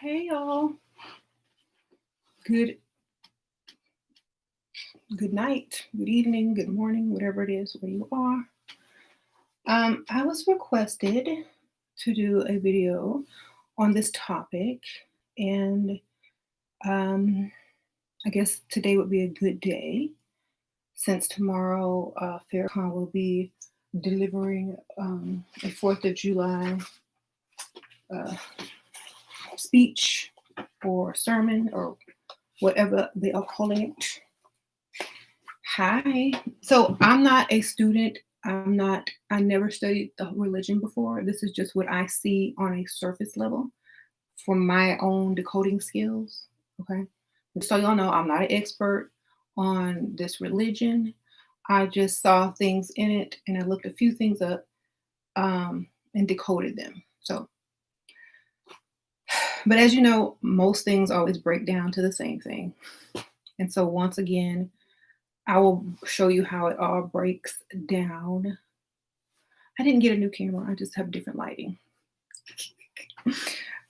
Hey y'all. Good night, good evening, good morning, whatever it is where you are. I was requested to do a video on this topic, and I guess today would be a good day since tomorrow Farrakhan will be delivering a 4th of July uh, speech or sermon or whatever they are calling it. Hi. So I'm not a student. I never studied the religion before. This is just what I see on a surface level from my own decoding skills. Okay. So y'all know I'm not an expert on this religion. I just saw things in it and I looked a few things up and decoded them. So, but as you know, most things always break down to the same thing. And so once again, I will show you how it all breaks down. I didn't get a new camera. I just have different lighting.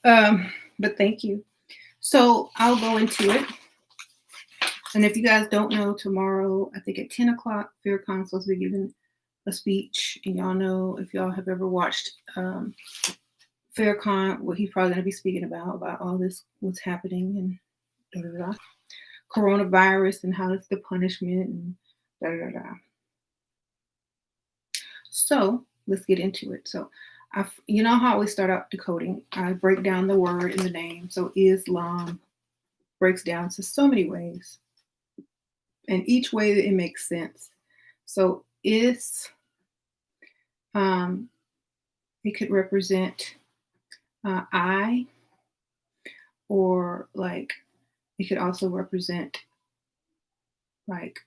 But thank you. So I'll go into it. And if you guys don't know, tomorrow, I think at 10 o'clock, Farrakhan's supposed to be giving a speech. And y'all know, if y'all have ever watched Farrakhan, what he's probably going to be speaking about all this, what's happening and da-da-da. Coronavirus and how it's the punishment and da-da-da. So let's get into it. So you know how we start out decoding. I break down the word and the name. So Islam breaks down to so many ways. And each way it makes sense. So it could represent I, or like it could also represent like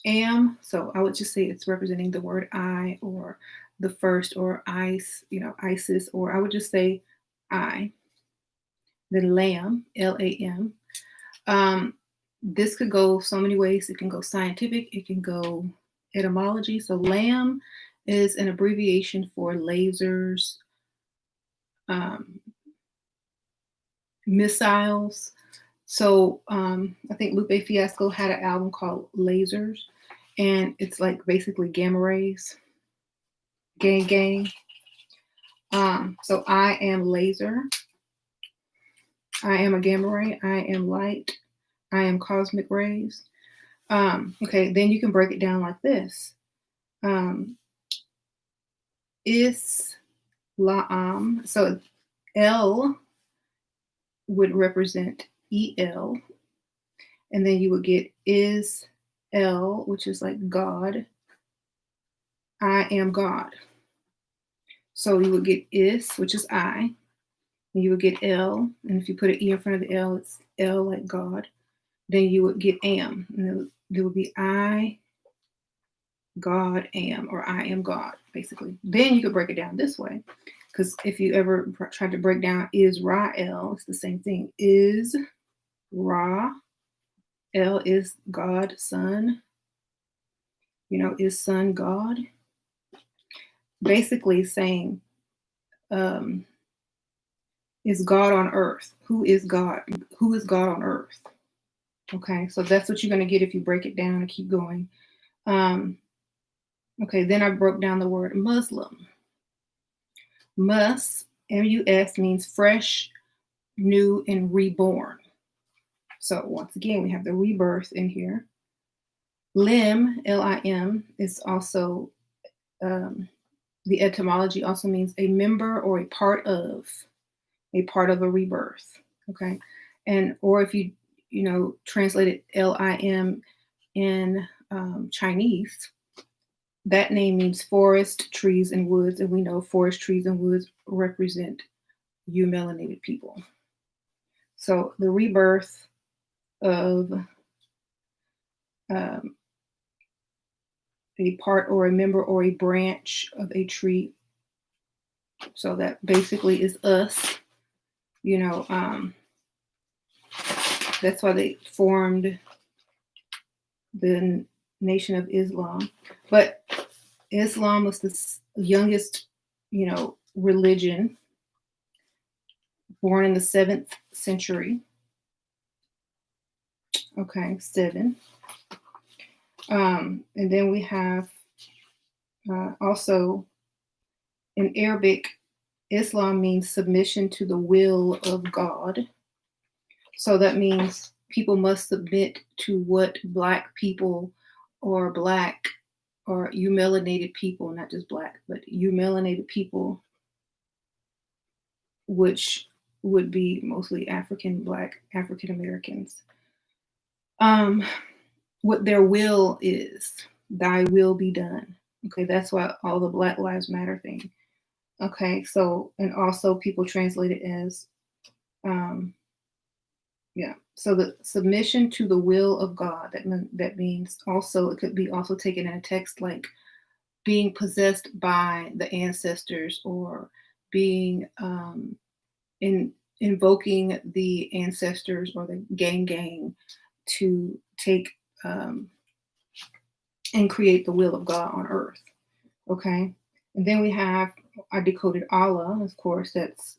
am. So I would just say it's representing the word I, or the first, or ISIS, or I would just say I. Then lamb, LAM. This could go so many ways. It can go scientific, it can go etymology. So lamb is an abbreviation for lasers, missiles. So I think Lupe Fiasco had an album called Lasers, and it's like basically gamma rays, gang. So I am laser, I am a gamma ray, I am light, I am cosmic rays. Okay, then you can break it down like this. Islam, so L would represent EL, and then you would get is L, which is like God. I am God. So you would get is, which is I, and you would get L, and if you put an E in front of the L, it's L like God. Then you would get am, and there would be I, God, am, or I am God, basically. Then you could break it down this way, because if you ever tried to break down Israel, it's the same thing. Is Ra, L is God, Son. Is Son God? Basically saying, is God on earth? Who is God? Who is God on earth? Okay, so that's what you're going to get if you break it down and keep going. Okay, then I broke down the word Muslim. Mus, M-U-S, means fresh, new, and reborn. So once again, we have the rebirth in here. Lim, L-I-M, is also, the etymology also means a member or a part of a rebirth. Okay, and or if you translate it L-I-M in Chinese, that name means forest, trees, and woods, and we know forest, trees, and woods represent you melanated people. So the rebirth of a part or a member or a branch of a tree. So that basically is us. That's why they formed the Nation of Islam. But Islam was the youngest, religion born in the 7th century. Okay, 7. And then we have also in Arabic, Islam means submission to the will of God. So that means people must submit to what Black people or Black or you melanated people, not just Black, but you melanated people, which would be mostly Black, African Americans. What their will is, thy will be done. Okay, that's why all the Black Lives Matter thing. Okay, so, and also people translate it as, so the submission to the will of God, that means also, it could be also taken in a text like being possessed by the ancestors or being invoking the ancestors or the gang to take and create the will of God on earth. Okay. And then we have, I decoded Allah, of course, that's,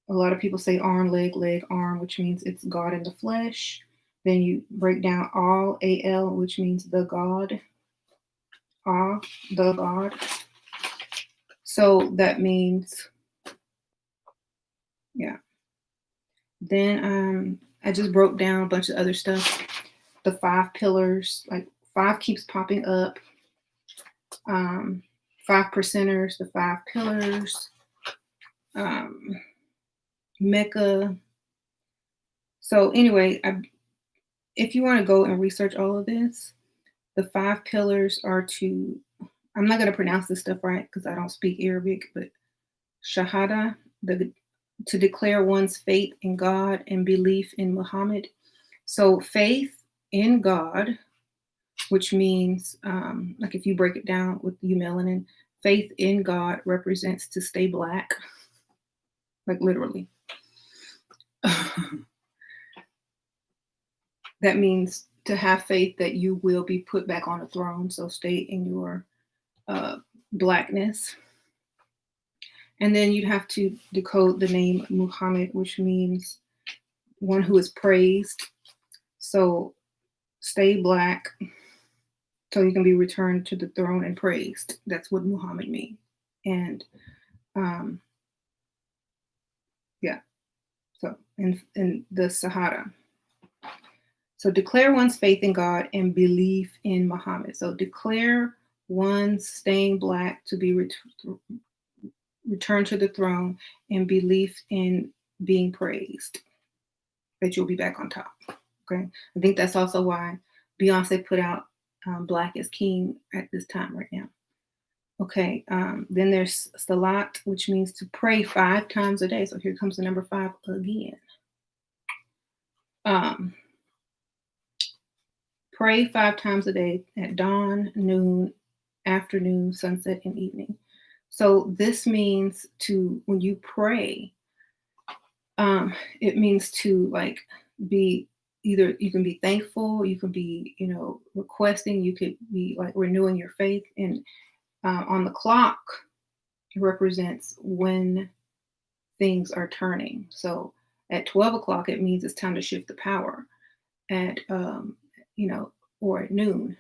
a lot of people say arm, leg, arm, which means it's God in the flesh. Then you break down all, A-L, which means the God. Ah, the God. So that means, yeah. Then I just broke down a bunch of other stuff. The 5 pillars, like 5 keeps popping up. 5 percenters, the 5 pillars, Mecca. So anyway, if you want to go and research all of this, the 5 pillars are to, I'm not going to pronounce this stuff right because I don't speak Arabic, but Shahada, to declare one's faith in God and belief in Muhammad. So faith in God, which means, like if you break it down with you melanin, faith in God represents to stay Black, like literally. That means to have faith that you will be put back on a throne. So stay in your Blackness. And then you'd have to decode the name Muhammad, which means one who is praised. So stay Black so you can be returned to the throne and praised. That's what Muhammad means. And so in the Sahara. So declare one's faith in God and belief in Muhammad. So declare one's staying Black to be returned to the throne and belief in being praised, that you'll be back on top. Okay. I think that's also why Beyonce put out Black is King at this time right now. Okay. Then there's Salat, which means to pray 5 times a day. So here comes the number 5 again. Pray 5 times a day at dawn, noon, afternoon, sunset, and evening. So this means when you pray, it means to like be either, you can be thankful, you can be, requesting, you could be like renewing your faith. And on the clock, it represents when things are turning. So at 12 o'clock, it means it's time to shift the power. At or at noon.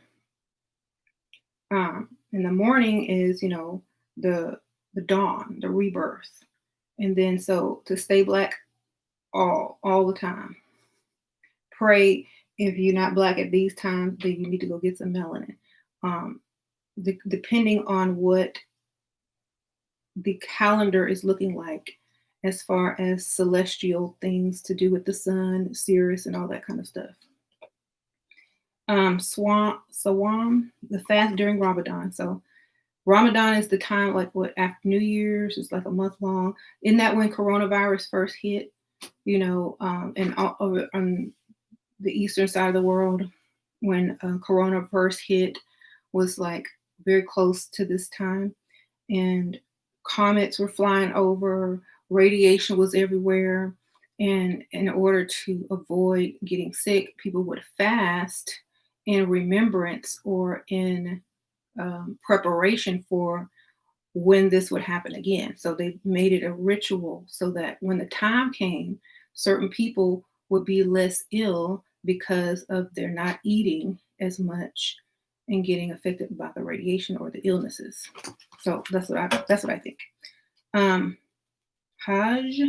In the morning is, the dawn, the rebirth. And then so to stay Black all the time. Pray if you're not Black at these times, then you need to go get some melanin. Depending on what the calendar is looking like as far as celestial things to do with the sun, Sirius, and all that kind of stuff. Sawam, the fast during Ramadan. So Ramadan is the time, like after New Year's, it's like a month long. Isn't that when coronavirus first hit, and all over on the eastern side of the world, when corona first hit was like very close to this time. And comets were flying over, radiation was everywhere. And in order to avoid getting sick, people would fast in remembrance or in preparation for when this would happen again. So they made it a ritual so that when the time came, certain people would be less ill because of their not eating as much and getting affected by the radiation or the illnesses. So that's what I think. Um, Hajj,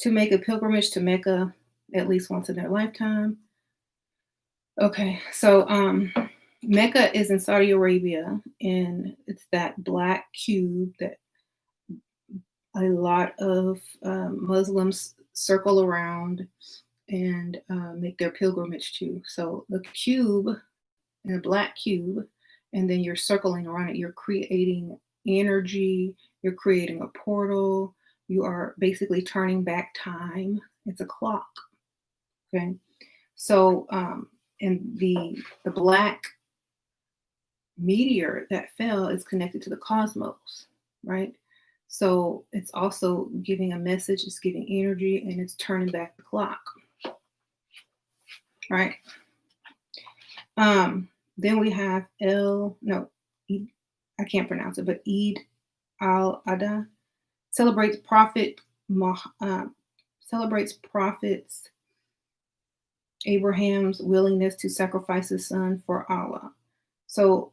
to make a pilgrimage to Mecca at least once in their lifetime. Okay, so Mecca is in Saudi Arabia, and it's that black cube that a lot of Muslims circle around and make their pilgrimage to. So the cube, in a black cube, and then you're circling around it. You're creating energy. You're creating a portal. You are basically turning back time. It's a clock. Okay, so and the black meteor that fell is connected to the cosmos, right? So it's also giving a message, it's giving energy, and it's turning back the clock, right? Then we have I can't pronounce it, but Eid al-Adha celebrates celebrates prophets Abraham's willingness to sacrifice his son for Allah. So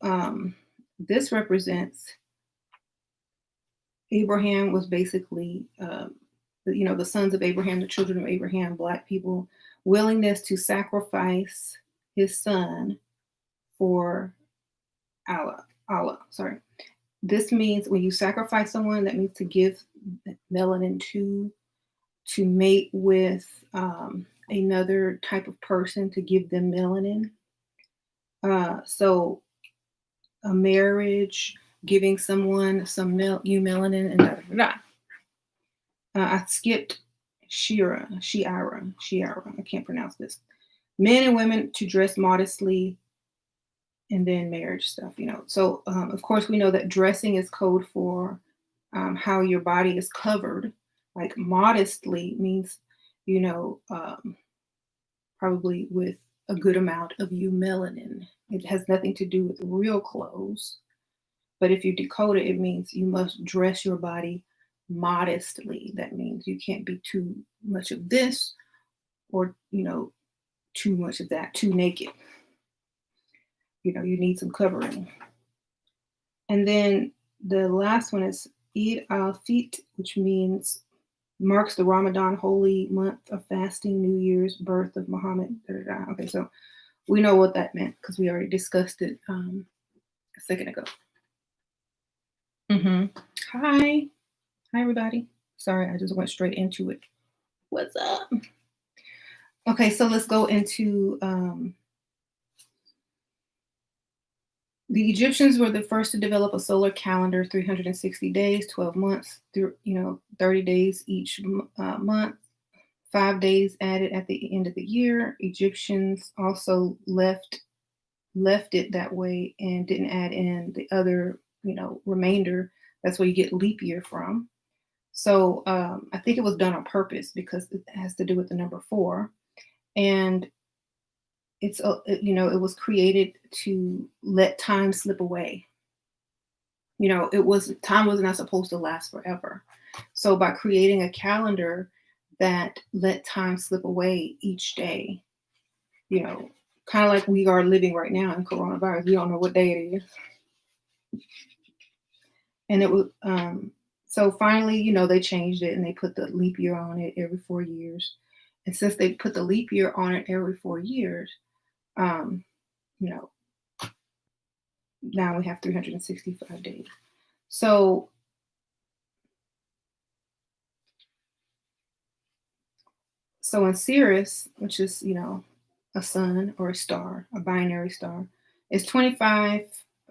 this represents Abraham was basically, the sons of Abraham, the children of Abraham, black people, willingness to sacrifice his son for Allah. Sorry. This means when you sacrifice someone, that means to give melanin to mate with another type of person to give them melanin. So a marriage, giving someone some melanin, and da da da. I skipped Shira. I can't pronounce this. Men and women to dress modestly, and then marriage stuff. So of course we know that dressing is code for how your body is covered. Like modestly means, probably with a good amount of melanin. It has nothing to do with real clothes. But if you decode it, it means you must dress your body modestly. That means you can't be too much of this or, too much of that, too naked. You need some covering. And then the last one is Eid al-Fitr, which means marks the Ramadan holy month of fasting, New Year's, birth of Muhammad. Okay, so we know what that meant because we already discussed it a second ago. Hi, everybody. Sorry, I just went straight into it. What's up? Okay, so let's go into the Egyptians were the first to develop a solar calendar, 360 days, 12 months, 30 days each month, 5 days added at the end of the year. Egyptians also left it that way and didn't add in the other, remainder. That's where you get leap year from. So I think it was done on purpose because it has to do with the number 4. And it's, it was created to let time slip away. Time was not supposed to last forever. So by creating a calendar that let time slip away each day, kind of like we are living right now in coronavirus. We don't know what day it is. And it was, so finally, they changed it and they put the leap year on it every 4 years. And since they put the leap year on it every 4 years, now we have 365 days. So in Sirius, which is, a sun or a star, a binary star, is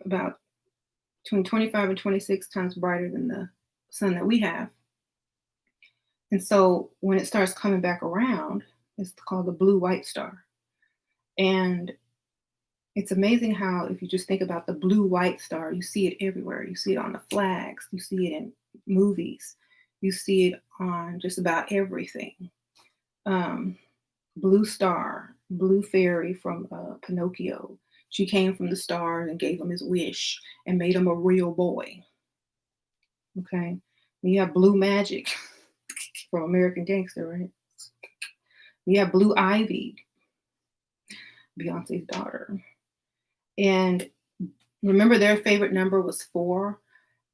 about between 25 and 26 times brighter than the sun that we have. And so when it starts coming back around, it's called the blue-white star. And it's amazing how, if you just think about the blue-white star, you see it everywhere. You see it on the flags. You see it in movies. You see it on just about everything. Blue star, blue fairy from Pinocchio. She came from the stars and gave him his wish and made him a real boy. Okay. You have Blue Magic from American Gangster, right? You have Blue Ivy, Beyonce's daughter. And remember their favorite number was 4.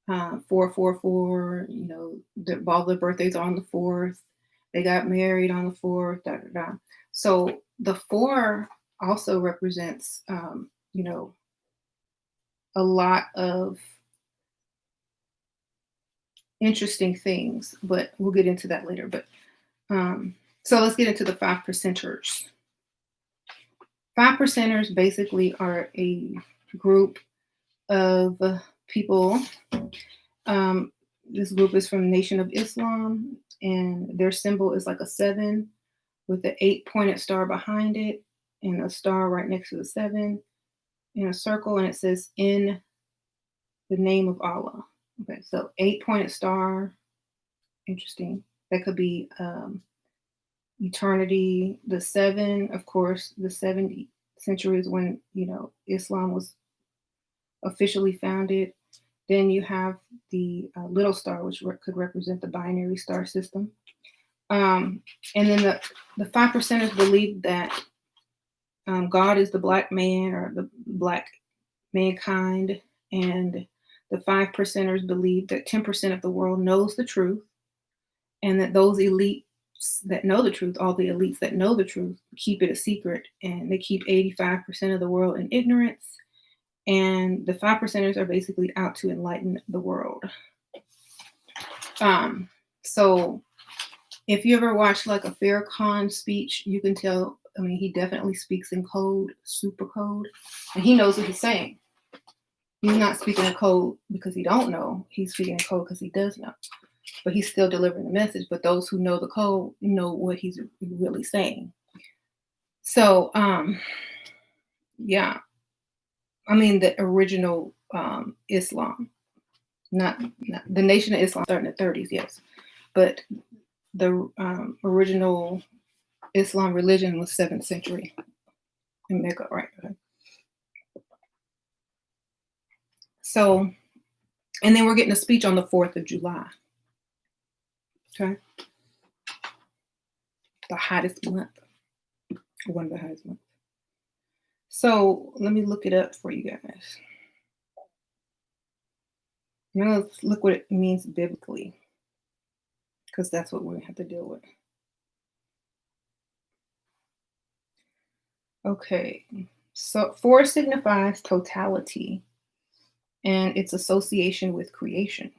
444, all their birthdays are on the 4th. They got married on the 4th. Da, da, da. So the 4 also represents, a lot of interesting things, but we'll get into that later. But so let's get into the 5%ers. 5%ers basically are a group of people. This group is from the Nation of Islam, and their symbol is like a 7 with an 8-pointed star behind it and a star right next to the 7 in a circle, and it says in the name of Allah. Okay, so 8-pointed star, interesting. That could be eternity. The 7, of course, the 7th century is when Islam was officially founded. Then you have the little star, which could represent the binary star system. And then the 5%ers believe that God is the black man or the black mankind, and the 5%ers believe that 10% of the world knows the truth, and that those elites that know the truth, all the elites that know the truth, keep it a secret, and they keep 85% of the world in ignorance. And the 5%ers are basically out to enlighten the world. So if you ever watch like a Farrakhan speech, you can tell, he definitely speaks in code, super code, and he knows what he's saying. He's not speaking in code because he don't know. He's speaking in code because he does know. But he's still delivering the message. But those who know the code know what he's really saying. So, yeah. The original Islam, not the Nation of Islam starting in the 30s, yes. But the original Islam religion was 7th century in Mecca, right? So, and then we're getting a speech on the 4th of July. Okay. The hottest month. One of the hottest months. So let me look it up for you guys. Now let's look what it means biblically, because that's what we have to deal with. Okay, so 4 signifies totality and its association with creation.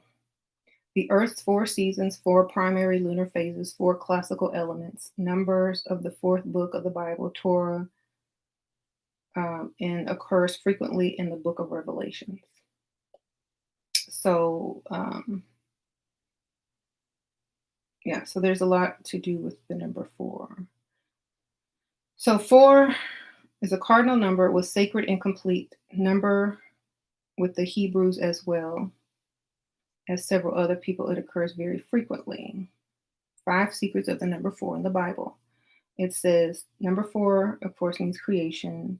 The Earth's 4 seasons, 4 primary lunar phases, 4 classical elements, numbers of the 4th book of the Bible, Torah, and occurs frequently in the book of Revelations. So, so there's a lot to do with the number 4. So 4 is a cardinal number, was sacred and complete number with the Hebrews as well as several other people. It occurs very frequently. 5 secrets of the number 4 in the Bible. It says number 4, of course, means creation.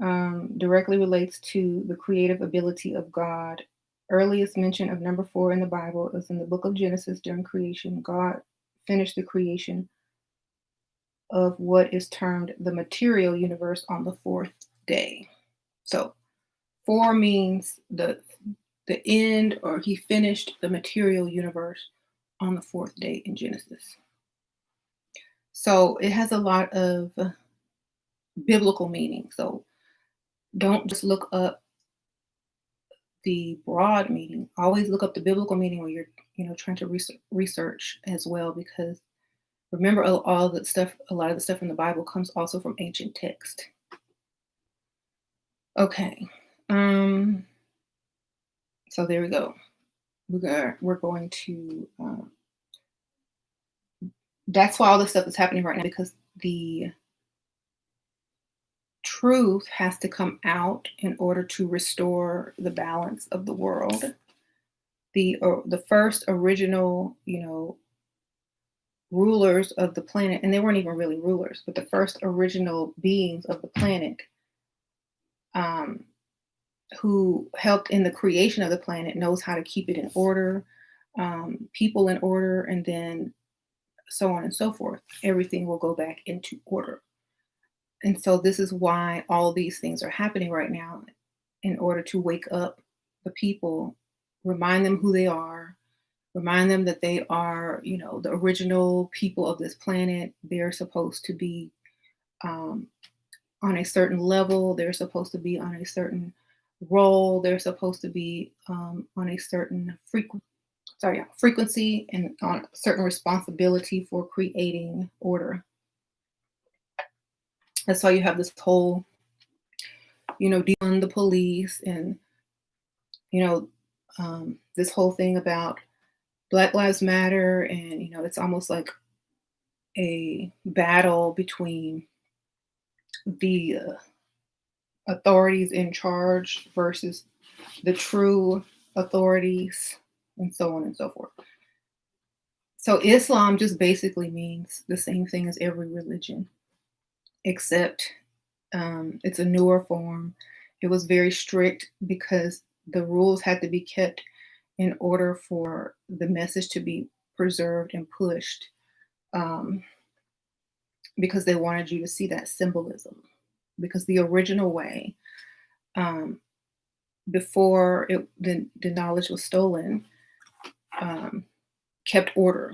Directly relates to the creative ability of God. Earliest mention of number 4 in the Bible is in the book of Genesis during creation. God finished the creation of what is termed the material universe on the 4th day. So 4 means the end, or he finished the material universe on the 4th day in Genesis. So it has a lot of biblical meaning. So don't just look up the broad meaning. Always look up the biblical meaning when you're trying to research as well, because remember, a lot of the stuff in the Bible comes also from ancient text. Okay. So there we go. We're going to. That's why all this stuff is happening right now, because the truth has to come out in order to restore the balance of the world. The first original, rulers of the planet, and they weren't even really rulers, but the first original beings of the planet um, who helped in the creation of the planet knows how to keep it in order, people in order, and then so on and so forth. Everything will go back into order. And so this is why all these things are happening right now in order to wake up the people, remind them who they are, remind them that they are, the original people of this planet. They're supposed to be um, on a certain level. They're supposed to be on a certain role. They're supposed to be on a certain frequency and on a certain responsibility for creating order. That's why you have this whole, defund the police and, you know, this whole thing about Black Lives Matter. And, it's almost like a battle between the authorities in charge versus the true authorities, and so on and so forth. So Islam just basically means the same thing as every religion, except it's a newer form. It was very strict because the rules had to be kept in order for the message to be preserved and pushed, um, because they wanted you to see that symbolism. Because the original way, um, before the knowledge was stolen, kept order.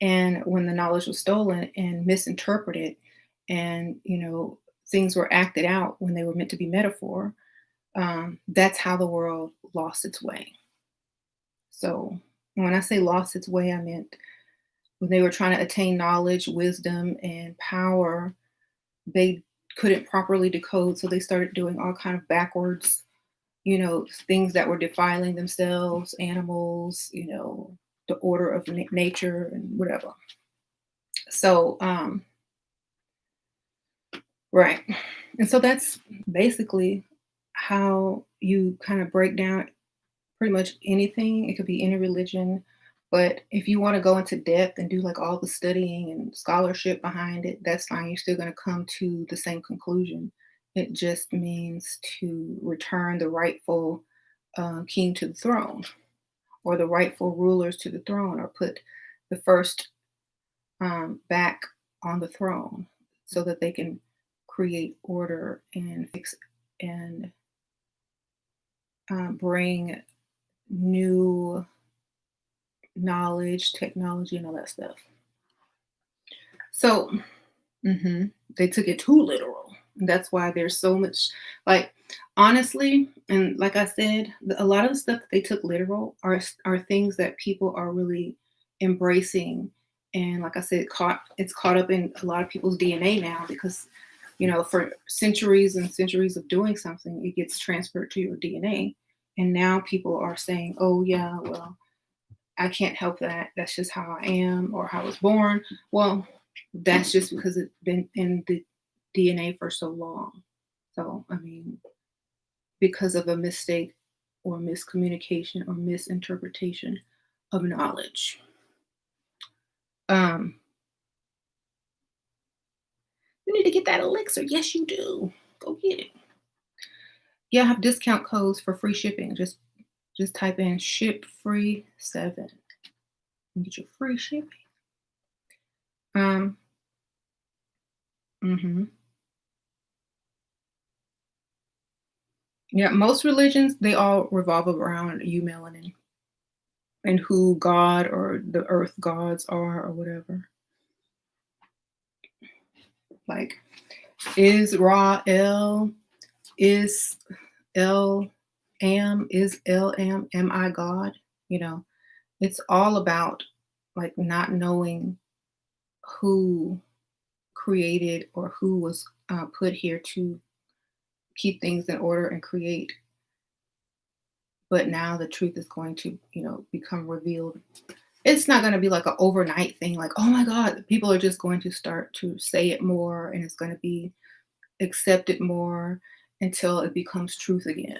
And when the knowledge was stolen and misinterpreted, and things were acted out when they were meant to be metaphor, that's how the world lost its way. So when I say lost its way, I meant when they were trying to attain knowledge, wisdom, and power, they couldn't properly decode, so they started doing all kind of backwards, things that were defiling themselves, animals, the order of nature and whatever. So, right. And so that's basically how you kind of break down pretty much anything. It could be any religion. But if you want to go into depth and do like all the studying and scholarship behind it, that's fine. You're still going to come to the same conclusion. It just means to return the rightful king to the throne, or the rightful rulers to the throne, or put the first back on the throne so that they can create order and fix and bring new knowledge, technology, and all that stuff. So they took it too literal. And that's why there's so much, like, honestly, and like I said, a lot of the stuff that they took literal are things that people are really embracing. And like I said, it's caught up in a lot of people's DNA now because, for centuries and centuries of doing something, it gets transferred to your DNA. And now people are saying, oh, yeah, well, I can't help that. That's just how I am or how I was born. Well, that's just because it's been in the DNA for so long. So, I mean, because of a mistake or miscommunication or misinterpretation of knowledge. You need to get that elixir. Yes, you do. Go get it. Yeah, I have discount codes for free shipping. Just type in ship free 7 and get your free shipping. Um, mhm. Yeah, most religions, they all revolve around you melanin and who God or the earth gods are or whatever. Like, is Ra El? Is El Am? Is El Am I God? It's all about like not knowing who created or who was put here to keep things in order and create. But now the truth is going to, become revealed. It's not going to be like an overnight thing, like, oh my God, people are just going to start to say it more and it's going to be accepted more until it becomes truth again.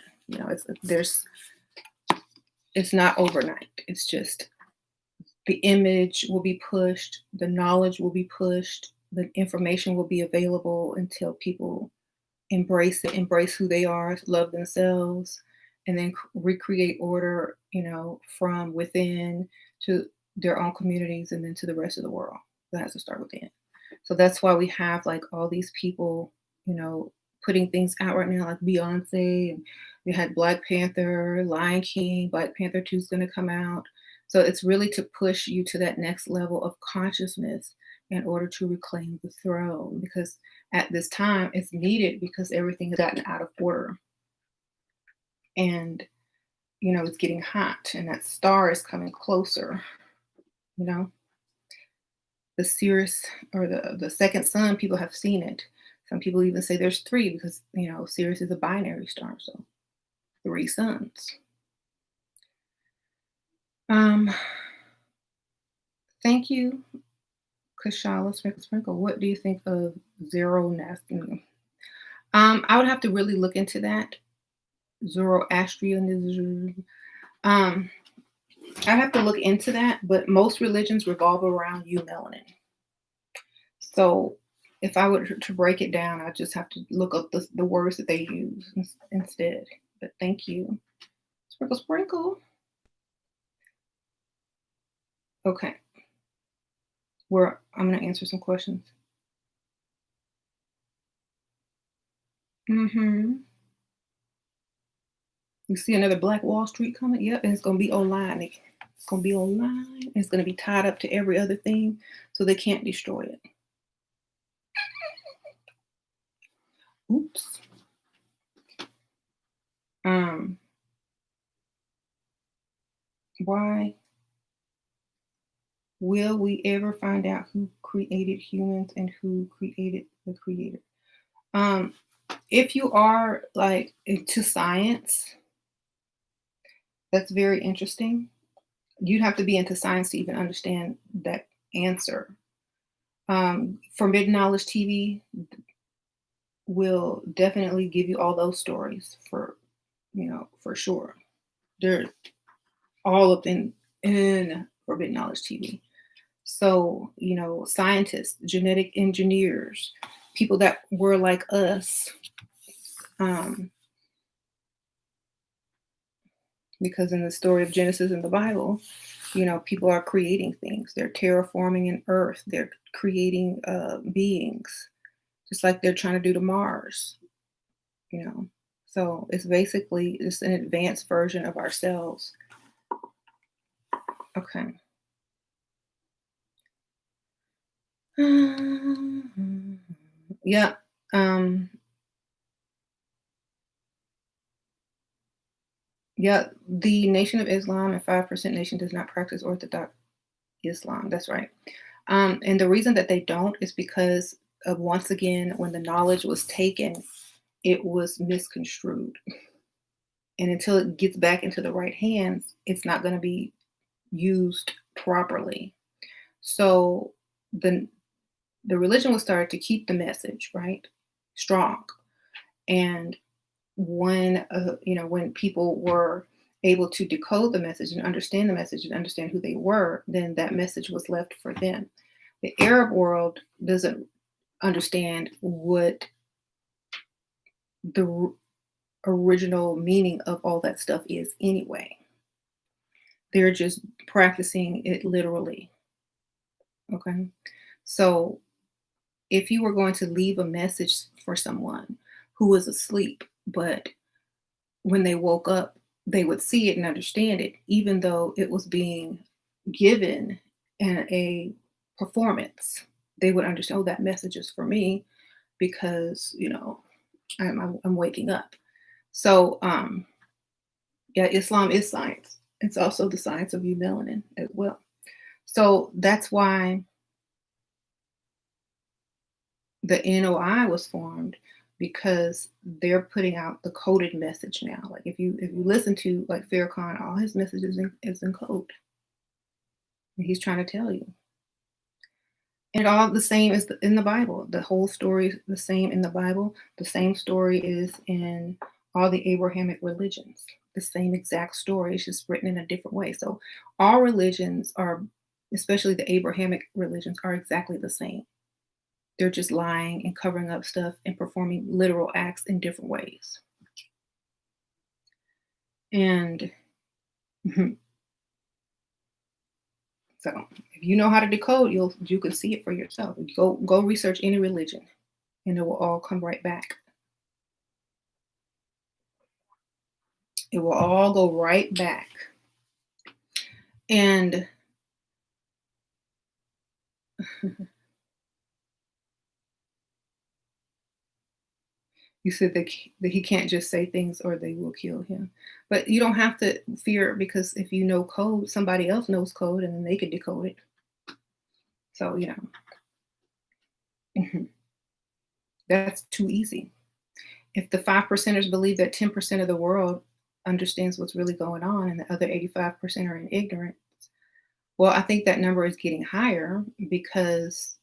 It's not overnight. It's just the image will be pushed, the knowledge will be pushed, the information will be available until people embrace it, embrace who they are, love themselves, and then recreate order, from within to their own communities and then to the rest of the world. That has to start within. So that's why we have like all these people, you know, putting things out right now, like Beyonce, and we had Black Panther, Lion King, Black Panther 2 is going to come out. So it's really to push you to that next level of consciousness in order to reclaim the throne, because at this time it's needed because everything has gotten out of order, and it's getting hot and that star is coming closer. you know the Sirius, or the second sun, people have seen it. Some people even say there's three because Sirius is a binary star, so three suns. um Thank you, Kashala Sprinkle. What do you think of zero nasty? I would have to really look into that. Zoroastrianism. Um, I'd have to look into that, but most religions revolve around you melanin. So if I were to break it down, I just have to look up the words that they use instead. But thank you. Sprinkle, sprinkle. Okay. I'm going to answer some questions. Mm-hmm. You see another Black Wall Street coming? Yep, and it's going to be online. It's going to be online. And it's going to be tied up to every other thing, so they can't destroy it. Oops. Why will we ever find out who created humans and who created the creator? If you are like into science, that's very interesting. You'd have to be into science to even understand that answer. Forbidden Knowledge TV will definitely give you all those stories for sure. They're all up in Forbidden Knowledge TV. So, scientists, genetic engineers, people that were like us, because in the story of Genesis in the Bible, people are creating things. They're terraforming an earth. They're creating beings, just like they're trying to do to Mars, So it's basically just an advanced version of ourselves. Okay. Yeah. Yeah, the Nation of Islam and 5% Nation does not practice Orthodox Islam. That's right. And the reason that they don't is because of, once again, when the knowledge was taken, it was misconstrued. And until it gets back into the right hands, it's not going to be used properly. So the religion was started to keep the message, right, strong. And when people were able to decode the message and understand the message and understand who they were, then that message was left for them. The Arab world doesn't understand what the original meaning of all that stuff is anyway. They're just practicing it literally. Okay. So if you were going to leave a message for someone who was asleep, but when they woke up, they would see it and understand it, even though it was being given in a performance. They would understand, oh, that message is for me because, I'm waking up. So, yeah, Islam is science. It's also the science of melanin as well. So that's why the NOI was formed, because they're putting out the coded message now. Like if you listen to like Farrakhan, all his messages is in code. And he's trying to tell you. And all the same is in the Bible. The whole story is the same in the Bible. The same story is in all the Abrahamic religions. The same exact story. It's just written in a different way. So all religions are, especially the Abrahamic religions, are exactly the same. They're just lying and covering up stuff and performing literal acts in different ways. And so if you know how to decode, you can see it for yourself. Go research any religion and it will all come right back. It will all go right back. And you said that he can't just say things or they will kill him. But you don't have to fear because if you know code, somebody else knows code and then they can decode it. So, that's too easy. If the 5 percenters believe that 10% of the world understands what's really going on and the other 85% are in ignorance, well, I think that number is getting higher because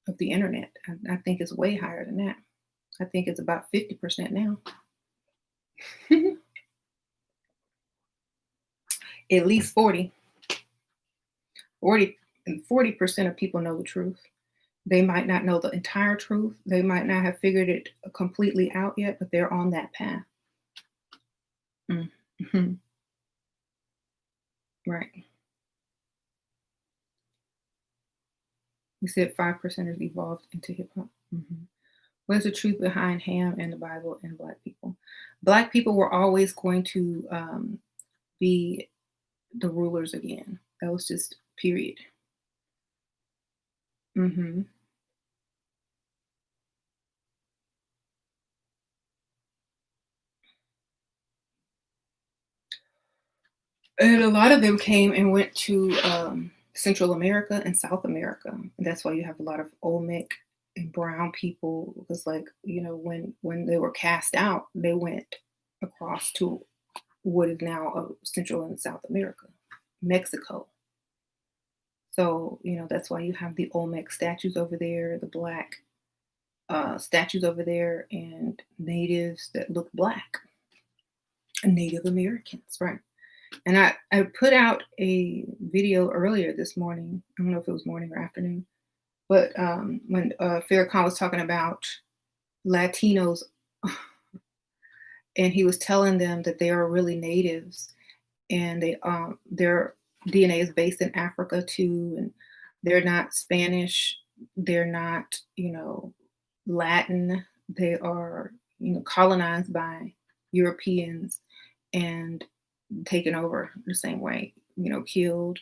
of the internet. I think it's way higher than that. I think it's about 50% now. At least 40, and 40% of people know the truth. They might not know the entire truth. They might not have figured it completely out yet, but they're on that path. Mm-hmm. Right. You said 5 percenters evolved into hip hop. Mm-hmm. What is the truth behind Ham and the Bible and Black people? Black people were always going to be the rulers again. That was just period. Hmm. And a lot of them came and went to Central America and South America. And that's why you have a lot of Olmec and brown people. Because, like, when they were cast out, they went across to what is now Central and South America, Mexico. So, that's why you have the Olmec statues over there, the black statues over there, and natives that look black, Native Americans, right? And I put out a video earlier this morning. I don't know if it was morning or afternoon, but when Farrakhan was talking about Latinos, and he was telling them that they are really natives, and their DNA is based in Africa too, and they're not Spanish, they're not Latin, they are colonized by Europeans and taken over the same way, killed,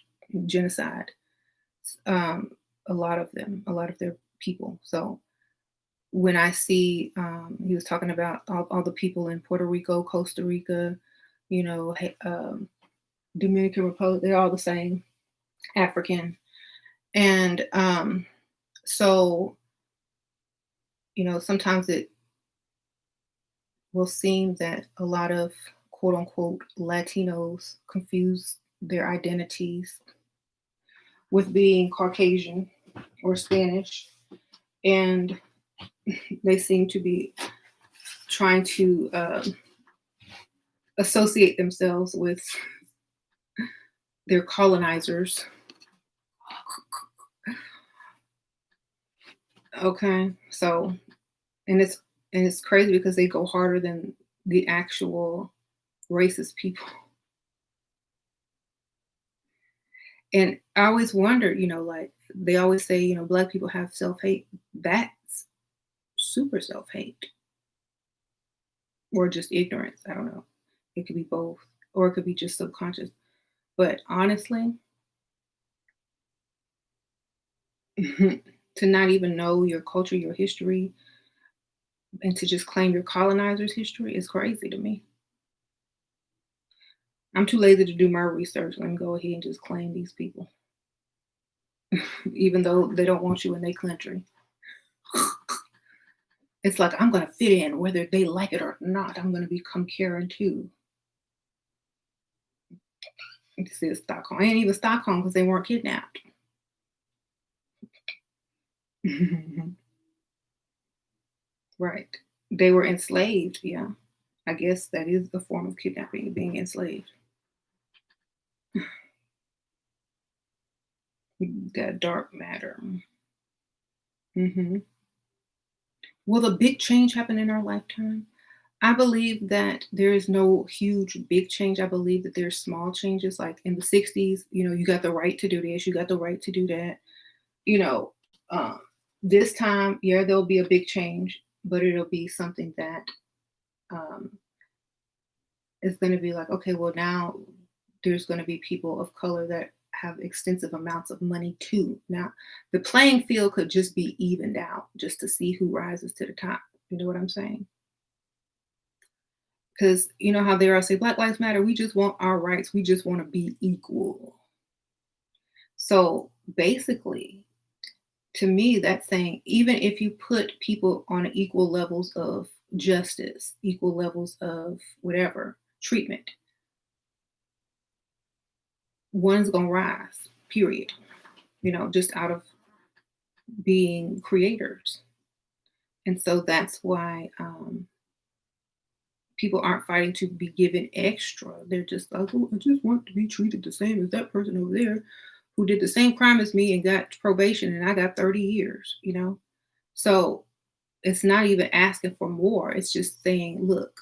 genocide. Um, a lot of them, a lot of their people. So when I see, he was talking about all the people in Puerto Rico, Costa Rica, Dominican Republic, they're all the same, African. And so, sometimes it will seem that a lot of quote unquote Latinos confuse their identities with being Caucasian or Spanish. And they seem to be trying to associate themselves with their colonizers. Okay, so and it's crazy because they go harder than the actual racist people. And I always wondered, like they always say, black people have self hate. That's super self hate or just ignorance. I don't know. It could be both, or it could be just subconscious. But honestly, to not even know your culture, your history, and to just claim your colonizer's history is crazy to me. I'm too lazy to do my research. Let me go ahead and just claim these people, even though they don't want you in their country. It's like I'm gonna fit in whether they like it or not. I'm gonna become Karen too. This is Stockholm. I ain't even Stockholm because they weren't kidnapped. Right. They were enslaved. Yeah. I guess that is a form of kidnapping, being enslaved. That dark matter. Hmm. Will a big change happen in our lifetime? I believe that there is no huge big change. I believe that there's small changes. Like in the 60s, you got the right to do this, you got the right to do that. You know, um, this time, yeah, there'll be a big change, but it'll be something that um, is going to be like, okay, well, now there's going to be people of color that have extensive amounts of money too. Now, the playing field could just be evened out just to see who rises to the top. You know what I'm saying? Because you know how there I say Black Lives Matter, we just want our rights, we just want to be equal. So basically, to me, that's saying even if you put people on equal levels of justice, equal levels of whatever treatment, one's gonna rise, period. Just out of being creators. And so that's why people aren't fighting to be given extra. They're just like, oh, I just want to be treated the same as that person over there who did the same crime as me and got probation and I got 30 years. So it's not even asking for more. It's just saying, look,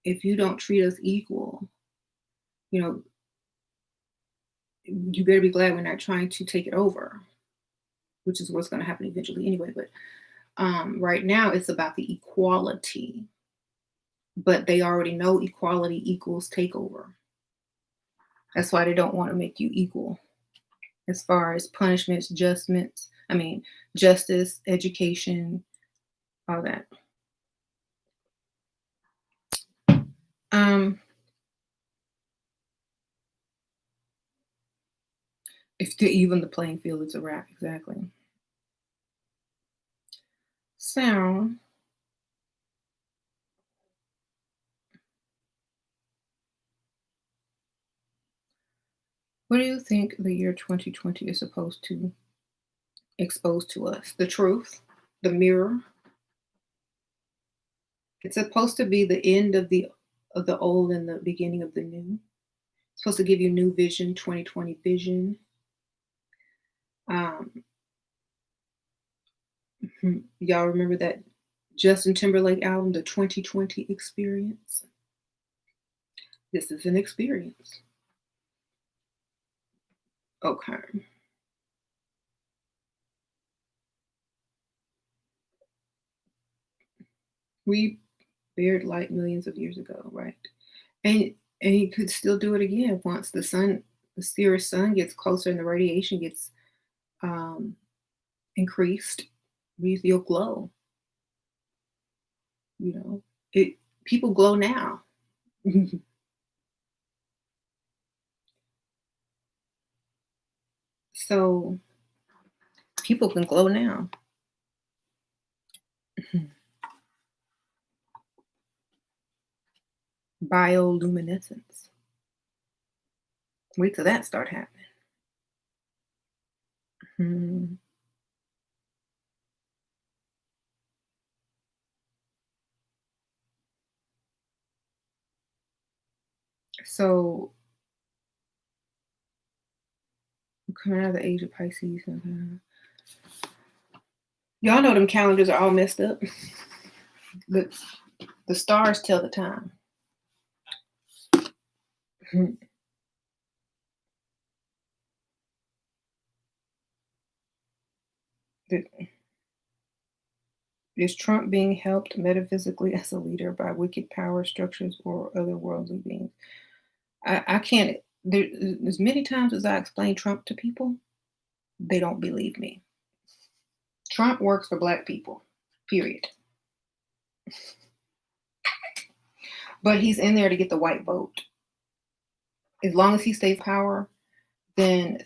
if you don't treat us equal, you know, you better be glad we're not trying to take it over, which is what's going to happen eventually anyway. But right now, it's about the equality. But they already know equality equals takeover. That's why they don't want to make you equal as far as punishments, adjustments. I mean, justice, education, all that. Um, even the playing field is a wrap, exactly. So, what do you think the year 2020 is supposed to expose to us? The truth, the mirror. It's supposed to be the end of the old and the beginning of the new. It's supposed to give you new vision, 2020 vision. Um, y'all remember that Justin Timberlake album, The 2020 Experience? This is an experience. Okay. We bared light millions of years ago, right? And you could still do it again once the Sirius sun gets closer and the radiation gets um, increased. You'll glow. You know, it. People glow now, so people can glow now. Bioluminescence. Wait till that start happening. Hmm. So coming out of the age of Pisces, y'all know them calendars are all messed up. the the stars tell the time. Mhm. Is Trump being helped metaphysically as a leader by wicked power structures or otherworldly beings? I can't. There, as many times as I explain Trump to people, they don't believe me. Trump works for black people, period. But he's in there to get the white vote. As long as he stays in power, then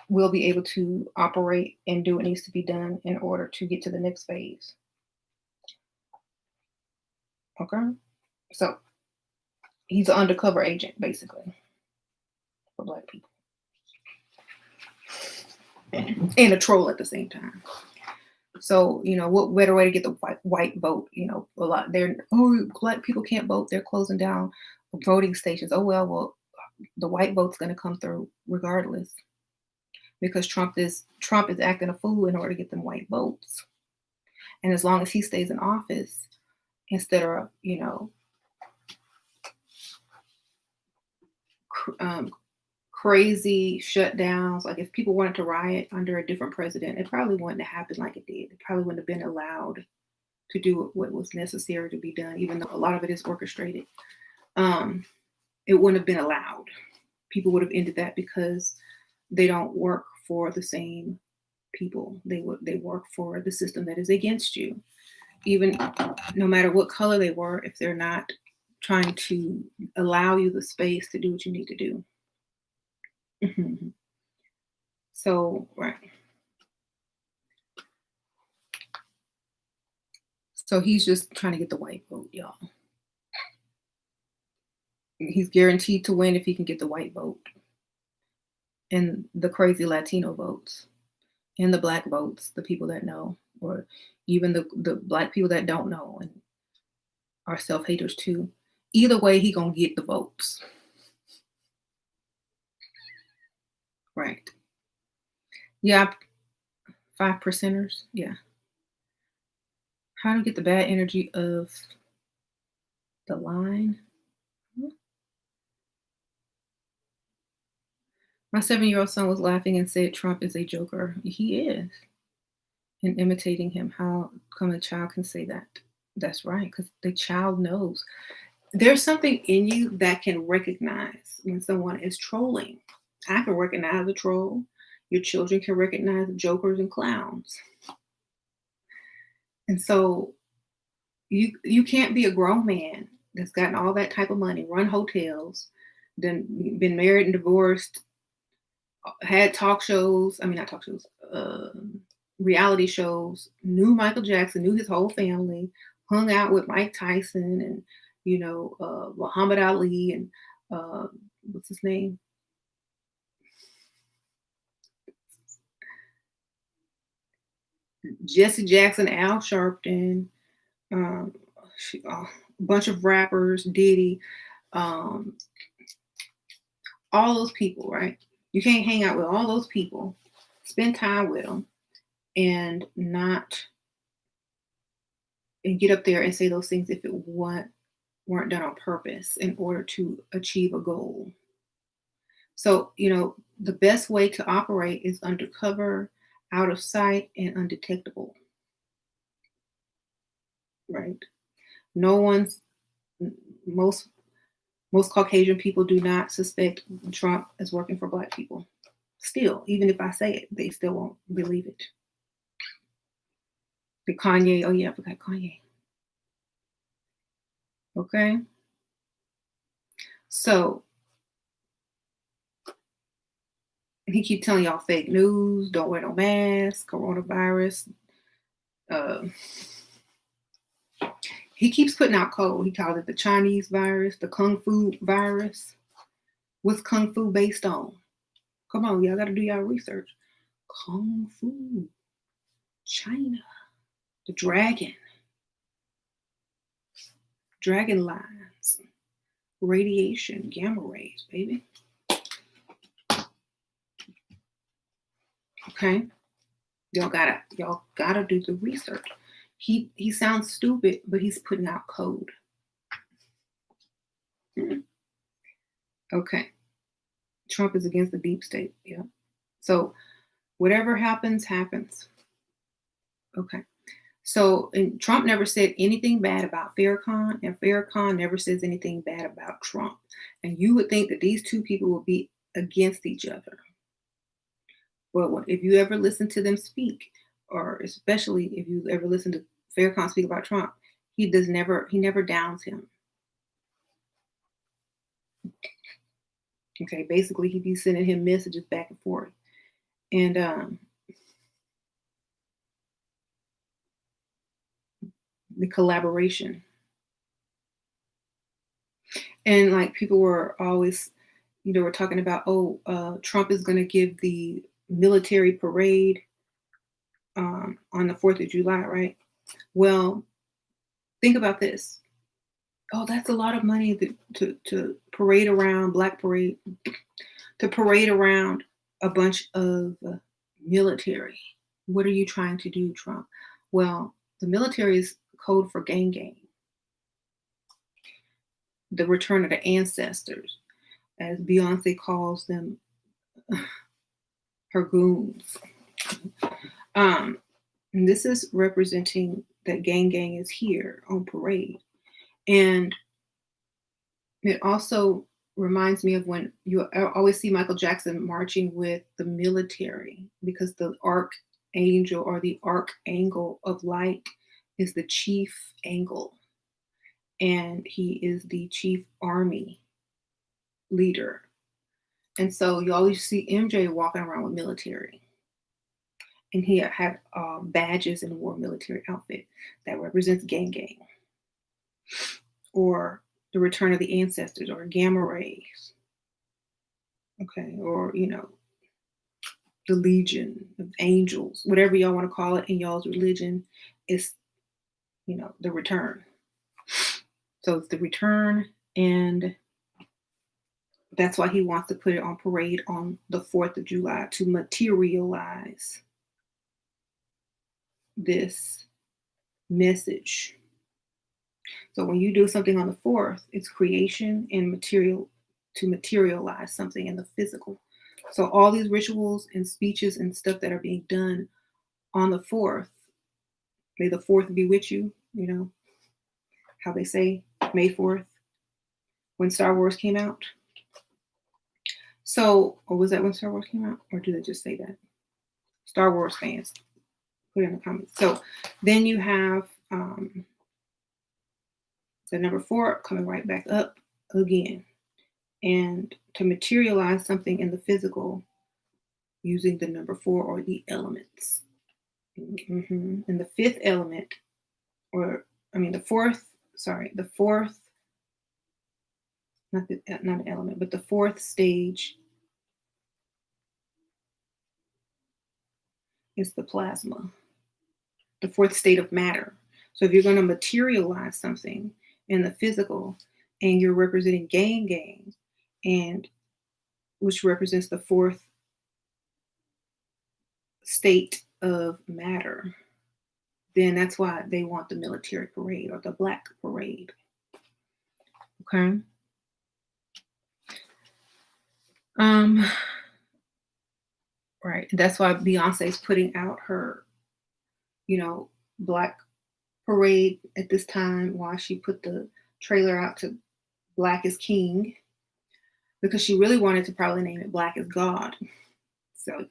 we'll be able to operate and do what needs to be done in order to get to the next phase. Okay? So he's an undercover agent, basically, for black people. And a troll at the same time. So, what better way to get the white vote? A lot black people can't vote. They're closing down voting stations. Oh well, the white vote's going to come through regardless. because Trump is acting a fool in order to get them white votes. And as long as he stays in office, instead of crazy shutdowns, like if people wanted to riot under a different president, it probably wouldn't have happened like it did. It probably wouldn't have been allowed to do what was necessary to be done, even though a lot of it is orchestrated. It wouldn't have been allowed. People would have ended that because they don't work for the same people. They work for the system that is against you. Even no matter what color they were, if they're not trying to allow you the space to do what you need to do. So, right. So he's just trying to get the white vote, y'all. He's guaranteed to win if he can get the white vote and the crazy Latino votes and the black votes, the people that know, or even the black people that don't know and are self-haters too. Either way, he gonna get the votes. Right. Yeah, 5%ers. Yeah. How to get the bad energy of the line. My 7-year-old son was laughing and said Trump is a joker. He is. And imitating him. How come a child can say that? That's right, because the child knows. There's something in you that can recognize when someone is trolling. I can recognize a troll. Your children can recognize jokers and clowns. And so you can't be a grown man that's gotten all that type of money, run hotels, then been married and divorced, had talk shows, not talk shows, reality shows, knew Michael Jackson, knew his whole family, hung out with Mike Tyson and, Muhammad Ali and what's his name? Jesse Jackson, Al Sharpton, a bunch of rappers, Diddy, all those people, right? You can't hang out with all those people, spend time with them, and get up there and say those things if it weren't done on purpose in order to achieve a goal. So, the best way to operate is undercover, out of sight, and undetectable. Right? Most Caucasian people do not suspect Trump as working for Black people. Still, even if I say it, they still won't believe it. The Kanye, oh yeah, I forgot Kanye. Okay. So he keep telling y'all fake news, don't wear no mask, coronavirus. He keeps putting out code. He called it the Chinese virus, the Kung Fu virus. What's Kung Fu based on? Come on, y'all got to do y'all research. Kung Fu, China, the dragon lines, radiation, gamma rays, baby. Okay, y'all gotta do the research. He sounds stupid, but he's putting out code. Okay. Trump is against the deep state. Yeah. So whatever happens, happens. Okay. So, and Trump never said anything bad about Farrakhan, and Farrakhan never says anything bad about Trump. And you would think that these two people would be against each other. But if you ever listen to them speak, or especially if you ever listen to Farrakhan speak about Trump, he never downs him. Okay, basically he'd be sending him messages back and forth. And the collaboration. And like people were always, we're talking about, Trump is going to give the military parade on the 4th of July, right? Well, think about this. Oh, that's a lot of money to parade around, Black Parade, to parade around a bunch of military. What are you trying to do, Trump? Well, the military is code for gang gang, the return of the ancestors, as Beyonce calls them, her goons. And this is representing that gang gang is here on parade. And it also reminds me of when you always see Michael Jackson marching with the military, because the archangel or the archangel of light is the chief angle, and he is the chief army leader. And so you always see MJ walking around with military, and he had badges and wore military outfit that represents gang gang, or the return of the ancestors, or gamma rays, okay, or the legion of angels, whatever y'all want to call it in y'all's religion, is the return. So it's the return, and that's why he wants to put it on parade on the 4th of July to materialize this message. So when you do something on the 4th, it's creation and material, to materialize something in the physical. So all these rituals and speeches and stuff that are being done on the 4th, may the 4th be with you, how they say May 4th when Star Wars came out. So, or was that when Star Wars came out? Or do they just say that? Star Wars fans, put it in the comments. So then you have the number 4 coming right back up again. And to materialize something in the physical using the number 4 or the elements. And the 5th element, the fourth, not an element, but the 4th stage is the plasma, the 4th state of matter. So if you're going to materialize something in the physical, and you're representing gang gang, and which represents the 4th state of matter, then that's why they want the military parade or the black parade. Okay. Right. That's why Beyonce's putting out her, black parade at this time, while she put the trailer out to Black is King, because she really wanted to probably name it Black is God. So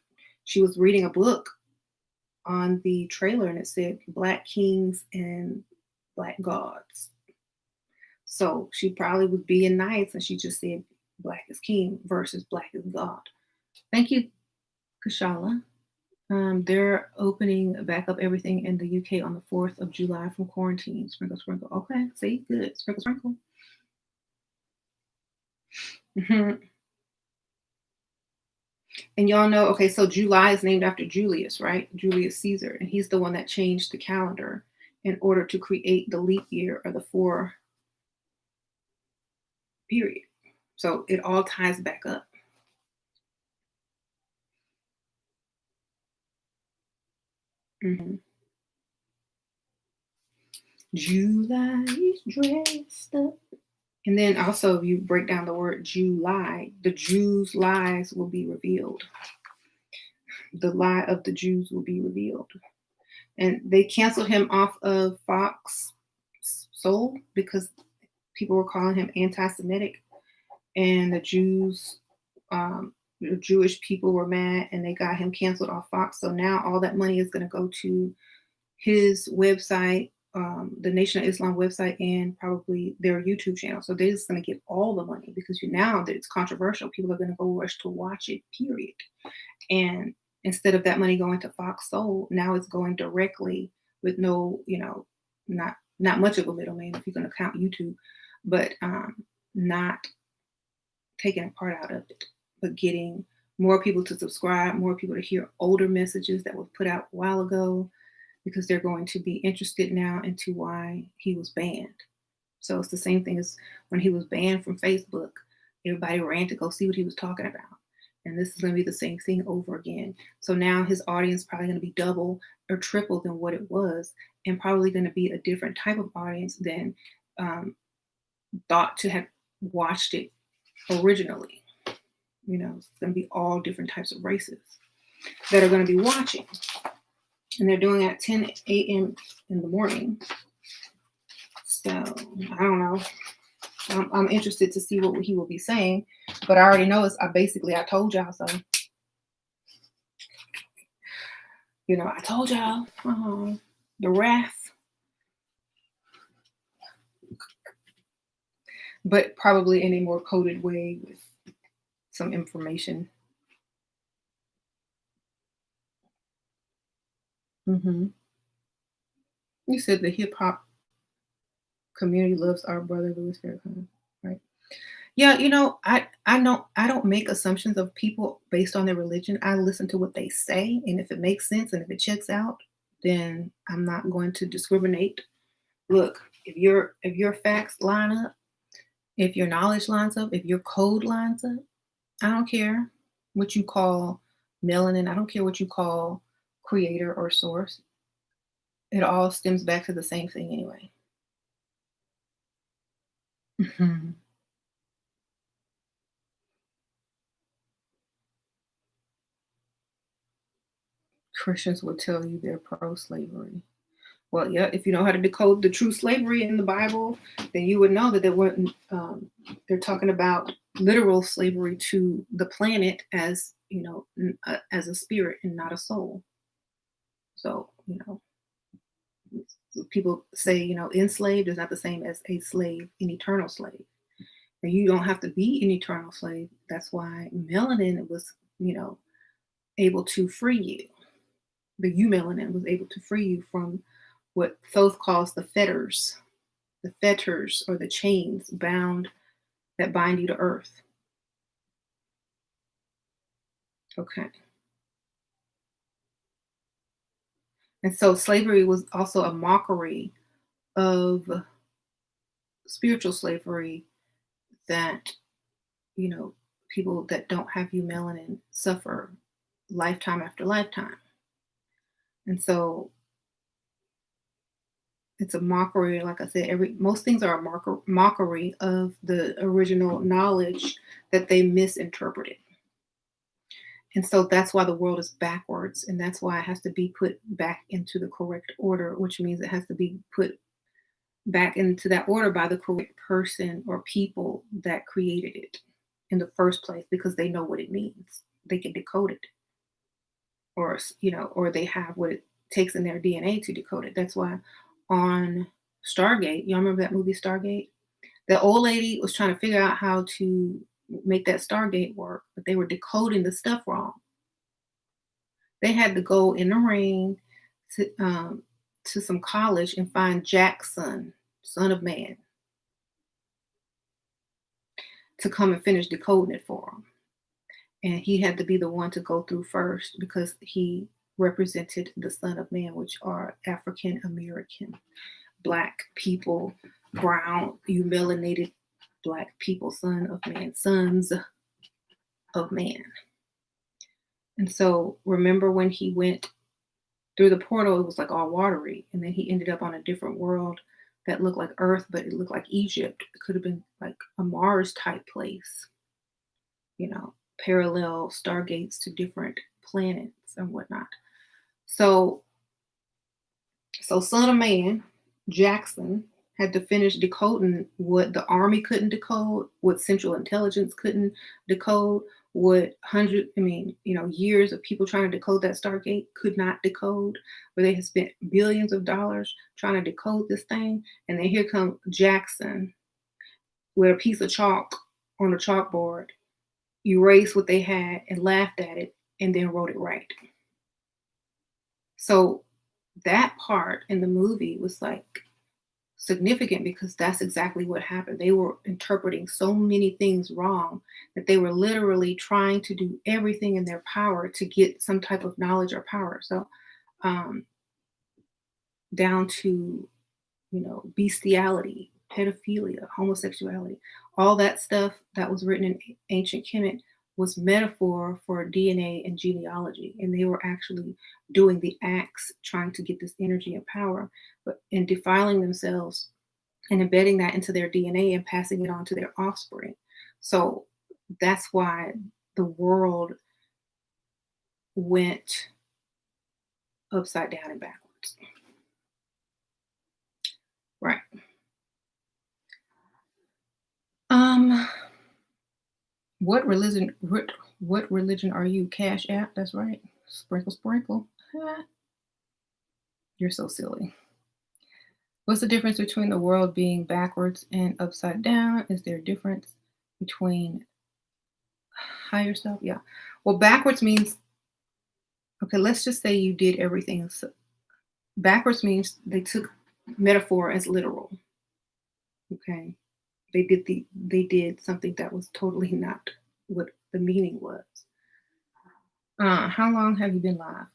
she was reading a book on the trailer and it said Black Kings and Black Gods. So she probably was being nice and she just said Black is King versus Black is God. Thank you, Kashala. They're opening back up everything in the UK on the 4th of July from quarantine. Sprinkle, sprinkle. Okay, see, good. Sprinkle, sprinkle. And y'all know, okay, so July is named after Julius, right? Julius Caesar. And he's the one that changed the calendar in order to create the leap year, or the 4 period. So it all ties back up. July is dressed up. And then also, if you break down the word July, the Jews' lies will be revealed. The lie of the Jews will be revealed. And they canceled him off of Fox Soul because people were calling him anti-Semitic. And the Jews, the Jewish people were mad, and they got him canceled off Fox. So now all that money is going to go to his website, the Nation of Islam website, and probably their YouTube channel. So they're just going to get all the money, because now that it's controversial, people are going to go rush to watch it, period. And instead of that money going to Fox Soul, now it's going directly with no, not much of a middleman if you're going to count YouTube, but not taking a part out of it, but getting more people to subscribe, more people to hear older messages that were put out a while ago, because they're going to be interested now into why he was banned. So it's the same thing as when he was banned from Facebook. Everybody ran to go see what he was talking about. And this is going to be the same thing over again. So now his audience probably going to be double or triple than what it was, and probably going to be a different type of audience than um, thought to have watched it originally. It's going to be all different types of races that are going to be watching. And they're doing it at 10 a.m. in the morning. So I don't know. I'm interested to see what he will be saying, but I already know I told y'all so. I told y'all the wrath, but probably in a more coded way with some information. Mm-hmm. You said the hip hop community loves our brother Louis Farrakhan, right? Yeah, I don't make assumptions of people based on their religion. I listen to what they say, and if it makes sense and if it checks out, then I'm not going to discriminate. Look, if your facts line up, if your knowledge lines up, if your code lines up, I don't care what you call melanin. I don't care what you call creator or source. It all stems back to the same thing anyway. Mhm. Christians will tell you they're pro-slavery. Well, yeah, if you know how to decode the true slavery in the Bible, then you would know that they weren't. They're talking about literal slavery to the planet as as a spirit and not a soul. So people say enslaved is not the same as a slave, an eternal slave. And you don't have to be an eternal slave. That's why melanin was able to free you. The melanin was able to free you from what Thoth calls the fetters or the chains that bind you to earth. Okay. And so slavery was also a mockery of spiritual slavery that, you know, people that don't have melanin suffer lifetime after lifetime. And so it's a mockery, like I said, most things are a mockery of the original knowledge that they misinterpreted. And so that's why the world is backwards. And that's why it has to be put back into the correct order, which means it has to be put back into that order by the correct person or people that created it in the first place because they know what it means. They can decode it, or they have what it takes in their DNA to decode it. That's why on Stargate, y'all remember that movie Stargate? The old lady was trying to figure out how to make that Stargate work, but they were decoding the stuff wrong. They had to go in the rain to some college and find Jackson, son of man, to come and finish decoding it for them. And he had to be the one to go through first because he represented the son of man, which are African American, black people, brown, melanated black people, son of man, sons of man. And so remember when he went through the portal, it was like all watery. And then he ended up on a different world that looked like Earth, but it looked like Egypt. It could have been like a Mars type place, parallel stargates to different planets and whatnot. So son of man, Jackson, had to finish decoding what the army couldn't decode, what Central Intelligence couldn't decode, what years of people trying to decode that Stargate could not decode, where they had spent billions of dollars trying to decode this thing. And then here comes Jackson with a piece of chalk on a chalkboard, erased what they had and laughed at it, and then wrote it right. So that part in the movie was like significant because that's exactly what happened. They were interpreting so many things wrong that they were literally trying to do everything in their power to get some type of knowledge or power. So down to, bestiality, pedophilia, homosexuality, all that stuff that was written in ancient Kemet was metaphor for DNA and genealogy, and they were actually doing the acts trying to get this energy and power, but in defiling themselves and embedding that into their DNA and passing it on to their offspring. So that's why the world went upside down and backwards. Right. Um, what religion are you? Cash app, that's right. Sprinkle, sprinkle. You're so silly. What's the difference between the world being backwards and upside down? Is there a difference between higher self? Yeah. Well, backwards means, okay, let's just say you did everything. So backwards means they took metaphor as literal. Okay. They did something that was totally not what the meaning was. How long have you been live?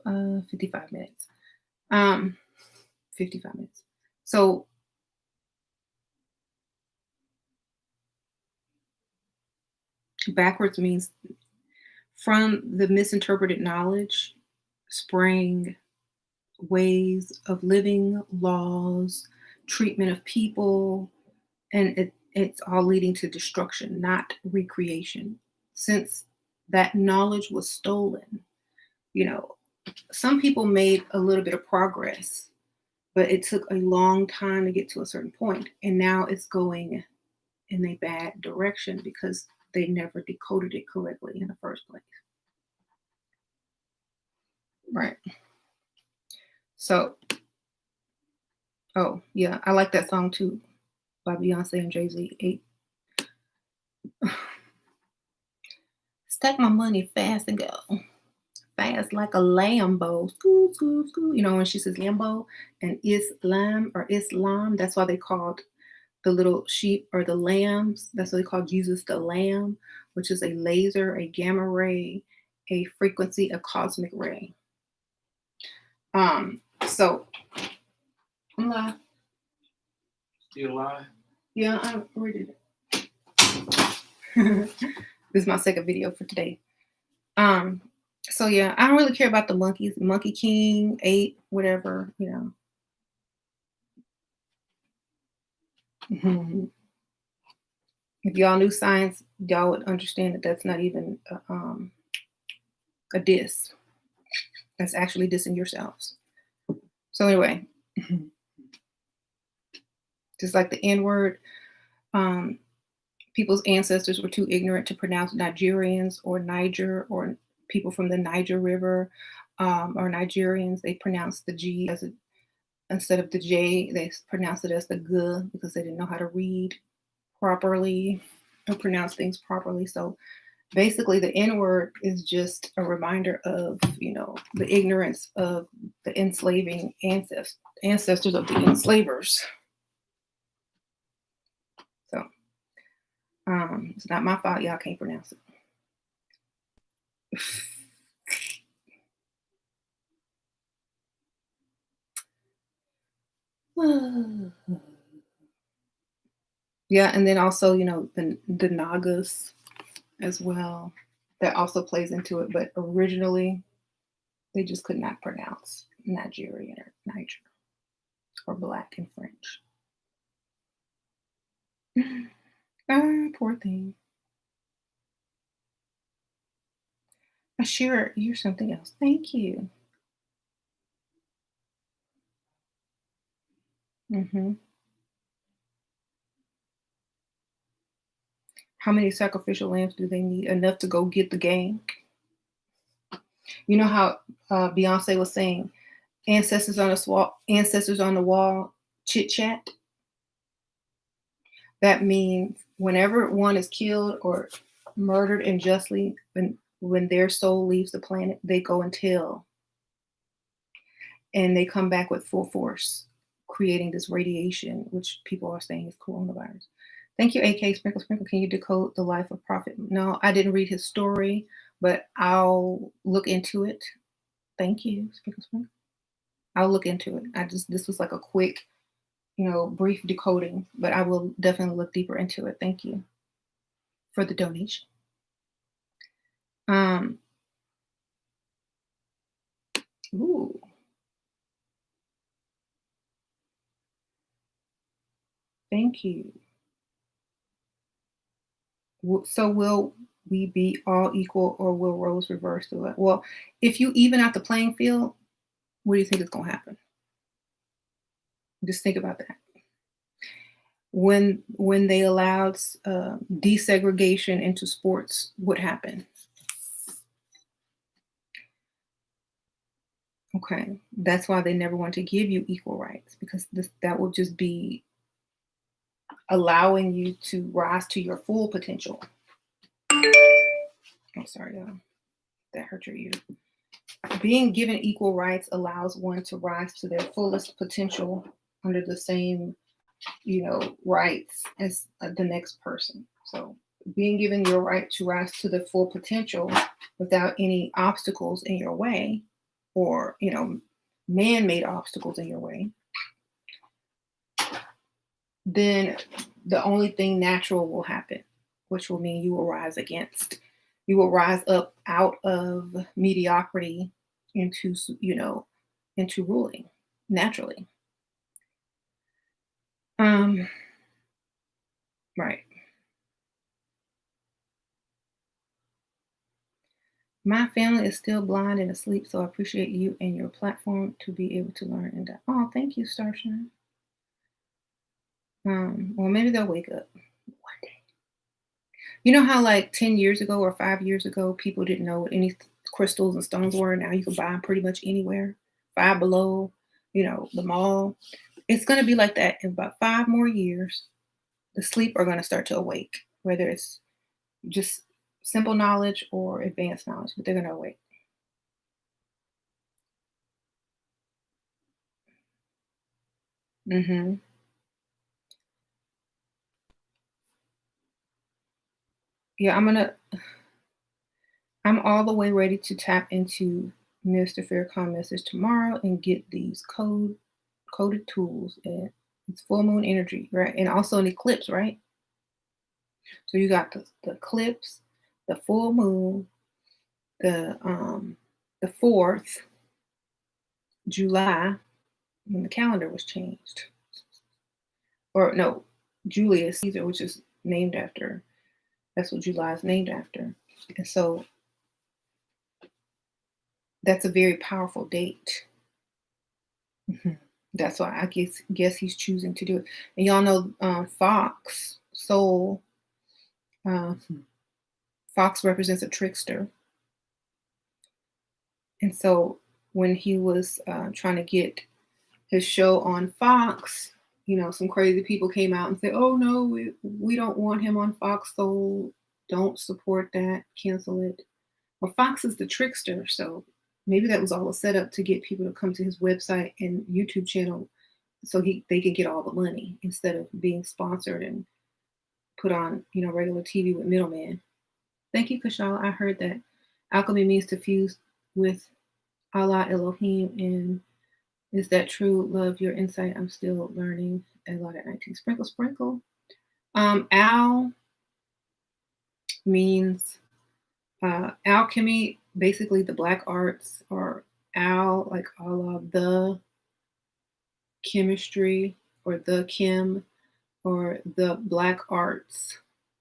55 minutes. Um, 55 minutes. So backwards means from the misinterpreted knowledge sprang ways of living, laws, treatment of people, and it's all leading to destruction, not recreation. Since that knowledge was stolen, you know, some people made a little bit of progress, but it took a long time to get to a certain point, and now it's going in a bad direction because they never decoded it correctly in the first place. Right. So, oh yeah, I like that song too by Beyonce and Jay-Z. Stack my money fast and go. Fast like a Lambo. Scoot, scoot, scoot. You know, when she says Lambo and Islam or Islam, that's why they called the little sheep or the lambs. That's why they call Jesus the Lamb, which is a laser, a gamma ray, a frequency, a cosmic ray. So I'm live. Still live? Yeah, I already did it. This is my second video for today. So yeah, I don't really care about the monkeys, Monkey King, ape, whatever, you know. If y'all knew science, y'all would understand that that's not even a diss. That's actually dissing yourselves. So anyway, just like the N word, people's ancestors were too ignorant to pronounce Nigerians or Niger or people from the Niger River or Nigerians. They pronounced the G as instead of the J, they pronounced it as the G because they didn't know how to read properly and pronounce things properly. So basically the N word is just a reminder of, you know, the ignorance of the enslaving ancestors of the enslavers. So it's not my fault y'all can't pronounce it. Yeah, and then also, you know, the Nagas as well. That also plays into it, but originally they just could not pronounce Nigerian or Niger or Black in French. Poor thing. Sure, you're something else. Thank you. How many sacrificial lambs do they need? Enough to go get the gang? You know how Beyonce was saying, ancestors on the wall, chit chat. That means whenever one is killed or murdered unjustly, when their soul leaves the planet, they go and tell, and they come back with full force, creating this radiation, which people are saying is coronavirus. Thank you, AK Sprinkle Sprinkle. Can you decode the life of Prophet? No, I didn't read his story, but I'll look into it. Thank you, Sprinkle Sprinkle. I'll look into it. This was like a quick, you know, brief decoding, but I will definitely look deeper into it. Thank you for the donation. Um, ooh, thank you. So will we be all equal or will roles reverse? Well, if you even out the playing field, what do you think is going to happen? Just think about that. When they allowed desegregation into sports, what happened? Okay, that's why they never want to give you equal rights because that will just be allowing you to rise to your full potential. I'm sorry, y'all. That hurt your ear. Being given equal rights allows one to rise to their fullest potential under the same, rights as the next person. So being given your right to rise to the full potential without any obstacles in your way or, man-made obstacles in your way, then the only thing natural will happen, which will mean you will rise up out of mediocrity into, into ruling naturally. Right. My family is still blind and asleep, so I appreciate you and your platform to be able to learn and that. Oh, thank you, Starshine. Well, maybe they'll wake up one day. You know how like 10 years ago or 5 years ago, people didn't know what any crystals and stones were. Now you can buy them pretty much anywhere. Five Below, the mall. It's going to be like that in about 5 more years. The sleep are going to start to awake, whether it's just simple knowledge or advanced knowledge, but they're going to awake. Mm-hmm. Yeah, I'm all the way ready to tap into Mr. Farrakhan message tomorrow and get these coded tools. And it's full moon energy, right? And also an eclipse, right? So you got the eclipse, the full moon, the 4th July when the calendar was changed. Or no, Julius Caesar, which is named after, that's what July is named after. And so that's a very powerful date. That's why I guess he's choosing to do it. And y'all know Fox Soul. Uh, Fox represents a trickster, and so when he was trying to get his show on Fox, some crazy people came out and said, "Oh no, we don't want him on Fox Soul. Don't support that. Cancel it." Well, Fox is the trickster, so maybe that was all a setup to get people to come to his website and YouTube channel so they could get all the money instead of being sponsored and put on, regular TV with middlemen. Thank you, Kashal. I heard that alchemy means to fuse with Allah Elohim. And is that true? Love your insight. I'm still learning a lot at 19. Sprinkle, sprinkle. Al means alchemy, basically the black arts, or al, like Allah, the chemistry, or the chem, or the black arts,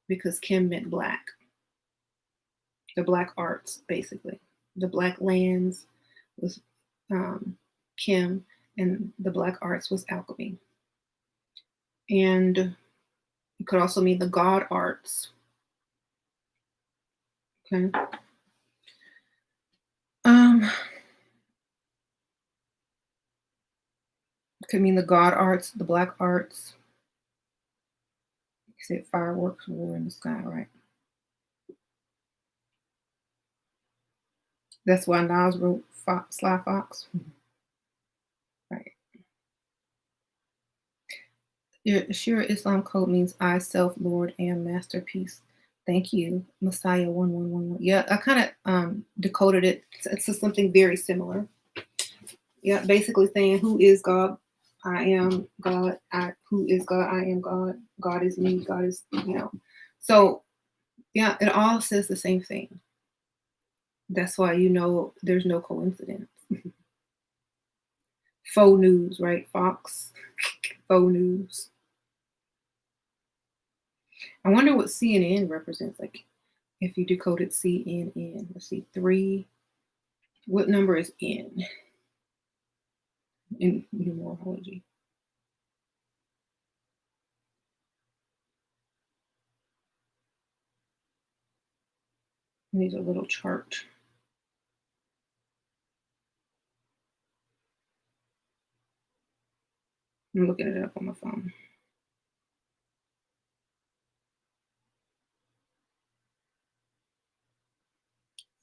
because chem meant black. The black arts, basically. The black lands was chem, and the black arts was alchemy. And it could also mean the god arts. Okay. It could mean the god arts, the black arts. You said fireworks, war in the sky, right? That's why Nas wrote Sly Fox. Right. Sure, Islam code means I, self, Lord, am masterpiece. Thank you, Messiah 1111. Yeah, I kind of decoded it. It's something very similar. Yeah, basically saying who is God? I am God. Who is God? I am God. God is me. God is. So yeah, it all says the same thing. That's why you know there's no coincidence. Faux news, right? Fox, faux news. I wonder what CNN represents. Like, if you decoded CNN, let's see, three. What number is N in numerology? I need a little chart. I'm looking it up on my phone.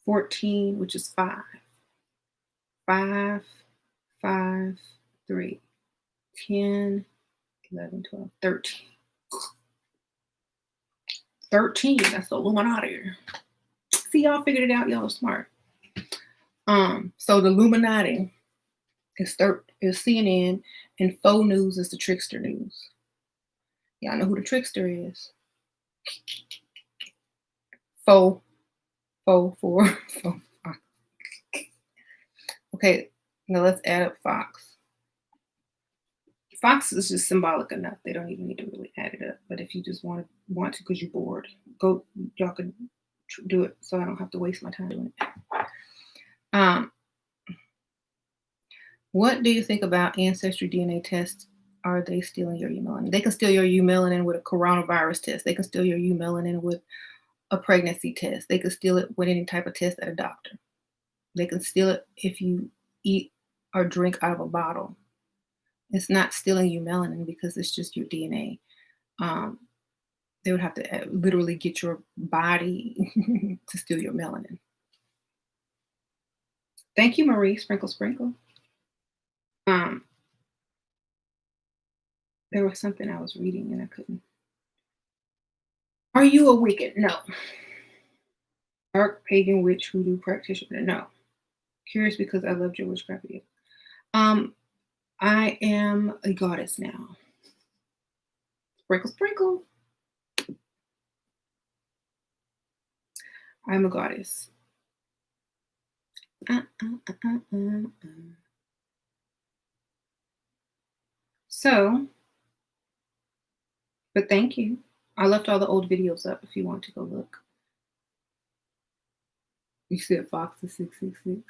14, which is 5. 5, 5, 3, 10, 11, 12, 13. 13, that's the Illuminati. See, y'all figured it out. Y'all are smart. So the Illuminati is CNN, and faux news is the trickster news. Y'all know who the trickster is? Faux, faux, for, faux. Okay, now let's add up Fox. Fox is just symbolic enough. They don't even need to really add it up. But if you just want to because you're bored, go. Y'all can do it so I don't have to waste my time doing it. What do you think about ancestry DNA tests? Are they stealing your melanin? They can steal your melanin with a coronavirus test. They can steal your melanin with a pregnancy test. They can steal it with any type of test at a doctor. They can steal it if you eat or drink out of a bottle. It's not stealing you melanin because it's just your DNA. They would have to literally get your body to steal your melanin. Thank you, Marie. Sprinkle, sprinkle. There was something I was reading and I couldn't. Are you a Wiccan? No. Dark pagan witch hoodoo practitioner? No. Curious because I loved your witchcraft video. I am a goddess now. Sprinkle, sprinkle. I'm a goddess. So, but thank you. I left all the old videos up if you want to go look. You said Fox is 666.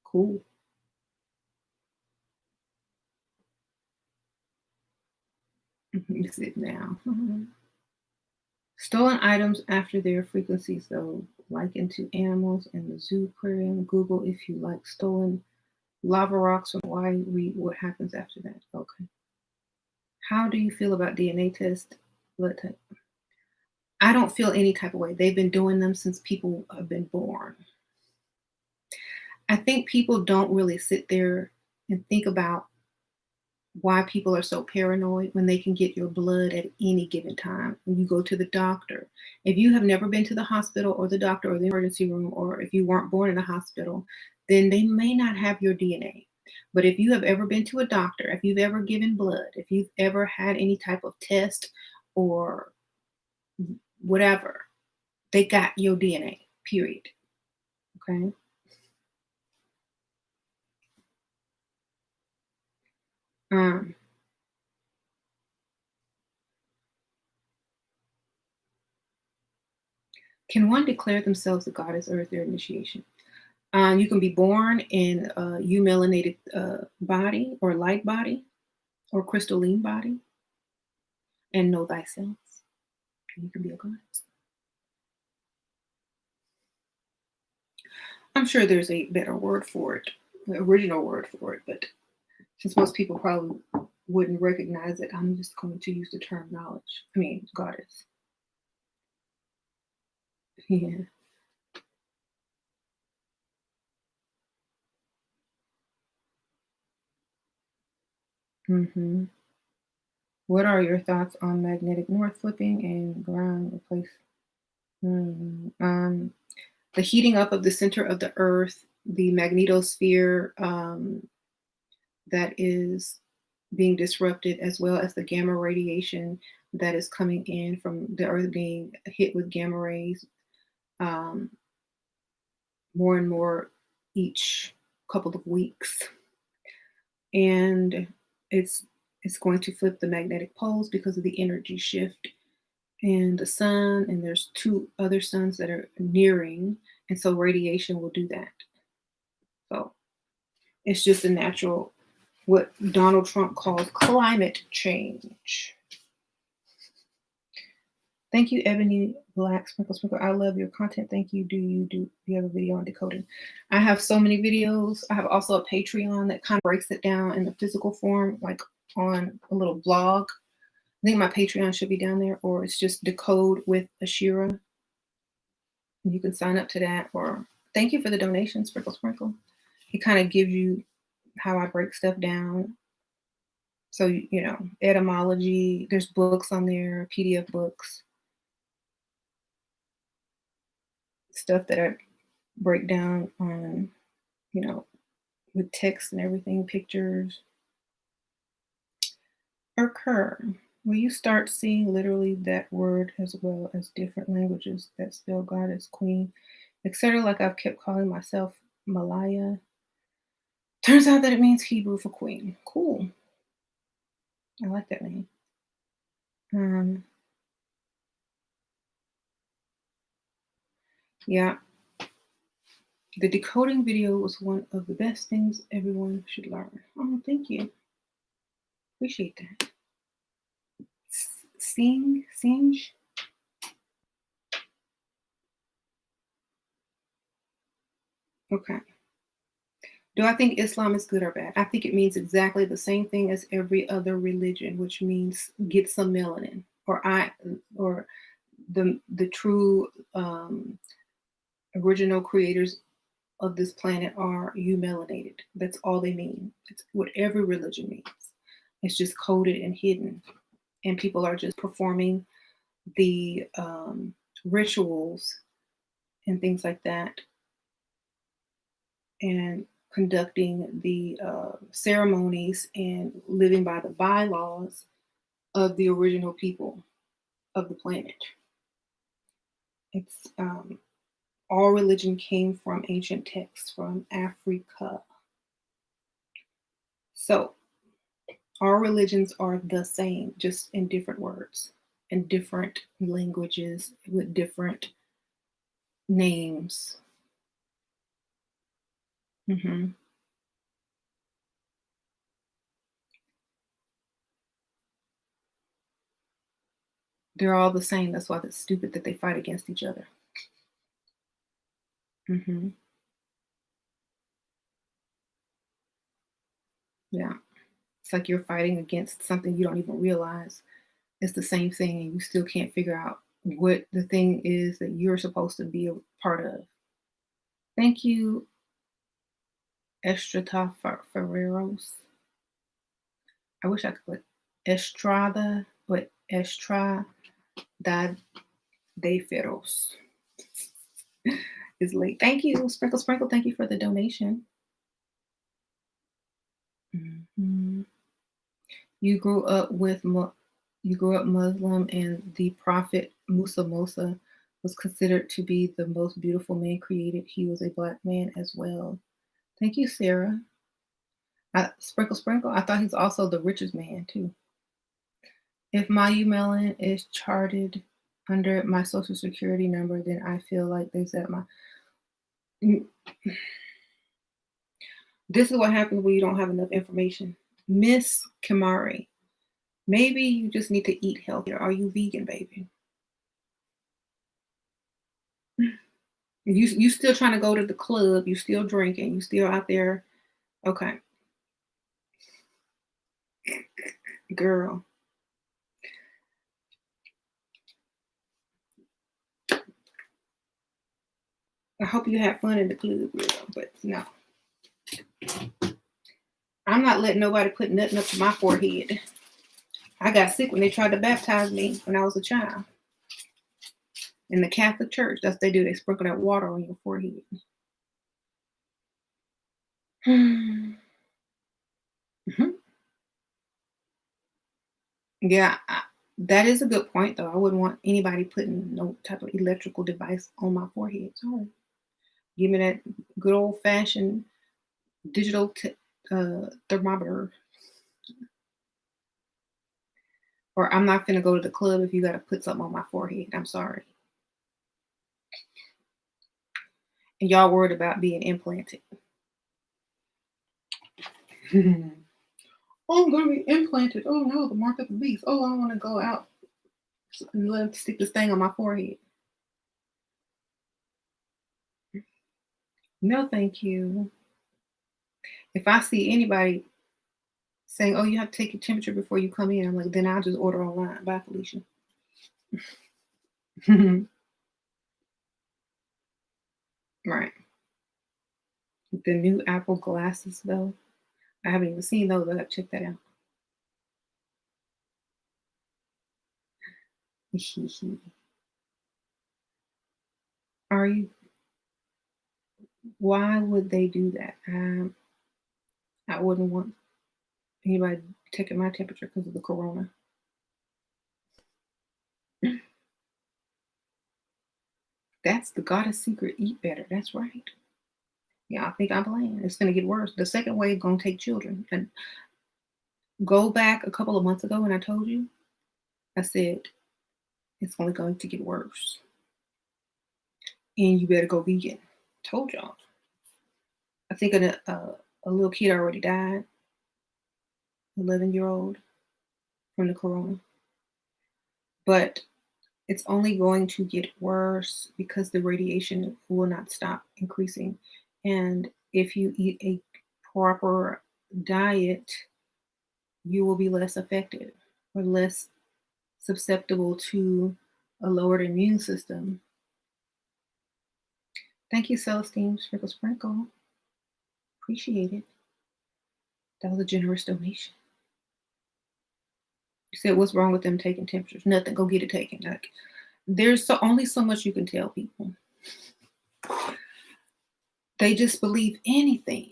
Cool. You said now. Stolen items after their frequencies, though, likened to animals in the zoo aquarium. Google if you like stolen lava rocks from Hawaii. Read what happens after that. Okay. How do you feel about DNA tests? I don't feel any type of way. They've been doing them since people have been born. I think people don't really sit there and think about why people are so paranoid when they can get your blood at any given time when you go to the doctor. If you have never been to the hospital or the doctor or the emergency room, or if you weren't born in a hospital, then they may not have your DNA. But if you have ever been to a doctor, if you've ever given blood, if you've ever had any type of test or whatever, they got your DNA, period. Okay. Can one declare themselves a goddess or is there initiation? You can be born in a eumelanated body or light body or crystalline body and know thyself. And you can be a goddess. I'm sure there's a better word for it, the original word for it, but since most people probably wouldn't recognize it, I'm just going to use the term goddess. Yeah. Mm-hmm. What are your thoughts on magnetic north flipping and ground replace? The heating up of the center of the Earth, the magnetosphere that is being disrupted, as well as the gamma radiation that is coming in from the Earth being hit with gamma rays. more and more each couple of weeks. And it's it's going to flip the magnetic poles because of the energy shift and the sun, and there's two other suns that are nearing, and so radiation will do that. So it's just a natural, what Donald Trump calls climate change. Thank you, Ebony Black Sprinkle Sprinkle. I love your content. Thank you. Do you have a video on decoding? I have so many videos. I have also a Patreon that kind of breaks it down in the physical form, like on a little blog. I think my Patreon should be down there, or it's just Decode with Ashira. You can sign up to that. Or thank you for the donation, Sprinkle Sprinkle. It kind of gives you how I break stuff down. So, etymology, there's books on there, PDF books, stuff that I break down on, with text and everything, pictures. Occur. Will you start seeing literally that word as well as different languages that spell God as queen, etc.? Like I've kept calling myself Malaya. Turns out that it means Hebrew for queen. Cool. I like that name. Yeah. The decoding video was one of the best things everyone should learn. Oh, thank you. Appreciate that. Singe. Okay. Do I think Islam is good or bad? I think it means exactly the same thing as every other religion, which means get some melanin, or the true original creators of this planet are you melanated. That's all they mean. It's what every religion means. It's just coded and hidden, and people are just performing the rituals and things like that, and conducting the ceremonies and living by the bylaws of the original people of the planet. It's all religion came from ancient texts from Africa. So all religions are the same, just in different words and different languages with different names. Mm-hmm. They're all the same. That's why it's stupid that they fight against each other. Mm-hmm. Yeah. It's like you're fighting against something you don't even realize. It's the same thing, and you still can't figure out what the thing is that you're supposed to be a part of. Thank you, Estrata Ferreros. I wish I could put Estrada, but Estrada de Ferros is late. Thank you, Sprinkle Sprinkle. Thank you for the donation. Mm-hmm. You grew up Muslim, and the Prophet Musa was considered to be the most beautiful man created. He was a black man as well. Thank you, Sarah. Sprinkle Sprinkle. I thought he's also the richest man too. If my UMelon is charted under my social security number, then I feel like they said my. This is what happens when you don't have enough information. Miss Kamari, maybe you just need to eat healthier. Are you vegan, baby? You still trying to go to the club? You still drinking? You still out there? Okay, girl. I hope you had fun in the club, girl. But no, I'm not letting nobody put nothing up to my forehead. I got sick when they tried to baptize me when I was a child. In the Catholic Church, that's what they do. They sprinkle that water on your forehead. Mm-hmm. Yeah, that is a good point, though. I wouldn't want anybody putting no type of electrical device on my forehead. Sorry. Give me that good old fashioned digital thermometer. Or I'm not gonna go to the club if you gotta put something on my forehead. I'm sorry. And y'all worried about being implanted. Oh, I'm gonna be implanted. Oh no, the mark of the beast. Oh, I want to go out and let stick this thing on my forehead. No, thank you. If I see anybody saying, "Oh, you have to take your temperature before you come in," I'm like, then I'll just order online. Bye, Felicia. Right. The new Apple glasses, though, I haven't even seen those. I gotta check that out. Are you? Why would they do that? I wouldn't want anybody taking my temperature because of the corona. That's the goddess secret. Eat better. That's right. Yeah, I think I'm playing. It's gonna get worse. The second wave gonna take children. And go back a couple of months ago when I told you, I said it's only going to get worse. And you better go vegan. Told y'all. I think a little kid already died, 11-year-old from the corona. But it's only going to get worse because the radiation will not stop increasing. And if you eat a proper diet, you will be less affected or less susceptible to a lowered immune system. Thank you, Celestine Sprinkle Sprinkle. Appreciate it. That was a generous donation. You said, what's wrong with them taking temperatures? Nothing. Go get it taken. Like, there's only so much you can tell people. They just believe anything.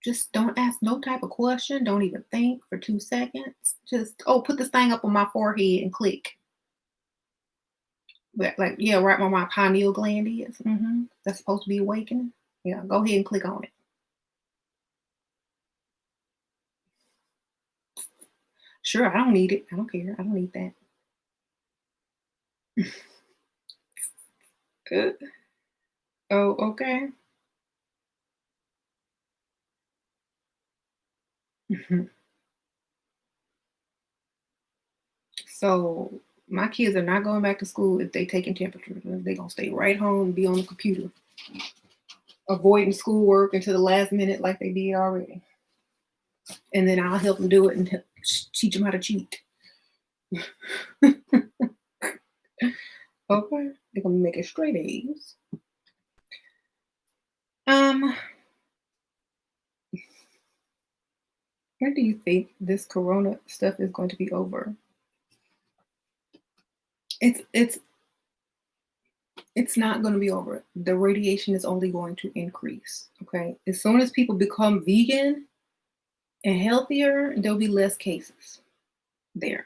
Just don't ask no type of question. Don't even think for 2 seconds. Just, oh, put this thing up on my forehead and click. Like, yeah, right where my pineal gland is. That's supposed to be awakening. Yeah, go ahead and click on it. Sure, I don't need it. I don't care. I don't need that. Good. Oh, okay. So my kids are not going back to school if they taking temperatures. They're gonna stay right home and be on the computer, avoiding schoolwork until the last minute like they did already. And then I'll help them do it and teach them how to cheat. Okay, they're gonna make it straight A's. Um, when do you think this corona stuff is going to be over? It's it's not going to be over. The radiation is only going to increase. Okay, as soon as people become vegan and healthier, there'll be less cases there.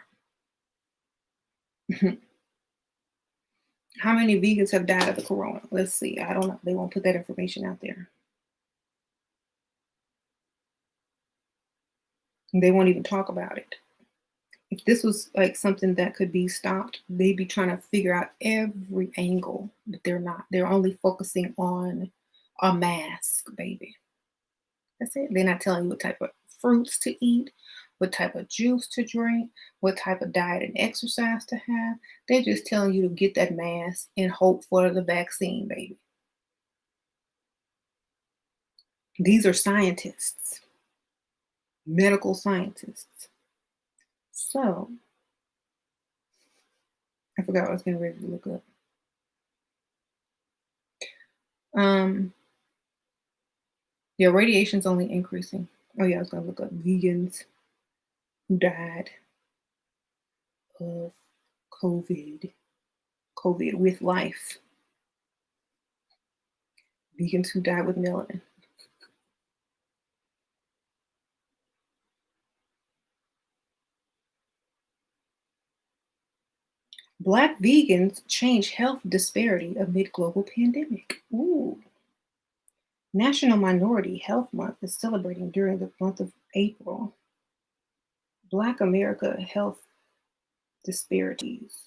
How many vegans have died of the corona? Let's see. I don't know. They won't put that information out there. They won't even talk about it. If this was like something that could be stopped, they'd be trying to figure out every angle, but they're not. They're only focusing on a mask, baby. That's it. They're not telling you what type of fruits to eat, what type of juice to drink, what type of diet and exercise to have. They're just telling you to get that mask and hope for the vaccine, baby. These are scientists, medical scientists. So, I forgot what I was getting ready to look up. Um, yeah, radiation's only increasing. Oh yeah, I was gonna look up vegans who died of COVID. COVID with life. Vegans who died with melanin. Black vegans change health disparity amid global pandemic. Ooh. National Minority Health Month is celebrating during the month of April. Black America Health Disparities.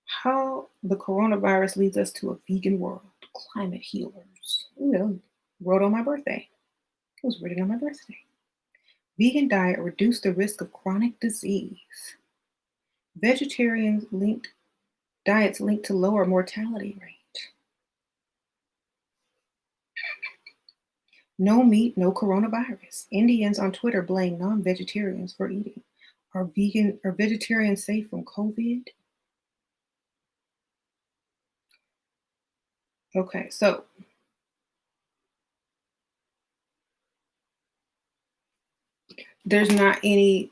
How the coronavirus leads us to a vegan world. Climate healers. Wrote on my birthday. It was written on my birthday. Vegan diet reduce the risk of chronic disease. Vegetarian linked diets linked to lower mortality rate. No meat, no coronavirus. Indians on Twitter blame non-vegetarians for eating. Are vegetarians safe from COVID? Okay, so there's not any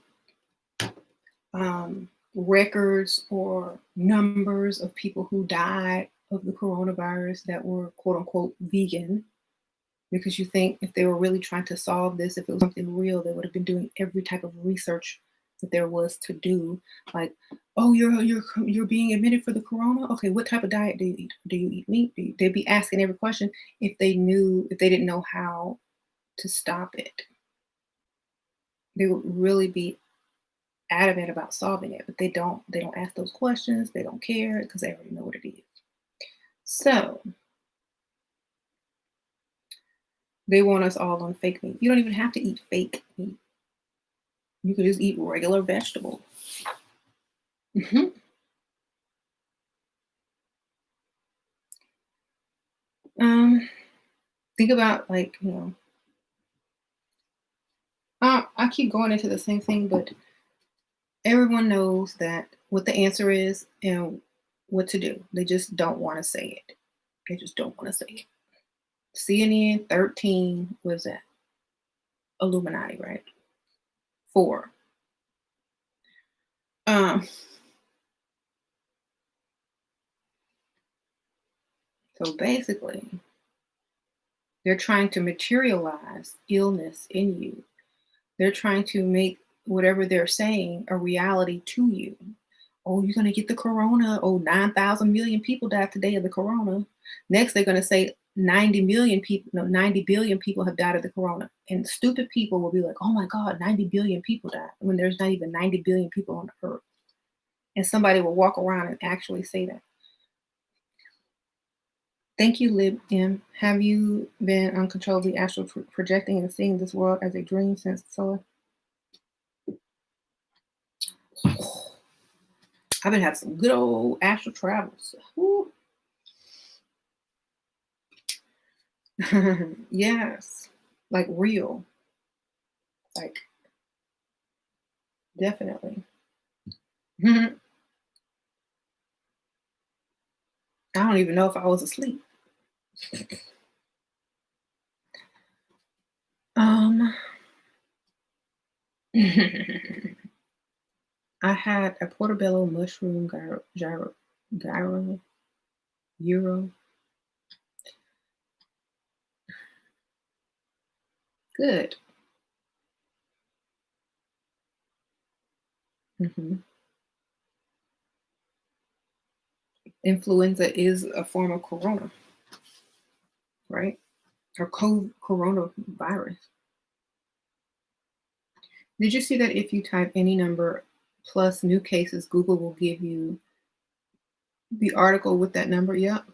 records or numbers of people who died of the coronavirus that were quote unquote vegan, because you think if they were really trying to solve this, if it was something real, they would have been doing every type of research that there was to do. Like, oh, you're being admitted for the corona. Okay, what type of diet do you eat? Do you eat meat? They'd be asking every question if they didn't know how to stop it. They would really be adamant about solving it, but they don't ask those questions. They don't care because they already know what it is. So they want us all on fake meat. You don't even have to eat fake meat. You could just eat regular vegetables. Mhm. Think about, like, I keep going into the same thing, but everyone knows that what the answer is and what to do. They just don't want to say it. They just don't want to say it. CNN 13 was that Illuminati, right? 4. Um, so basically, they're trying to materialize illness in you. They're trying to make whatever they're saying a reality to you. Oh, you're going to get the corona. Oh, 9,000 million people died today of the corona. Next, they're going to say 90 million people, no, 90 billion people have died of the corona. And stupid people will be like, oh my God, 90 billion people died, when there's not even 90 billion people on the earth. And somebody will walk around and actually say that. Thank you, Lib M. Have you been uncontrollably astral projecting and seeing this world as a dream since solar? I've been having some good old astral travels. Woo. Yes, like real, like definitely. I don't even know if I was asleep. Um, I had a portobello mushroom gyro, euro. Good. hmm Influenza is a form of corona, right? Or coronavirus. Did you see that if you type any number plus new cases, Google will give you the article with that number? Yep.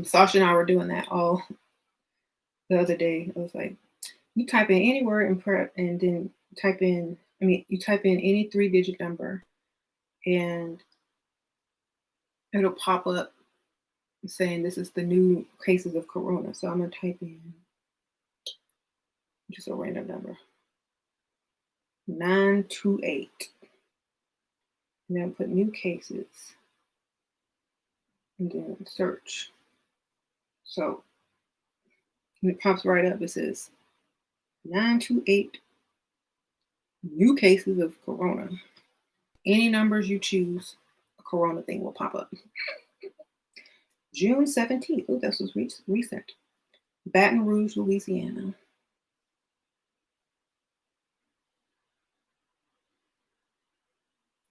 Sasha and I were doing that all the other day. I was like, you type in any word and prep, and then you type in any 3-digit number, and it'll pop up saying this is the new cases of corona. So I'm gonna type in just a random number, 928, and then put new cases, and then search. So when it pops right up, it says 928 new cases of corona. Any numbers you choose, a corona thing will pop up. June 17th. Oh, this was recent. Baton Rouge, Louisiana.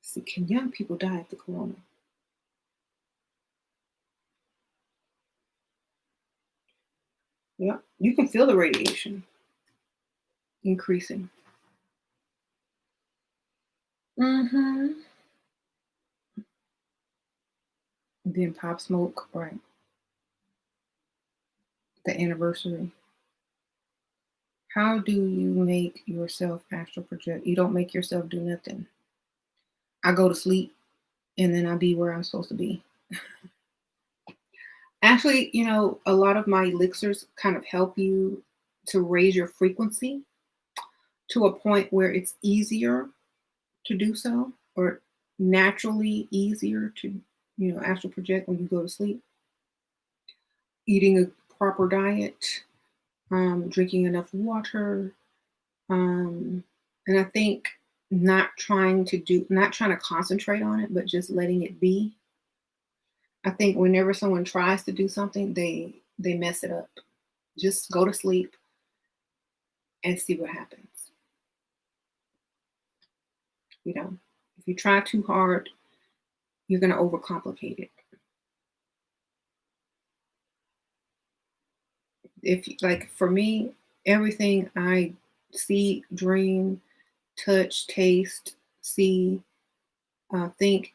See, can young people die of the corona? Yeah, you can feel the radiation increasing. Mm-hmm. Then Pop Smoke, right? The anniversary. How do you make yourself astral project? You don't make yourself do nothing. I go to sleep and then I be where I'm supposed to be. Actually, a lot of my elixirs kind of help you to raise your frequency to a point where it's easier to do so, or naturally easier to, astral project when you go to sleep. Eating a proper diet, drinking enough water, and I think not trying to concentrate on it, but just letting it be. I think whenever someone tries to do something, they mess it up. Just go to sleep and see what happens. If you try too hard, you're going to overcomplicate it. If like for me, everything I see, dream, touch, taste, see, think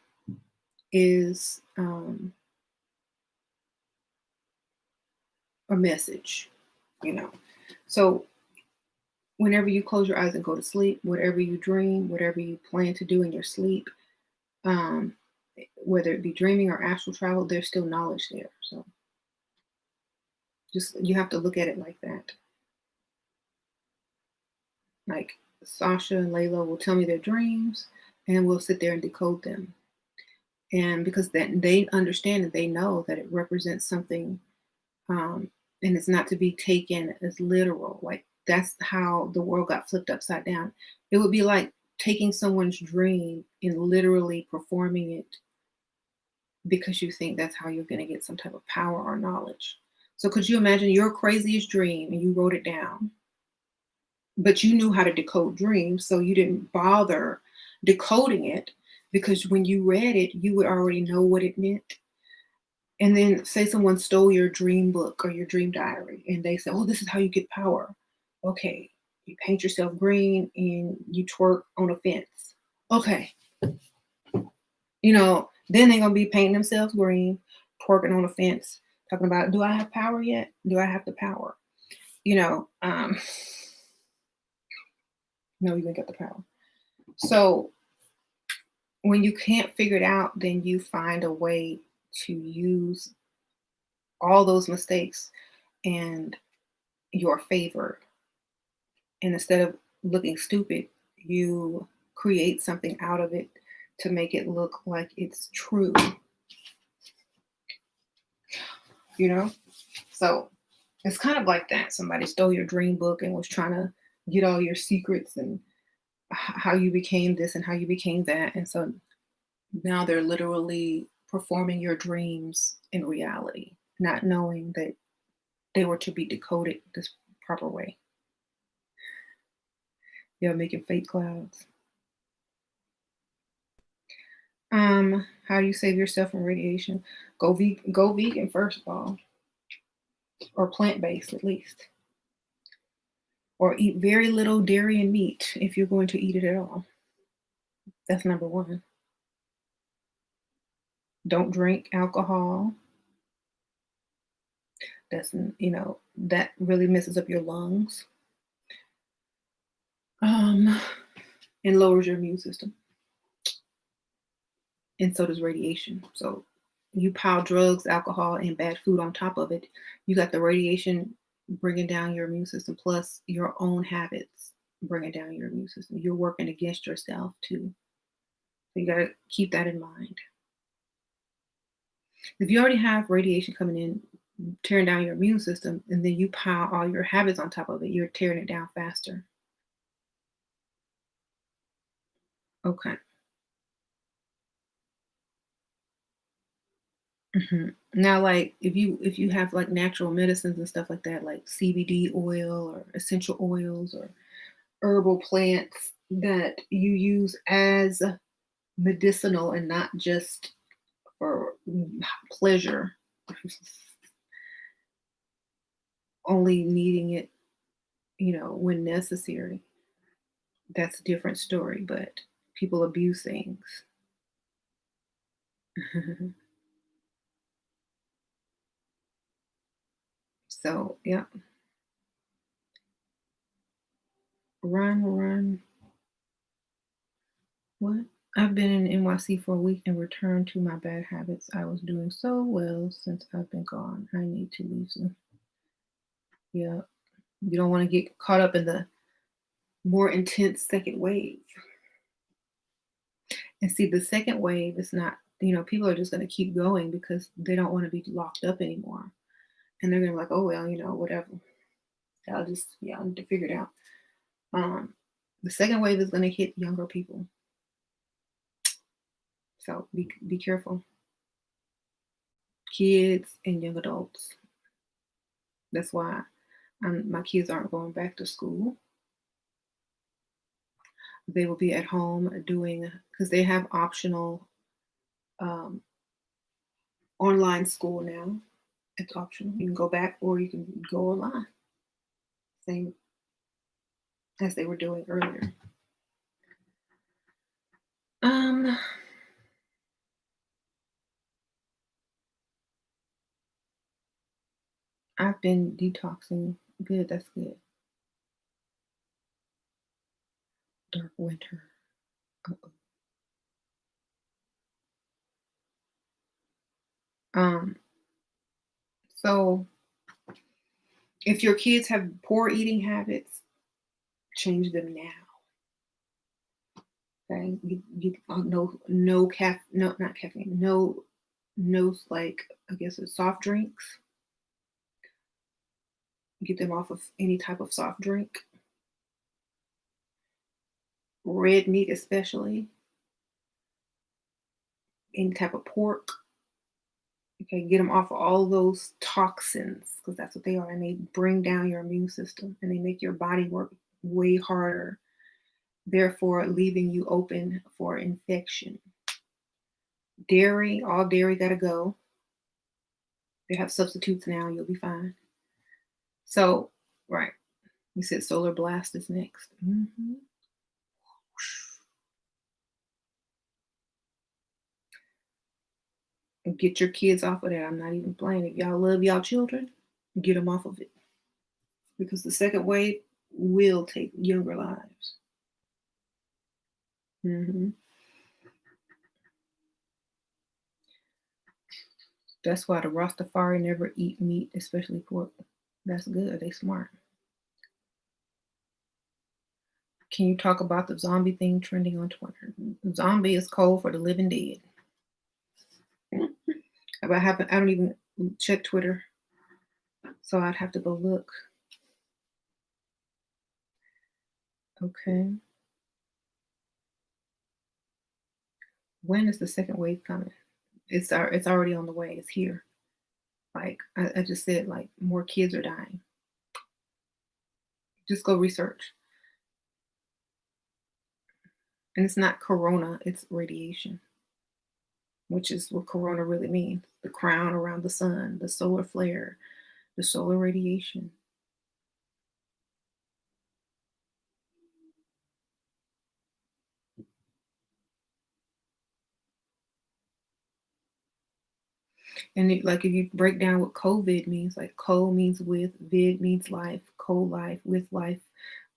is a message, you know. So whenever you close your eyes and go to sleep, whatever you dream, whatever you plan to do in your sleep, um, whether it be dreaming or astral travel, there's still knowledge there. So just you have to look at it like that. Like Sasha and Layla will tell me their dreams, and we'll sit there and decode them. And because then they understand and they know that it represents something, um, and it's not to be taken as literal. Like that's how the world got flipped upside down. It would be like taking someone's dream and literally performing it because you think that's how you're going to get some type of power or knowledge. So could you imagine your craziest dream and you wrote it down, but you knew how to decode dreams, so you didn't bother decoding it because when you read it, you would already know what it meant. And then say someone stole your dream book or your dream diary and they say, "Oh, this is how you get power." Okay, you paint yourself green and you twerk on a fence. Okay, then they're gonna be painting themselves green, twerking on a fence, talking about, "Do I have power yet? Do I have the power?" You know, um, no, you ain't got the power. So when you can't figure it out, then you find a way to use all those mistakes and your favor. And instead of looking stupid, you create something out of it to make it look like it's true, you know? So it's kind of like that. Somebody stole your dream book and was trying to get all your secrets and how you became this and how you became that. And so now they're literally performing your dreams in reality, not knowing that they were to be decoded this proper way. They're making fake clouds. How do you save yourself from radiation? Go vegan first of all, or plant based at least, or eat very little dairy and meat if you're going to eat it at all. That's number one. Don't drink alcohol. That really messes up your lungs, um, and lowers your immune system. And so does radiation. So you pile drugs, alcohol, and bad food on top of it. You got the radiation bringing down your immune system, plus your own habits bringing down your immune system. You're working against yourself too. So you got to keep that in mind. If you already have radiation coming in, tearing down your immune system, and then you pile all your habits on top of it, you're tearing it down faster. Okay. Now, like if you have like natural medicines and stuff like that, like CBD oil or essential oils or herbal plants that you use as medicinal and not just for pleasure, only needing it, when necessary. That's a different story, but people abuse things. So, yeah, run, run. What? I've been in NYC for a week and returned to my bad habits. I was doing so well since I've been gone. I need to leave soon. Yeah, you don't want to get caught up in the more intense second wave. And see, the second wave is not, people are just going to keep going because they don't want to be locked up anymore. And they're going to be like, oh, well, whatever. I'll need to figure it out. The second wave is going to hit younger people. So be careful. Kids and young adults. That's why my kids aren't going back to school. They will be at home doing, because they have optional um, online school now. It's optional. You can go back or you can go online. Same as they were doing earlier. I've been detoxing. Good, that's good. Dark winter. Uh-oh. So if your kids have poor eating habits, change them now. Okay, no not caffeine, no like I guess it's soft drinks. Get them off of any type of soft drink, red meat especially, any type of pork. Okay, get them off of all those toxins because that's what they are, and they bring down your immune system and they make your body work way harder, therefore leaving you open for infection. Dairy, all dairy gotta go. They have substitutes now, you'll be fine. So, right. You said solar blast is next. And get your kids off of that. I'm not even playing. If y'all love y'all children, get them off of it. Because the second wave will take younger lives. That's why the Rastafari never eat meat, especially pork. That's good. They smart. Can you talk about the zombie thing trending on Twitter? Zombie is code for the living dead. I don't even check Twitter, so I'd have to go look. Okay. When is the second wave coming? It's already on the way. It's here. Like I just said, like more kids are dying. Just go research. And it's not corona, it's radiation, which is what corona really means. The crown around the sun, the solar flare, the solar radiation. And like if you break down what COVID means, like co means with, vid means life, co-life, with life.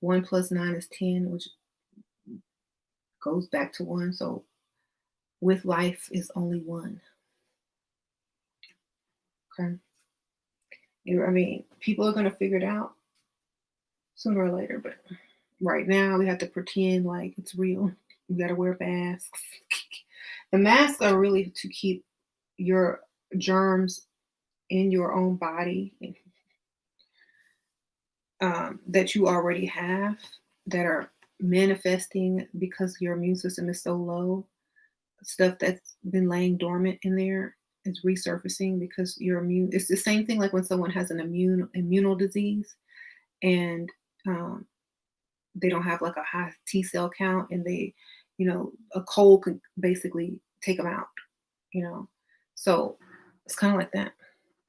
1 + 9 is 10, which goes back to 1. So with life is only 1. Okay. I mean, people are going to figure it out sooner or later, but right now we have to pretend like it's real. You got to wear masks. The masks are really to keep your germs in your own body that you already have that are manifesting because your immune system is so low. Stuff that's been laying dormant in there is resurfacing because your immune. It's the same thing like when someone has an immunal disease and they don't have like a high T cell count and they, a cold could basically take them out. So it's kind of like that.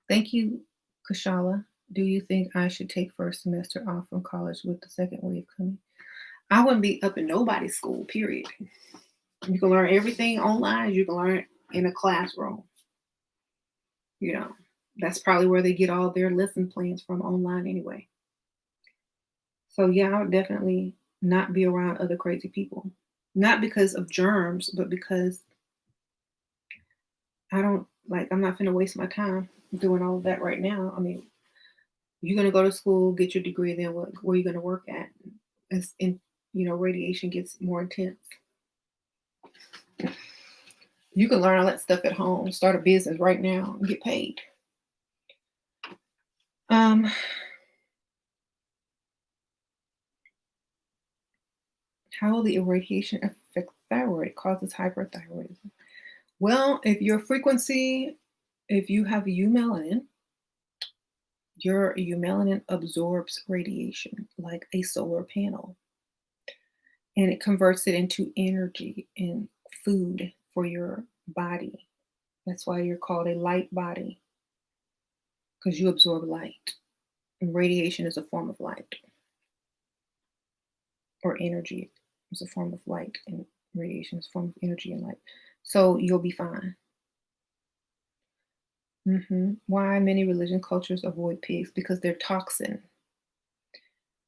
Thank you, Kashala. Do you think I should take first semester off from college with the second wave coming? I wouldn't be up in nobody's school, period. You can learn everything online. You can learn it in a classroom. You know, that's probably where they get all their lesson plans from online anyway. So yeah, I would definitely not be around other crazy people. Not because of germs, but because I'm not gonna waste my time doing all of that right now. I mean, you're gonna go to school, get your degree, then where are you gonna work at? As in, radiation gets more intense. You can learn all that stuff at home, start a business right now, and get paid. Um, how will the irradiation affect thyroid? It causes hyperthyroidism. Well, if you have eumelanin, your eumelanin absorbs radiation like a solar panel, and it converts it into energy and food for your body. That's why you're called a light body, because you absorb light. And radiation is a form of light, or energy is a form of light, and radiation is a form of energy and light. So you'll be fine. Why many religion cultures avoid pigs? Because they're toxin.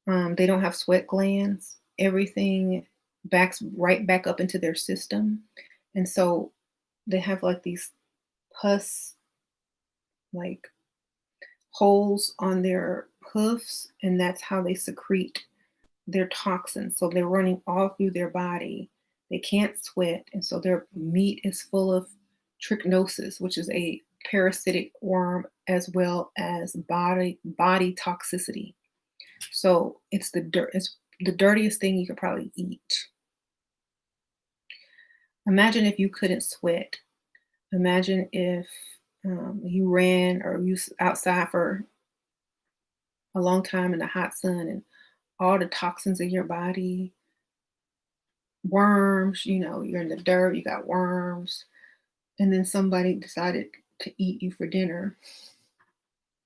They don't have sweat glands. Everything backs right back up into their system, and so they have like these pus, like holes on their hoofs, and that's how they secrete their toxins. So they're running all through their body. They can't sweat, and so their meat is full of trichinosis, which is a parasitic worm, as well as body toxicity. So it's the dirtiest thing you could probably eat. Imagine if you couldn't sweat. Imagine if you ran or you outside for a long time in the hot sun, and all the toxins in your body, worms, you're in the dirt, you got worms, and then somebody decided to eat you for dinner.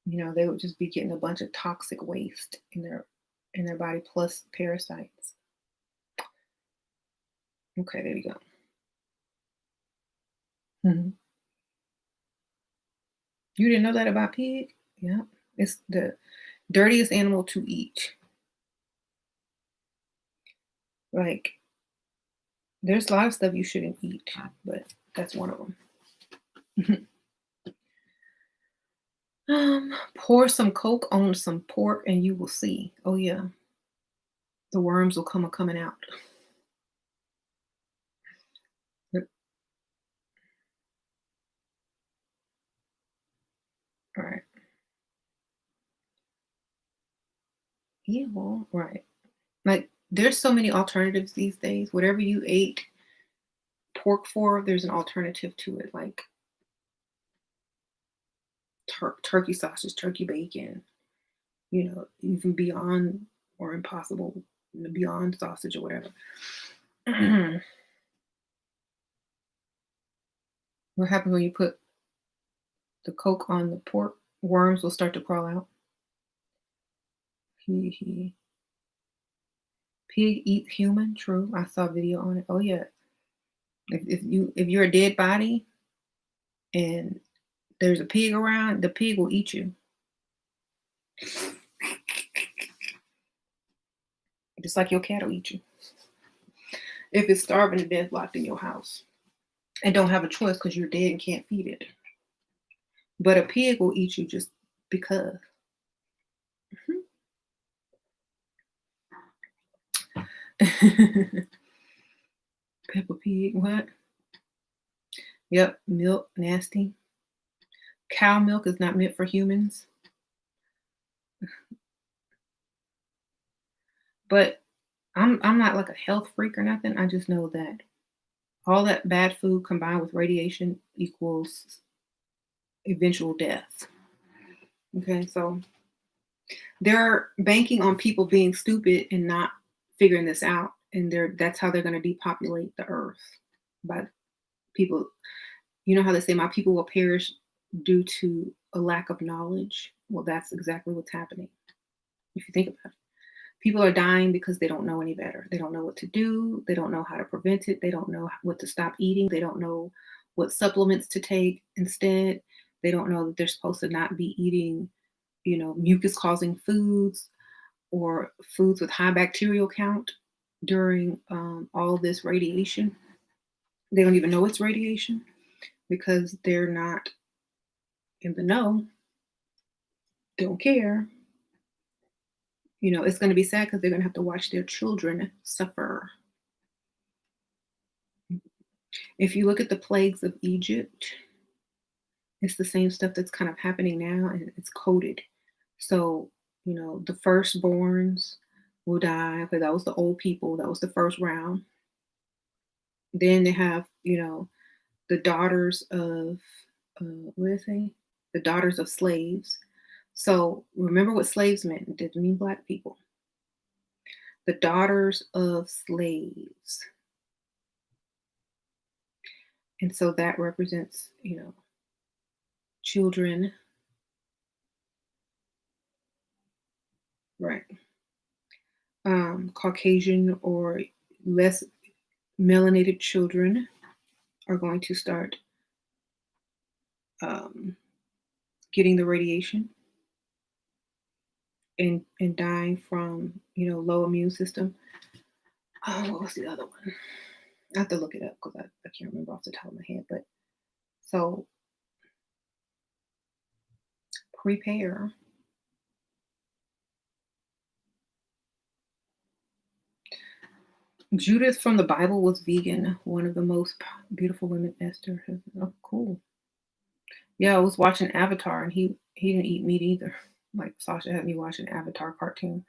They would just be getting a bunch of toxic waste in their body plus parasites. Okay, there you go. Mhm. You didn't know that about pig? Yeah. It's the dirtiest animal to eat. Like, there's a lot of stuff you shouldn't eat, but that's one of them. Pour some Coke on some pork and you will see. Oh yeah, the worms will come coming out. Yep. All right. Yeah, well, right. Like, there's so many alternatives these days. Whatever you ate pork for, there's an alternative to it, like turkey sausage, turkey bacon, even beyond or impossible, beyond sausage or whatever. What happens when you put the Coke on the pork? Worms will start to crawl out. He. Pig eat human. True. I saw a video on it. Oh yeah. If you're a dead body and there's a pig around, the pig will eat you. Just like your cat will eat you. If it's starving to death locked in your house and don't have a choice because you're dead and can't feed it. But a pig will eat you just because. Peppa Pig, what? Yep, milk, nasty. Cow milk is not meant for humans. But I'm not like a health freak or nothing. I just know that all that bad food combined with radiation equals eventual death. Okay, so they're banking on people being stupid and not figuring this out, and that's how they're going to depopulate the earth by people. You know how they say my people will perish due to a lack of knowledge. Well, that's exactly what's happening. If you think about it, people are dying because they don't know any better. They don't know what to do. They don't know how to prevent it. They don't know what to stop eating. They don't know what supplements to take instead. They don't know that they're supposed to not be eating, mucus causing foods or foods with high bacterial count during all this radiation. They don't even know it's radiation because they're not in the know, don't care. It's going to be sad because they're going to have to watch their children suffer. If you look at the plagues of Egypt, it's the same stuff that's kind of happening now, and it's coded. So, the firstborns will die. Okay, that was the old people. That was the first round. Then they have, the daughters of, what did I say? The daughters of slaves. So remember what slaves meant. It didn't mean black people. The daughters of slaves. And so that represents, children, right? Caucasian or less melanated children are going to start um, getting the radiation and dying from, low immune system. Oh, what was the other one? I have to look it up because I can't remember off the top of my head. But so prepare. Judith from the Bible was vegan. One of the most beautiful women. Esther. Oh, cool. Yeah, I was watching Avatar, and he didn't eat meat either. Like Sasha had me watching Avatar cartoon,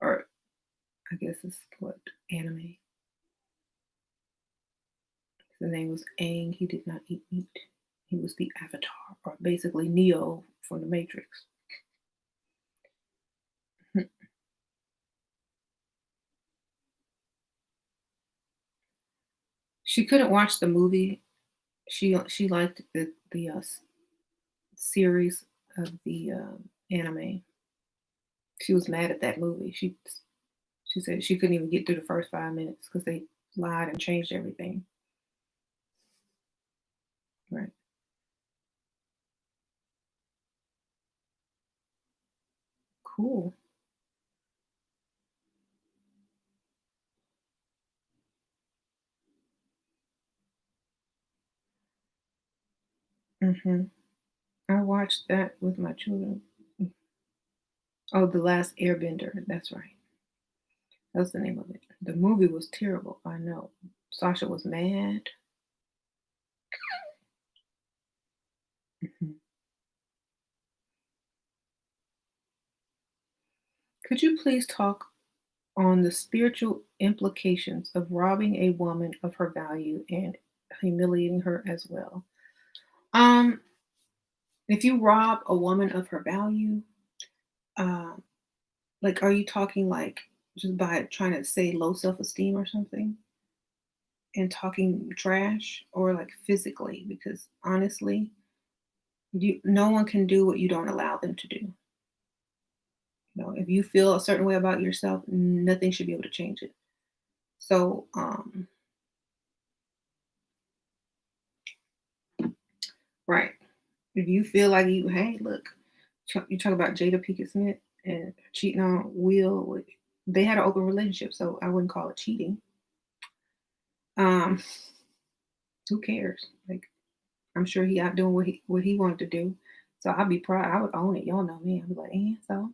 or I guess it's what anime. The name was Aang. He did not eat meat. He was the Avatar, or basically Neo from the Matrix. She couldn't watch the movie. She liked the series of the anime. She was mad at that movie. She said she couldn't even get through the first 5 minutes because they lied and changed everything. Right. Cool. I watched that with my children. Oh, The Last Airbender. That's right. That's the name of it. The movie was terrible. I know. Sasha was mad. Mhm. Could you please talk on the spiritual implications of robbing a woman of her value and humiliating her as well? Um, if you rob a woman of her value, uh, like, are you talking like just by trying to say low self esteem or something and talking trash, or like physically? Because honestly, no one can do what you don't allow them to do. If you feel a certain way about yourself, nothing should be able to change it. So, right. If you feel like hey, look, you talk about Jada Pinkett Smith and cheating on Will. They had an open relationship, so I wouldn't call it cheating. Um, who cares? Like, I'm sure he out doing what he wanted to do. So I'd be proud. I would own it. Y'all know me. I'd be like, so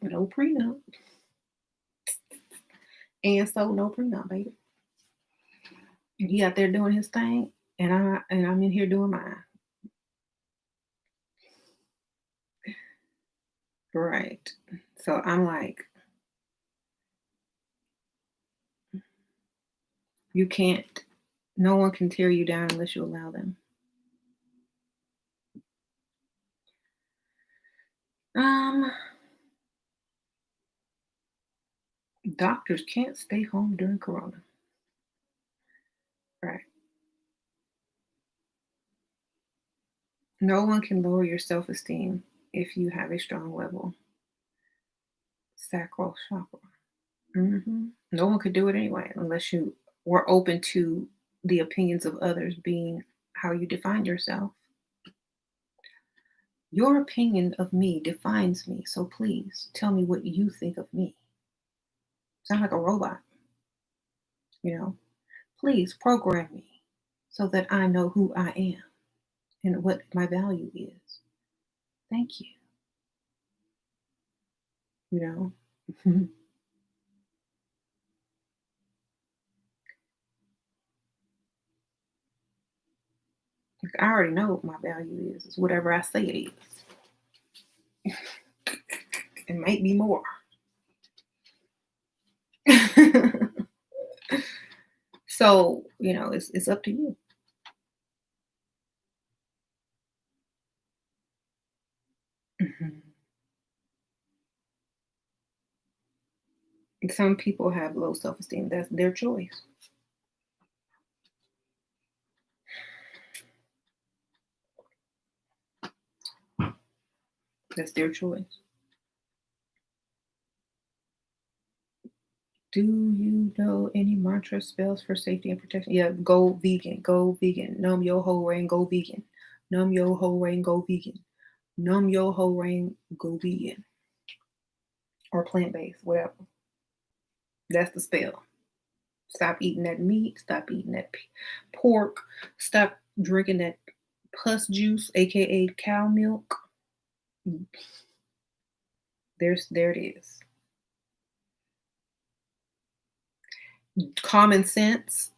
no prenup, and so no prenup, baby. And he out there doing his thing, and I'm in here doing mine. Right. So I'm like, you can't. No one can tear you down unless you allow them. Um, Doctors can't stay home during Corona. Right. No one can lower your self-esteem if you have a strong level. Sacral chakra. No one could do it anyway unless you were open to the opinions of others being how you define yourself. Your opinion of me defines me, so please tell me what you think of me. Sound like a robot, you know? Please program me so that I know who I am and what my value is. Thank you, you know? Like, I already know what my value is. It's whatever I say it is. It might be more. So, it's up to you. Mhm. Some people have low self-esteem. That's their choice. That's their choice. Do you know any mantra spells for safety and protection? Yeah, go vegan, go vegan. Num yo ho rain, go vegan. Num yo ho rain, go vegan. Num yo ho rain, go vegan. Or plant-based, whatever. That's the spell. Stop eating that meat. Stop eating that pork. Stop drinking that pus juice, aka cow milk. There it is. Common sense.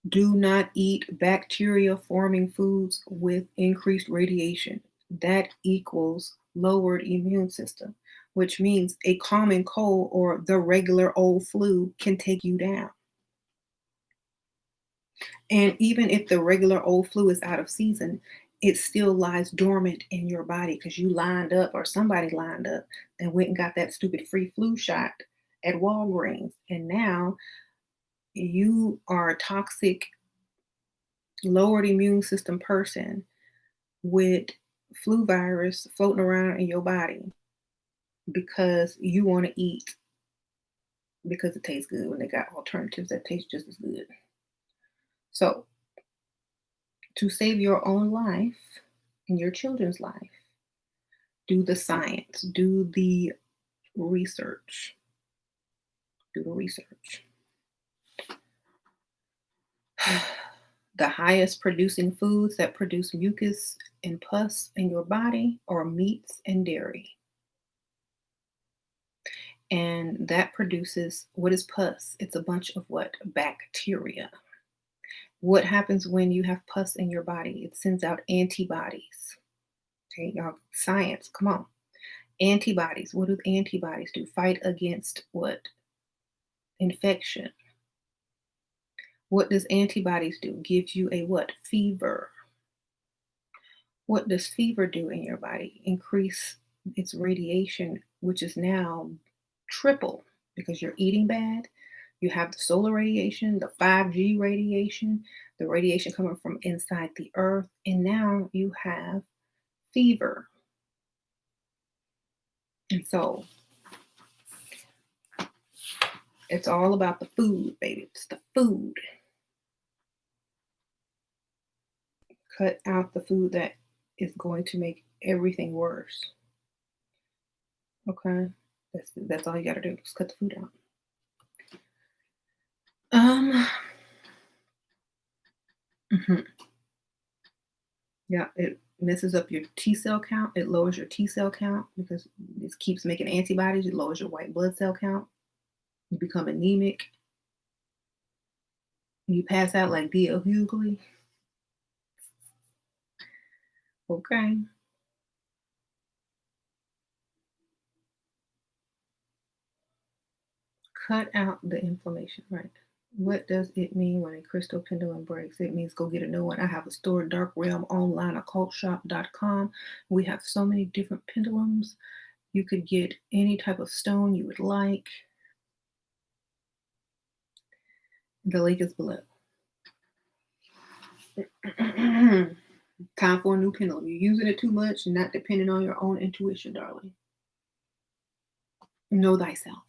Do not eat bacteria forming foods with increased radiation. That equals lowered immune system, which means a common cold or the regular old flu can take you down. And even if the regular old flu is out of season, it still lies dormant in your body because you lined up or somebody lined up and went and got that stupid free flu shot at Walgreens. And now you are a toxic, lowered immune system person with flu virus floating around in your body because you want to eat because it tastes good when they got alternatives that taste just as good. So, to save your own life and your children's life, do the science, do the research, do the research. The highest producing foods that produce mucus and pus in your body are meats and dairy. And that produces what is pus? It's a bunch of what? Bacteria. What happens when you have pus in your body? It sends out antibodies. Okay, y'all, science, come on. Antibodies. What do antibodies do? Fight against what? Infection. What does antibodies do? Gives you a what? Fever. What does fever do in your body? Increase its radiation, which is now triple because you're eating bad. You have the solar radiation, the 5G radiation, the radiation coming from inside the earth, and now you have fever. And so it's all about the food, baby. It's the food. Cut out the food that is going to make everything worse. Okay? That's all you gotta do. Just cut the food out. Um mhm. Yeah, it messes up your T cell count. It lowers your T cell count because this keeps making antibodies. It lowers your white blood cell count. You become anemic. You pass out like D.L. Hughley. Okay. Cut out the inflammation, right? What does it mean when a crystal pendulum breaks? It means go get a new one. I have a store, Dark Realm Online, occultshop.com. We have so many different pendulums. You could get any type of stone you would like. The link is below. Time for a new pendulum. You're using it too much and not depending on your own intuition, darling. Know thyself.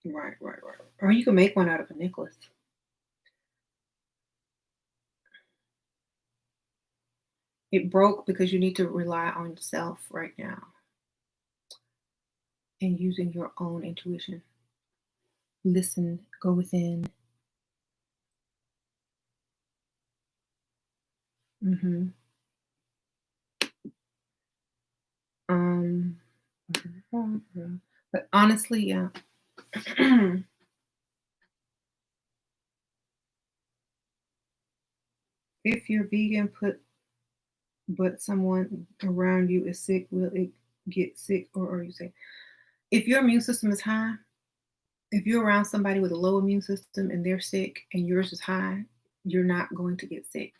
Right. Or you can make one out of a necklace. It broke because you need to rely on yourself right now and using your own intuition. Listen, go within. hmm Um, but honestly, yeah. If you're vegan, but someone around you is sick, will it get sick? Or are you saying if your immune system is high, if you're around somebody with a low immune system and they're sick and yours is high, you're not going to get sick.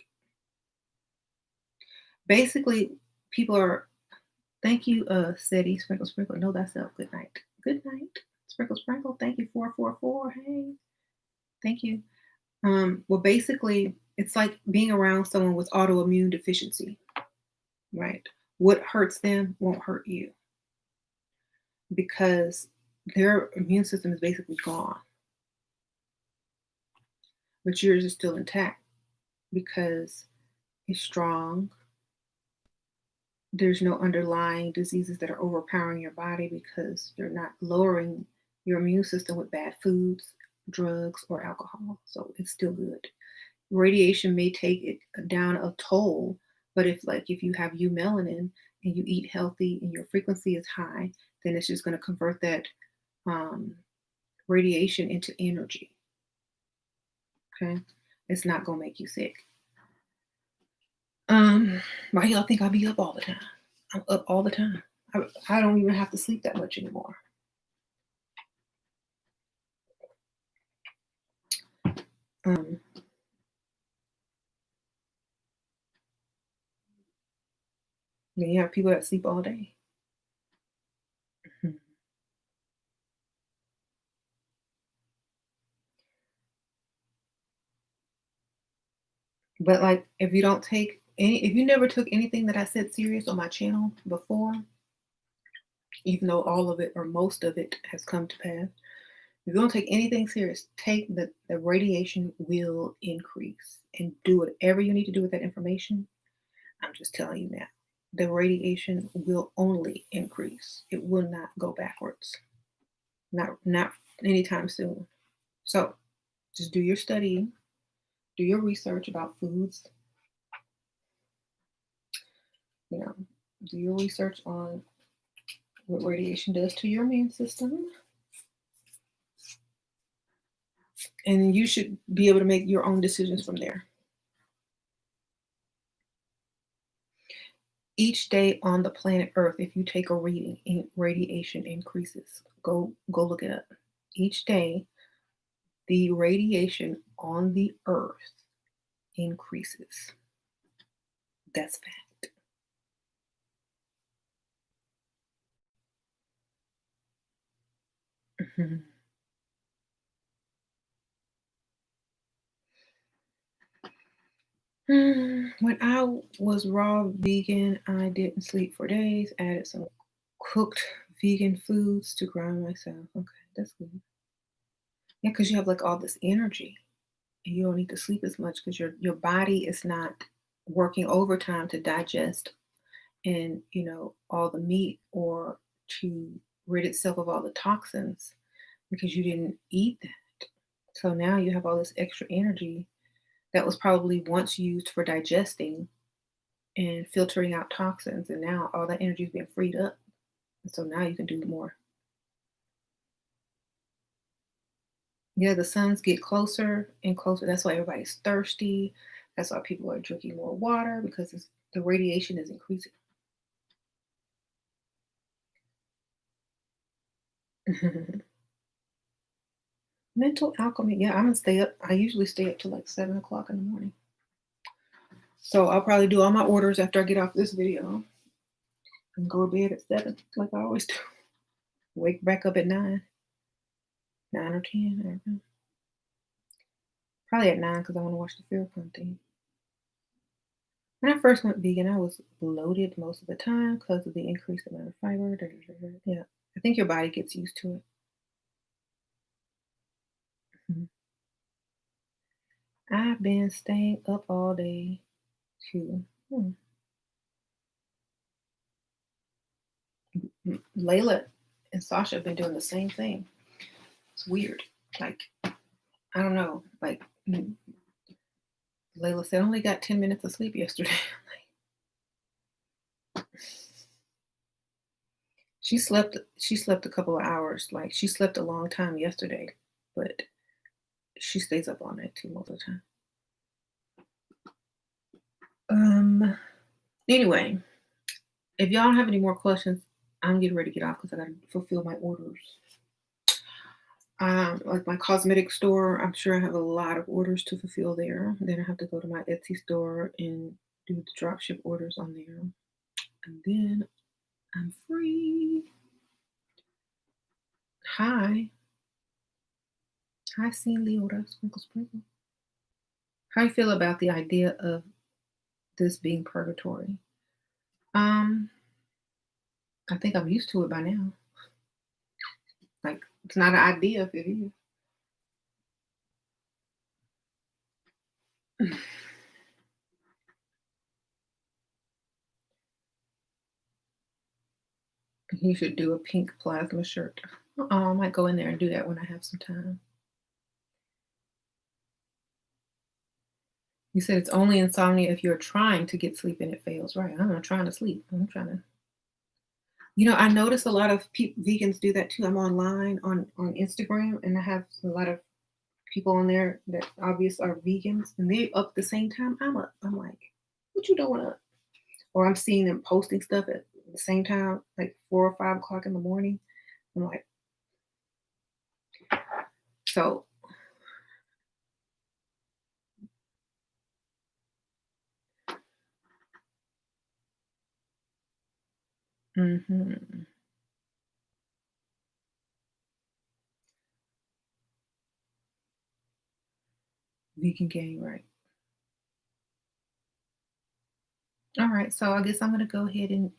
Basically, people are thank you, Seti, Sprinkle Sprinkle, know thyself. Good night. Good night. Sprinkle Sprinkle. Thank you, 444. Hey. Thank you. Well, basically, it's like being around someone with autoimmune deficiency, right? What hurts them won't hurt you because their immune system is basically gone, but yours is still intact because it's strong. There's no underlying diseases that are overpowering your body because you're not lowering your immune system with bad foods, drugs, or alcohol. So it's still good. Radiation may take it down a toll, but if you have eumelanin and you eat healthy and your frequency is high, then it's just going to convert that um, radiation into energy. Okay, it's not going to make you sick. Why y'all think I be up all the time? I'm up all the time. I don't even have to sleep that much anymore. Um, then you have people that sleep all day. Mhm. But like, if you never took anything that I said serious on my channel before, even though all of it or most of it has come to pass, if you don't take anything serious, take the radiation will increase and do whatever you need to do with that information. I'm just telling you now. The radiation will only increase. It will not go backwards. Not anytime soon. So just do your studying, do your research about foods, you know, do your research on what radiation does to your immune system. And you should be able to make your own decisions from there. Each day on the planet Earth, if you take a reading, radiation increases. Go look it up. Each day, the radiation on the Earth increases. That's fact. Mhm. When I was raw vegan, I didn't sleep for days. Added some cooked vegan foods to ground myself. Okay, that's good. Yeah, because you have like all this energy. And you don't need to sleep as much because your body is not working overtime to digest and all the meat or to rid itself of all the toxins because you didn't eat that. So now you have all this extra energy that was probably once used for digesting and filtering out toxins, and now all that energy is being freed up. And so now you can do more. Yeah, the suns get closer and closer. That's why everybody's thirsty. That's why people are drinking more water because the radiation is increasing. Mental alchemy. Yeah, I'm gonna stay up. I usually stay up till like 7 o'clock in the morning. So I'll probably do all my orders after I get off this video and go to bed at 7, like I always do. Wake back up at 9 or 10. Probably at 9 because I want to watch the Farrakhan thing. When I first went vegan, I was bloated most of the time because of the increased amount of fiber. Da, da, da, da. Yeah, I think your body gets used to it. Mhm. I've been staying up all day too. Layla and Sasha have been doing the same thing. It's weird. Like, I don't know. Like, Layla said, I only got 10 minutes of sleep yesterday. She slept a couple of hours. Like, she slept a long time yesterday, but she stays up all night too most of the time. Anyway, if y'all don't have any more questions, I'm getting ready to get off because I gotta fulfill my orders. Like my cosmetic store, I'm sure I have a lot of orders to fulfill there. Then I have to go to my Etsy store and do the dropship orders on there. And then I'm free. Hi. Hi, Scene Leota, Sprinkle Sprinkle. How you feel about the idea of this being purgatory? Um, I think I'm used to it by now. Like, it's not an idea if it is. You should do a pink plasma shirt. I might go in there and do that when I have some time. You said it's only insomnia if you're trying to get sleep and it fails. Right. I'm not trying to sleep. I'm trying to. I notice a lot of vegans do that too. I'm online on Instagram and I have a lot of people on there that obviously are vegans and they up the same time I'm up. I'm like, what you doing up? Or I'm seeing them posting stuff at the same time, like 4 or 5 o'clock in the morning. I'm like, so. Mhm. Vegan gang, right? All right, so I guess I'm gonna go ahead and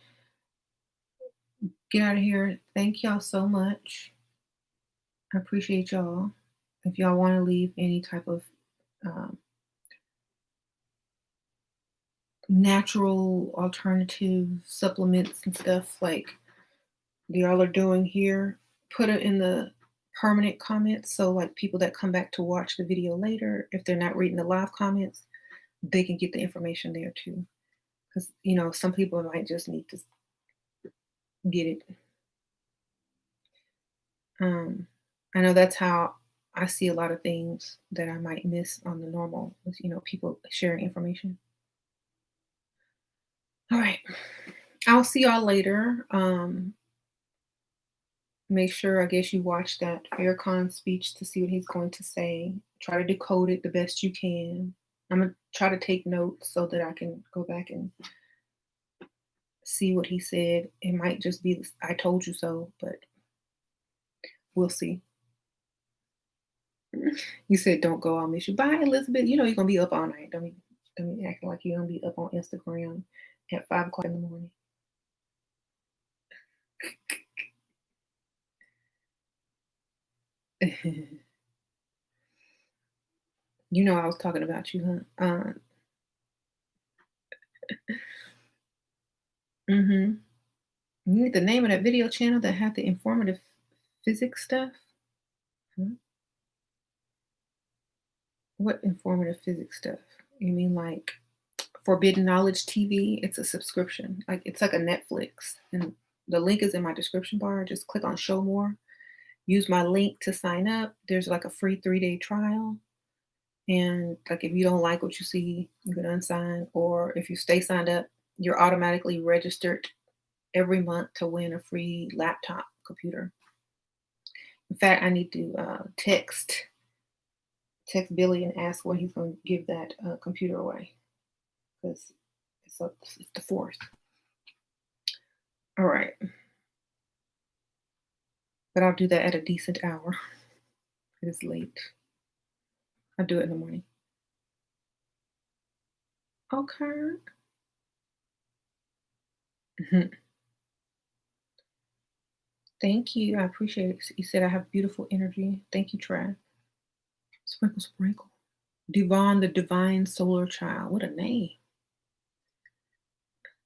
get out of here. Thank y'all so much. I appreciate y'all. If y'all want to leave any type of um, natural alternative supplements and stuff like y'all are doing here, put it in the permanent comments. So like people that come back to watch the video later, if they're not reading the live comments, they can get the information there too. Because some people might just need to get it. I know that's how I see a lot of things that I might miss on the normal, with, people sharing information. All right. I'll see y'all later. Make sure, I guess, you watch that Farrakhan speech to see what he's going to say. Try to decode it the best you can. I'm going to try to take notes so that I can go back and see what he said. It might just be, I told you so, but we'll see. You said, don't go, I'll miss you. Bye, Elizabeth. You're going to be up all night. Don't be acting like you're going to be up on Instagram at 5 o'clock in the morning. I was talking about you, huh? You need the name of that video channel that had the informative physics stuff. Huh? What informative physics stuff? You mean like Forbidden Knowledge TV? It's a subscription. Like it's like a Netflix. And the link is in my description bar. Just click on show more. Use my link to sign up. There's like a free 3-day trial. And like if you don't like what you see, you can unsign. Or if you stay signed up, you're automatically registered every month to win a free laptop computer. In fact, I need to text Billy and ask when he's going to give that computer away because it's the 4th. All right. But I'll do that at a decent hour. It is late. I do it in the morning. Okay. Mhm. Thank you. I appreciate it. You said I have beautiful energy. Thank you, Trav. Sprinkle, sprinkle. Devon, the divine solar child. What a name.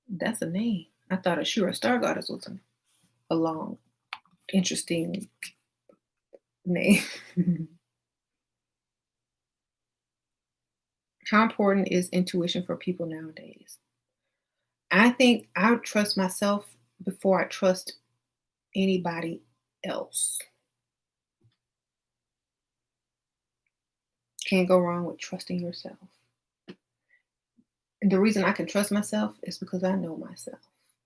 That's a name. I thought a sure a star goddess was a long, interesting name. How important is intuition for people nowadays? I think I would trust myself before I trust anybody else. Can't go wrong with trusting yourself. And the reason I can trust myself is because I know myself.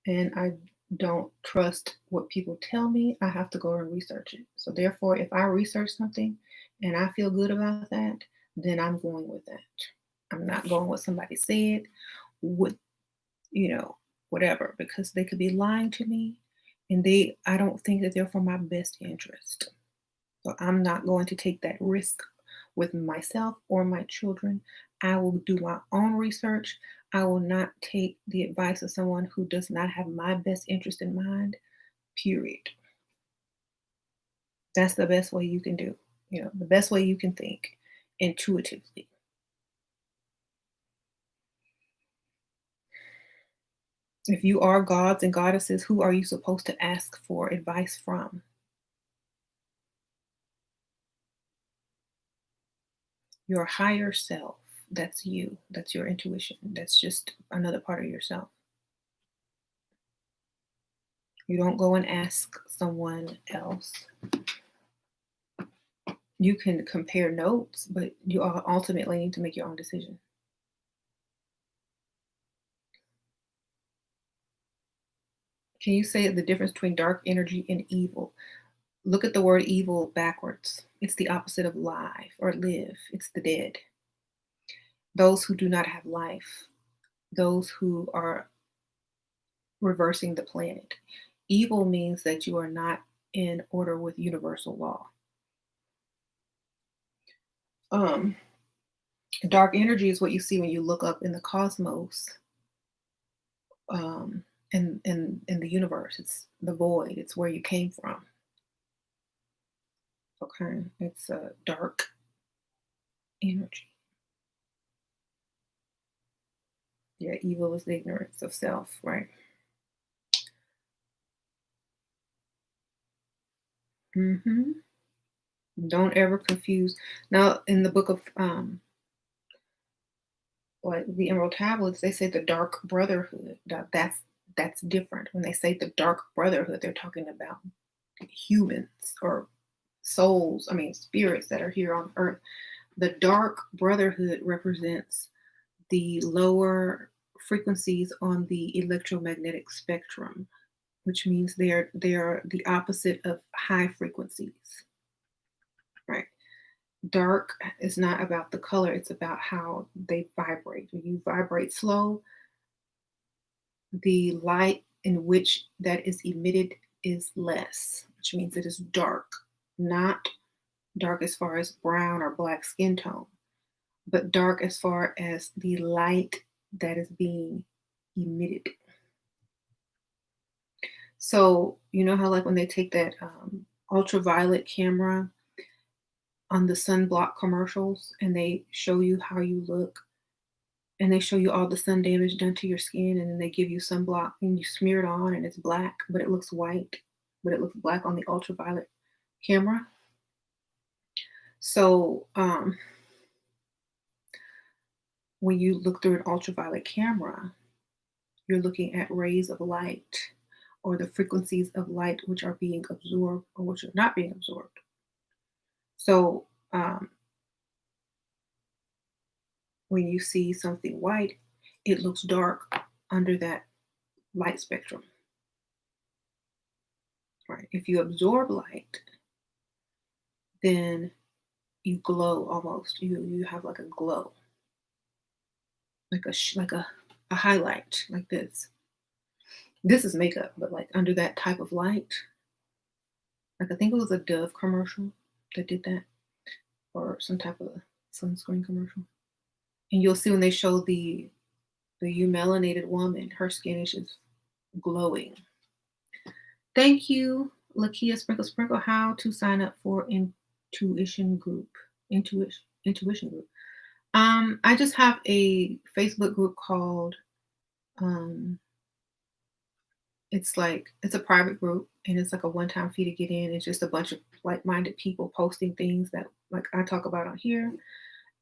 And I don't trust what people tell me. I have to go and research it. So therefore, if I research something and I feel good about that, then I'm going with that. I'm not going with somebody said, what whatever, because they could be lying to me and I don't think that they're for my best interest. So I'm not going to take that risk with myself or my children. I will do my own research. I will not take the advice of someone who does not have my best interest in mind, period. That's the best way you can do, the best way you can think intuitively. If you are gods and goddesses, who are you supposed to ask for advice from? Your higher self. That's you. That's your intuition. That's just another part of yourself. You don't go and ask someone else. You can compare notes, but you ultimately need to make your own decision. Can you say the difference between dark energy and evil? Look at the word evil backwards. It's the opposite of live or live. It's the dead. Those who do not have life. Those who are reversing the planet. Evil means that you are not in order with universal law. Um, Dark energy is what you see when you look up in the cosmos, um, in the universe. It's the void. It's where you came from. Okay, it's a dark energy. Yeah, evil is the ignorance of self, right? hmm Don't ever confuse. Now, in the book of like the Emerald Tablets, they say the Dark Brotherhood. That's different. When they say the Dark Brotherhood, they're talking about humans or souls. I mean, spirits that are here on Earth. The Dark Brotherhood represents the lower frequencies on the electromagnetic spectrum, which means they are the opposite of high frequencies, right? Dark is not about the color, it's about how they vibrate. When you vibrate slow, the light in which that is emitted is less, which means it is dark, not dark as far as brown or black skin tone, but dark as far as the light that is being emitted. So, you know how, like, when they take that ultraviolet camera on the sunblock commercials and they show you how you look and they show you all the sun damage done to your skin and then they give you sunblock and you smear it on and it's black, but it looks white, but it looks black on the ultraviolet camera. So, when you look through an ultraviolet camera, you're looking at rays of light or the frequencies of light which are being absorbed or which are not being absorbed. So, when you see something white, it looks dark under that light spectrum. Right? If you absorb light, then you glow almost. You have like a glow, like a highlight like this. This is makeup, but like under that type of light, like I think it was a Dove commercial that did that, or some type of sunscreen commercial. And you'll see when they show the melanated woman, her skin is just glowing. Thank you, Lakia Sprinkle Sprinkle. How to sign up for intuition group? Intuition group. I just have a Facebook group called it's a private group and it's like a one-time fee to get in. It's just a bunch of like-minded people posting things that like I talk about on here.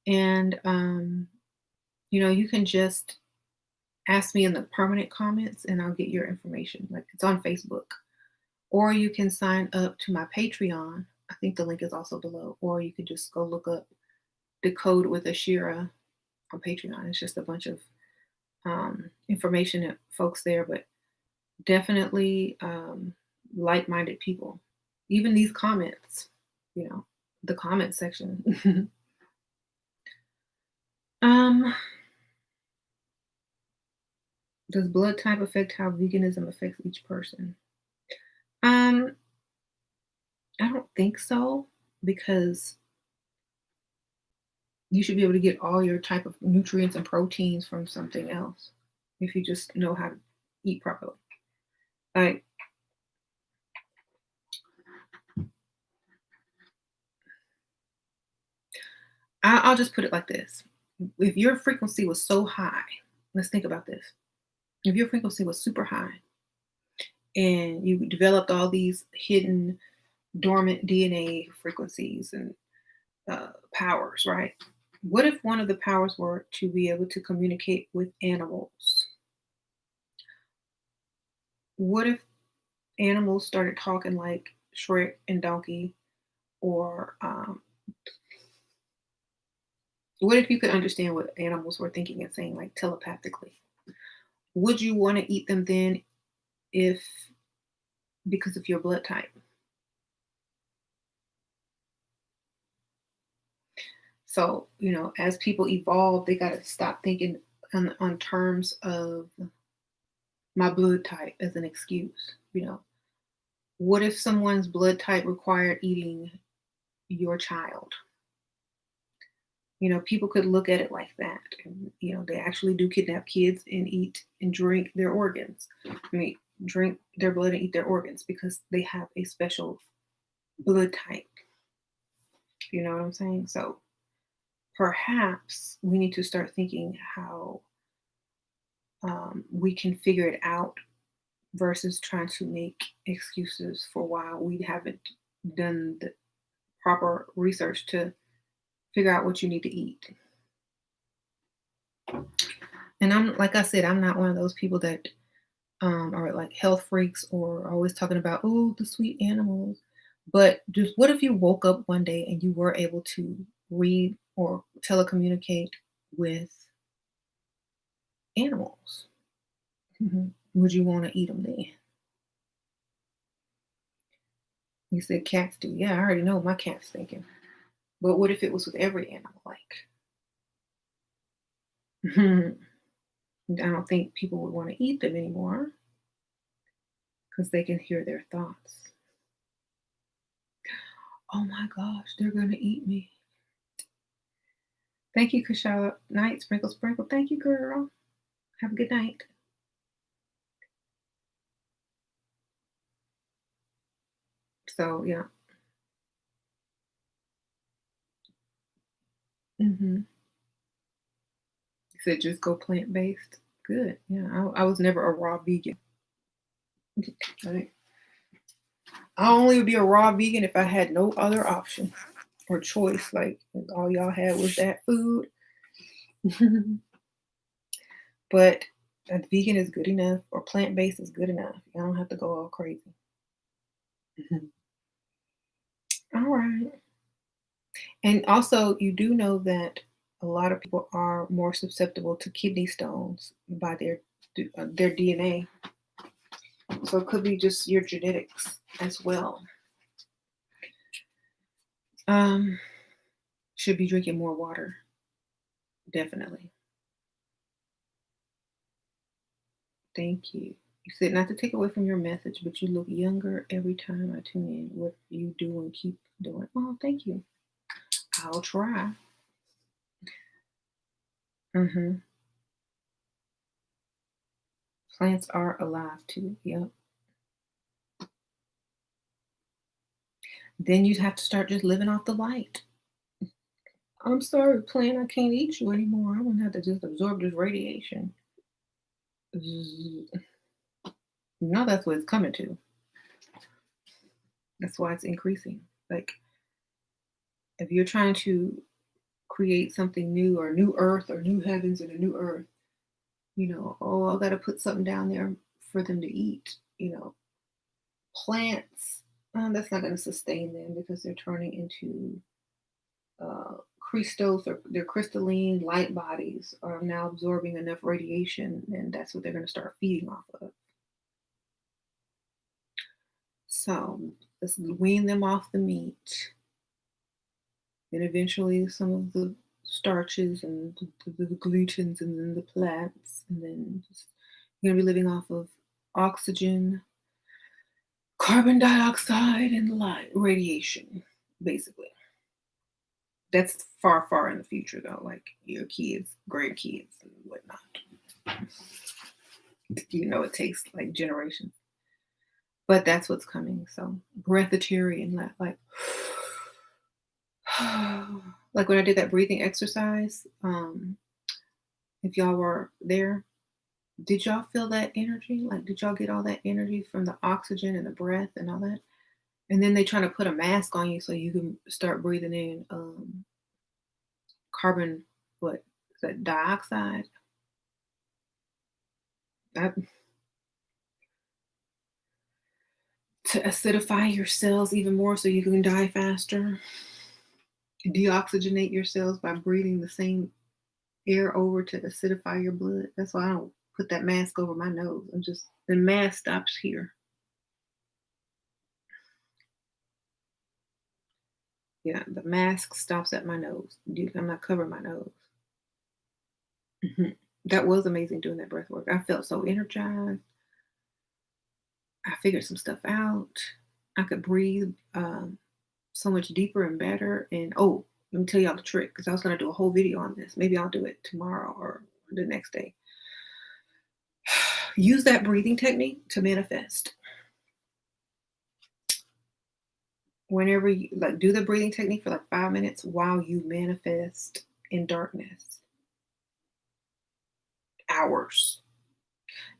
And you can just ask me in the permanent comments and I'll get your information. Like it's on Facebook. Or you can sign up to my Patreon. I think the link is also below. Or you can just go look up Decode with Ashira on Patreon. It's just a bunch of information and folks there, but definitely like-minded people. Even these comments, the comment section. Does blood type affect how veganism affects each person? I don't think so, because you should be able to get all your type of nutrients and proteins from something else if you just know how to eat properly. Like, I'll just put it like this. If your frequency was so high, let's think about this. If your frequency was super high and you developed all these hidden dormant DNA frequencies and powers, right? What if one of the powers were to be able to communicate with animals? What if animals started talking like Shrek and Donkey? Or what if you could understand what animals were thinking and saying, like telepathically? Would you want to eat them then because of your blood type? So, as people evolve, they got to stop thinking on terms of my blood type as an excuse. What if someone's blood type required eating your child? People could look at it like that. And, they actually do kidnap kids and eat and drink their organs. Drink their blood and eat their organs because they have a special blood type. You know what I'm saying? So perhaps we need to start thinking how we can figure it out versus trying to make excuses for why we haven't done the proper research to figure out what you need to eat. And I'm, like I said, I'm not one of those people that are like health freaks or always talking about, oh, the sweet animals. But just what if you woke up one day and you were able to read or telecommunicate with animals? Would you want to eat them then? You said cats do. Yeah, I already know what my cat's thinking. But what if it was with every animal? Like, I don't think people would want to eat them anymore because they can hear their thoughts. Oh my gosh, they're going to eat me. Thank you, Kashala. Night, Sprinkle, Sprinkle. Thank you, girl. Have a good night. So, yeah. You said just go plant-based. Good. Yeah, I was never a raw vegan. Right? I only would be a raw vegan if I had no other option or choice. Like all y'all had was that food. But a vegan is good enough, or plant-based is good enough. You don't have to go all crazy. All right. And also, you do know that a lot of people are more susceptible to kidney stones by their DNA. So it could be just your genetics as well. Should be drinking more water. Definitely. Thank you. You said not to take away from your message, but you look younger every time I tune in. What you do and keep doing. Oh, thank you. I'll try. Mm-hmm. Plants are alive too. Yep. Then you'd have to start just living off the light. I'm sorry, plant, I can't eat you anymore. I'm gonna have to just absorb this radiation. Zzz. Now that's what it's coming to. That's why it's increasing. Like if you're trying to create something new or new earth or new heavens and a new earth, oh, I gotta put something down there for them to eat. Plants, that's not gonna sustain them because they're turning into crystals or their crystalline light bodies are now absorbing enough radiation, and that's what they're going to start feeding off of. So let's wean them off the meat, and eventually some of the starches and the glutens, and then the plants, and then you're going to be living off of oxygen, carbon dioxide, and light radiation, basically. That's far, far in the future, though, like your kids, grandkids, and whatnot. It takes like generations, but that's what's coming. So breatharian, like like when I did that breathing exercise, if y'all were there, did y'all feel that energy? Like, did y'all get all that energy from the oxygen and the breath and all that? And then they try to put a mask on you so you can start breathing in carbon, what is that, dioxide? That, to acidify your cells even more so you can die faster. Deoxygenate your cells by breathing the same air over to acidify your blood. That's why I don't put that mask over my nose. The mask stops here. Yeah, the mask stops at my nose. I'm not covering my nose. That was amazing doing that breath work. I felt so energized. I figured some stuff out. I could breathe so much deeper and better. And oh, let me tell y'all the trick because I was going to do a whole video on this. Maybe I'll do it tomorrow or the next day. Use that breathing technique to manifest. Whenever you like do the breathing technique for like 5 minutes while you manifest in darkness. Hours.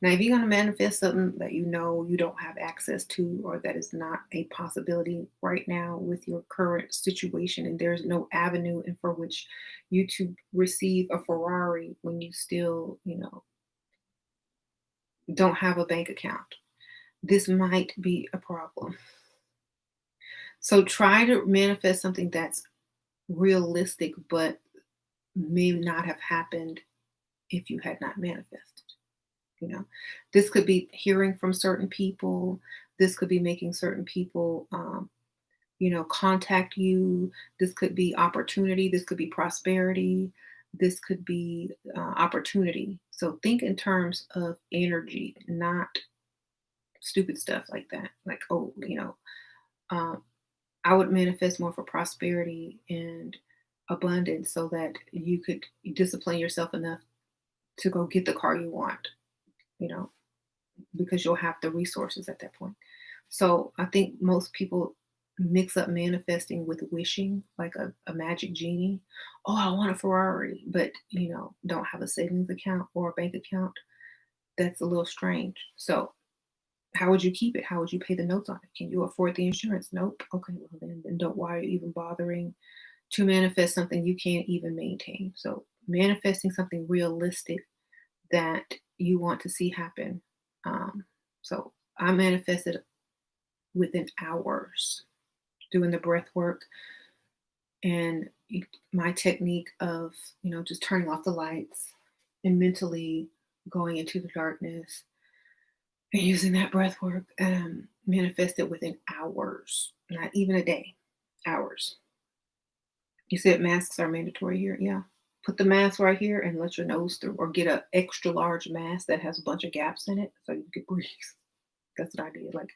Now, if you're going to manifest something that you know you don't have access to or that is not a possibility right now with your current situation, and there's no avenue in for which you to receive a Ferrari when you still, don't have a bank account, this might be a problem. So try to manifest something that's realistic, but may not have happened if you had not manifested. This could be hearing from certain people. This could be making certain people, contact you. This could be opportunity. This could be prosperity. This could be opportunity. So think in terms of energy, not stupid stuff like that. Like, oh, I would manifest more for prosperity and abundance so that you could discipline yourself enough to go get the car you want, you know, because you'll have the resources at that point. So I think most people mix up manifesting with wishing, like a magic genie. Oh, I want a Ferrari, but don't have a savings account or a bank account. That's a little strange. So how would you keep it? How would you pay the notes on it? Can you afford the insurance? Nope. Okay, well then don't, why are you even bothering to manifest something you can't even maintain? So manifesting something realistic that you want to see happen. So I manifested within hours doing the breath work and my technique of, just turning off the lights and mentally going into the darkness and using that breath work manifested within hours, not even a day, hours. You said masks are mandatory here. Yeah. Put the mask right here and let your nose through, or get a extra large mask that has a bunch of gaps in it so you can breathe. That's what I did. Like,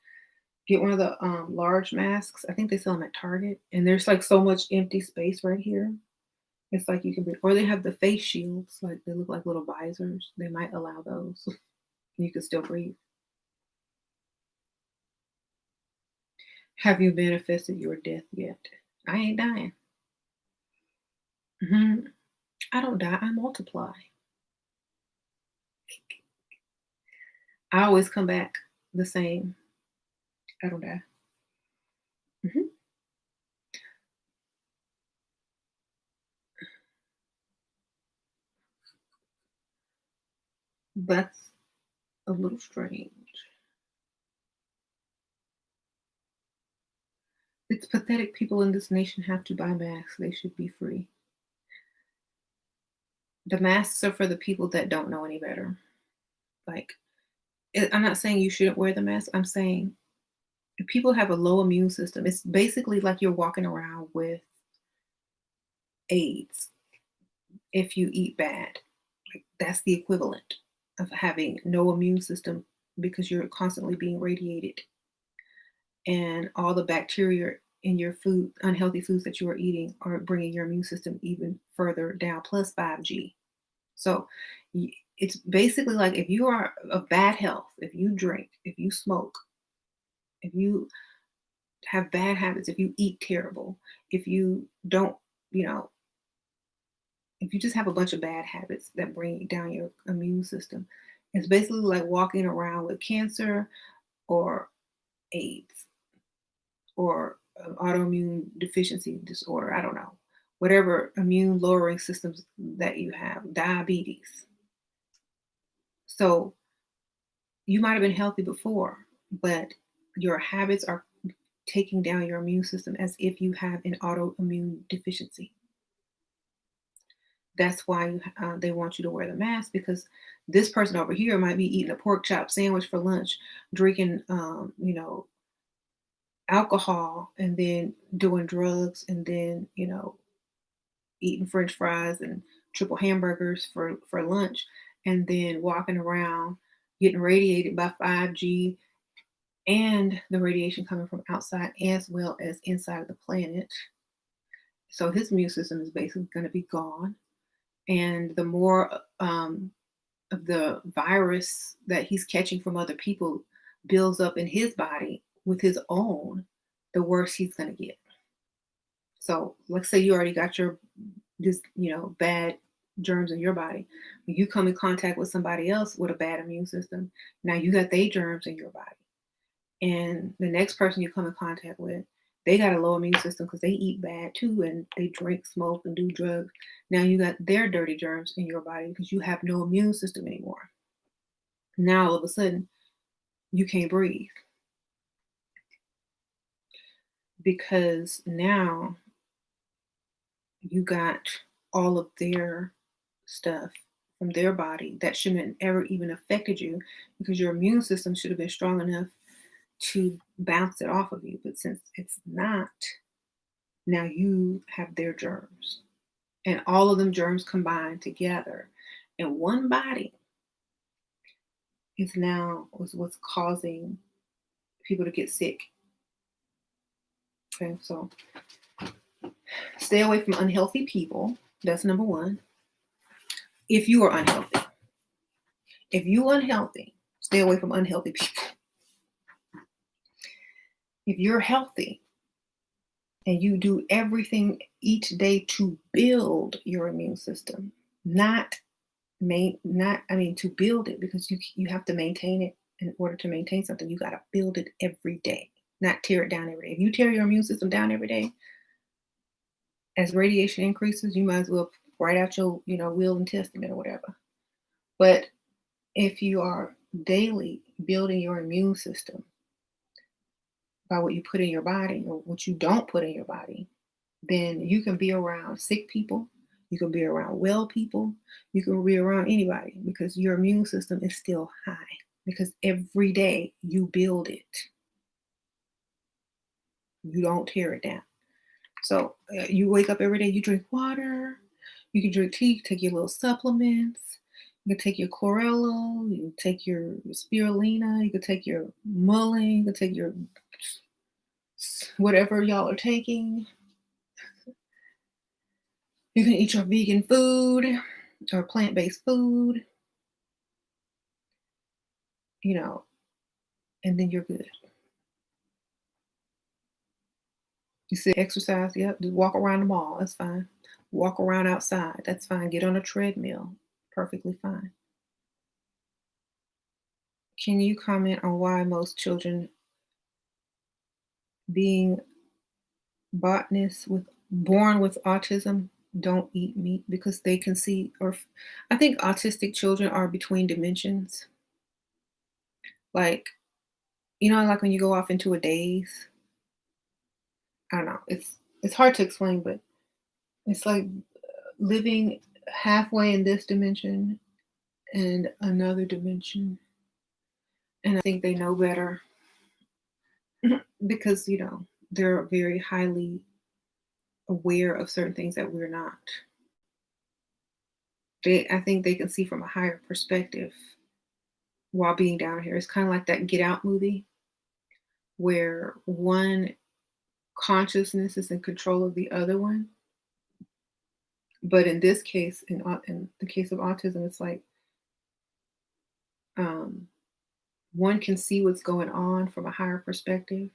get one of the large masks. I think they sell them at Target, and there's like so much empty space right here. It's like you can be, or they have the face shields, like they look like little visors. They might allow those. You can still breathe. Have you manifested your death yet? I ain't dying. I don't die. I multiply. I always come back the same. I don't die. hmm That's a little strange. It's pathetic people in this nation have to buy masks. They should be free. The masks are for the people that don't know any better. Like, I'm not saying you shouldn't wear the mask. I'm saying if people have a low immune system, it's basically like you're walking around with AIDS if you eat bad. Like, that's the equivalent of having no immune system because you're constantly being radiated and all the bacteria in your food, unhealthy foods that you are eating, are bringing your immune system even further down, plus 5G. So it's basically like if you are of bad health, if you drink, if you smoke, if you have bad habits, if you eat terrible, if you don't, you know, if you just have a bunch of bad habits that bring down your immune system, it's basically like walking around with cancer or AIDS or autoimmune deficiency disorder. I don't know. Whatever immune lowering systems that you have, diabetes. So you might have been healthy before, but your habits are taking down your immune system as if you have an autoimmune deficiency. That's why they want you to wear the mask because this person over here might be eating a pork chop sandwich for lunch, drinking, alcohol, and then doing drugs, and then eating French fries and triple hamburgers for lunch, and then walking around getting radiated by 5G and the radiation coming from outside as well as inside of the planet. So his immune system is basically going to be gone. And the more of the virus that he's catching from other people builds up in his body with his own, the worse he's going to get. So let's say you already got your this bad germs in your body. When you come in contact with somebody else with a bad immune system, now you got their germs in your body. And the next person you come in contact with, they got a low immune system because they eat bad too and they drink, smoke, and do drugs. Now you got their dirty germs in your body because you have no immune system anymore. Now all of a sudden you can't breathe because now you got all of their stuff from their body that shouldn't have ever even affected you because your immune system should have been strong enough to bounce it off of you. But since it's not, now you have their germs. And all of them germs combined together in one body is now what's causing people to get sick. Okay, so stay away from unhealthy people. That's number one. If you are unhealthy. If you unhealthy, stay away from unhealthy people. If you're healthy and you do everything each day to build your immune system, to build it, because you have to maintain it. In order to maintain something, you got to build it every day, not tear it down every day. If you tear your immune system down every day, as radiation increases, you might as well write out your will and testament or whatever. But if you are daily building your immune system by what you put in your body or what you don't put in your body, then you can be around sick people, you can be around well people, you can be around anybody because your immune system is still high because every day you build it. You don't tear it down. So you wake up every day, you drink water, you can drink tea, you can take your little supplements, you can take your chlorella, you can take your spirulina, you can take your mullein, you can take your whatever y'all are taking. You can eat your vegan food or plant-based food, you know, and then you're good. You say exercise, yep, just walk around the mall, that's fine. Walk around outside, that's fine. Get on a treadmill, perfectly fine. Can you comment on why most children being botanists with born with autism don't eat meat because they can see I think autistic children are between dimensions. Like, like when you go off into a daze. I don't know. It's hard to explain, but it's like living halfway in this dimension and another dimension. And I think they know better because, they're very highly aware of certain things that we're not. I think they can see from a higher perspective while being down here. It's kind of like that Get Out movie where one consciousness is in control of the other one. But in this case, in the case of autism, it's like um, one can see what's going on from a higher perspective,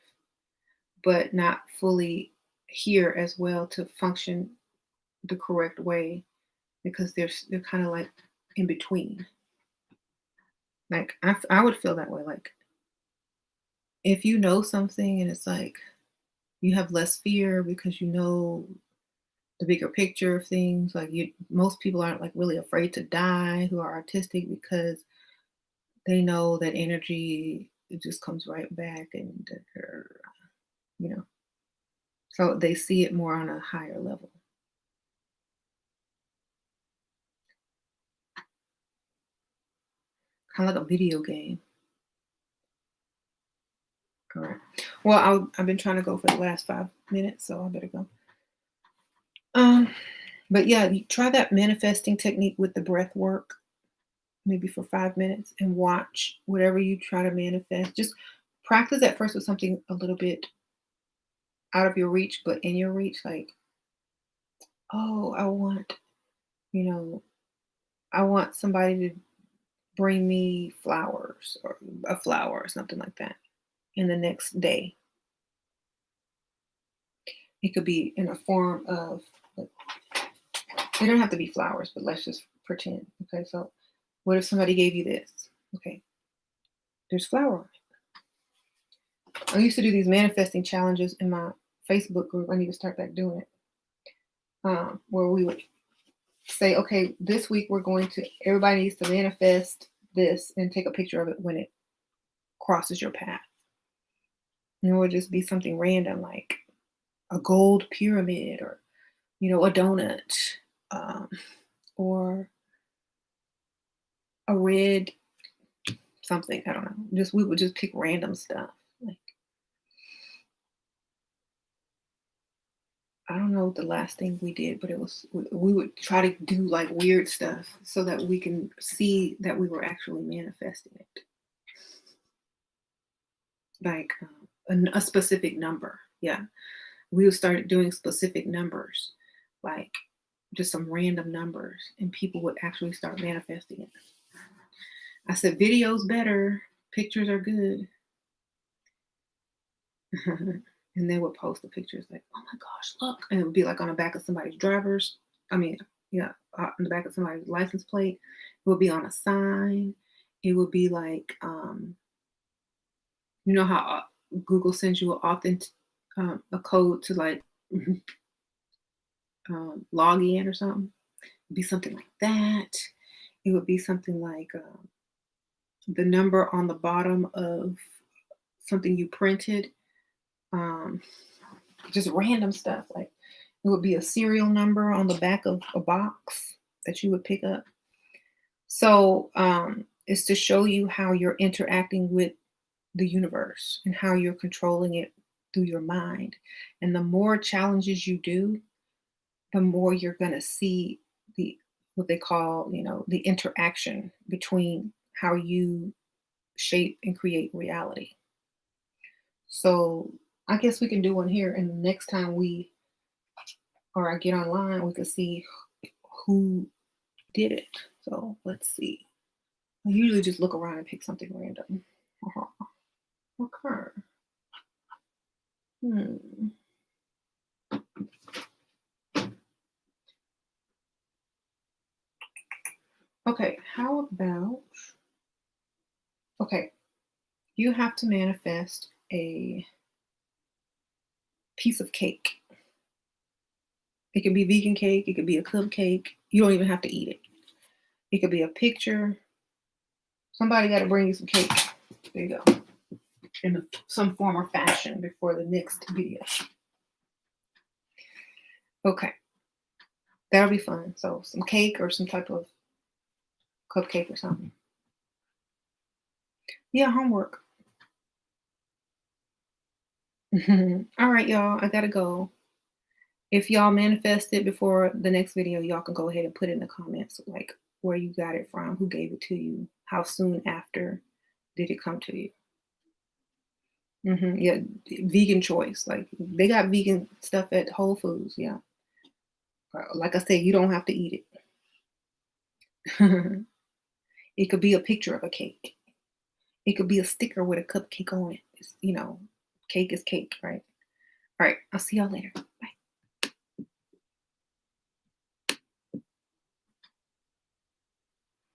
but not fully hear as well to function the correct way because they're kind of like in between. Like I would feel that way. Like if you know something and it's like you have less fear because you know the bigger picture of things. Like most people aren't like really afraid to die who are artistic because they know that energy it just comes right back and you know so they see it more on a higher level. Kind of like a video game. All right. Well, I've been trying to go for the last 5 minutes, so I better go. But yeah, you try that manifesting technique with the breath work, maybe for 5 minutes, and watch whatever you try to manifest. Just practice at first with something a little bit out of your reach, but in your reach. Like, oh, you know, I want somebody to bring me flowers or a flower or something like that in the next day. It could be in a form of, like, they don't have to be flowers, but let's just pretend. Okay, so what if somebody gave you this? Okay, there's flower on it. I used to do these manifesting challenges in my Facebook group. I need to start back doing it. Where we would say, okay, this week everybody needs to manifest this and take a picture of it when it crosses your path. And it would just be something random like a gold pyramid or, a donut or a red something. I don't know. We would just pick random stuff. Like, I don't know the last thing we did, but we would try to do like weird stuff so that we can see that we were actually manifesting it. Like a specific number. Yeah. We would start doing specific numbers, like just some random numbers, and people would actually start manifesting it. I said, video's better, pictures are good. And they would post the pictures like, oh my gosh, look. And it would be like on the back of somebody's on the back of somebody's license plate. It would be on a sign. It would be like, you know how Google sends you a code to like log in or something? It'd be something like that. It would be something like the number on the bottom of something you printed. Just random stuff. Like it would be a serial number on the back of a box that you would pick up. So it's to show you how you're interacting with the universe and how you're controlling it through your mind. And the more challenges you do, the more you're going to see what they call, the interaction between how you shape and create reality. So I guess we can do one here, and the next time we or I get online, we could see who did it. So let's see. I usually just look around and pick something random. Okay. Hmm. Okay, how about, okay, you have to manifest a piece of cake. It could be vegan cake, it could be a cupcake. You don't even have to eat it. It could be a picture. Somebody got to bring you some cake. There you go. In some form or fashion before the next video. Okay. That'll be fun. So some cake or some type of cupcake or something. Yeah, homework. All right, y'all. I gotta go. If y'all manifested before the next video, y'all can go ahead and put in the comments like where you got it from, who gave it to you, how soon after did it come to you. Yeah, vegan choice. Like they got vegan stuff at Whole Foods. Yeah. Like I said, you don't have to eat it. It could be a picture of a cake. It could be a sticker with a cupcake on it. It's, cake is cake, right? All right. I'll see y'all later.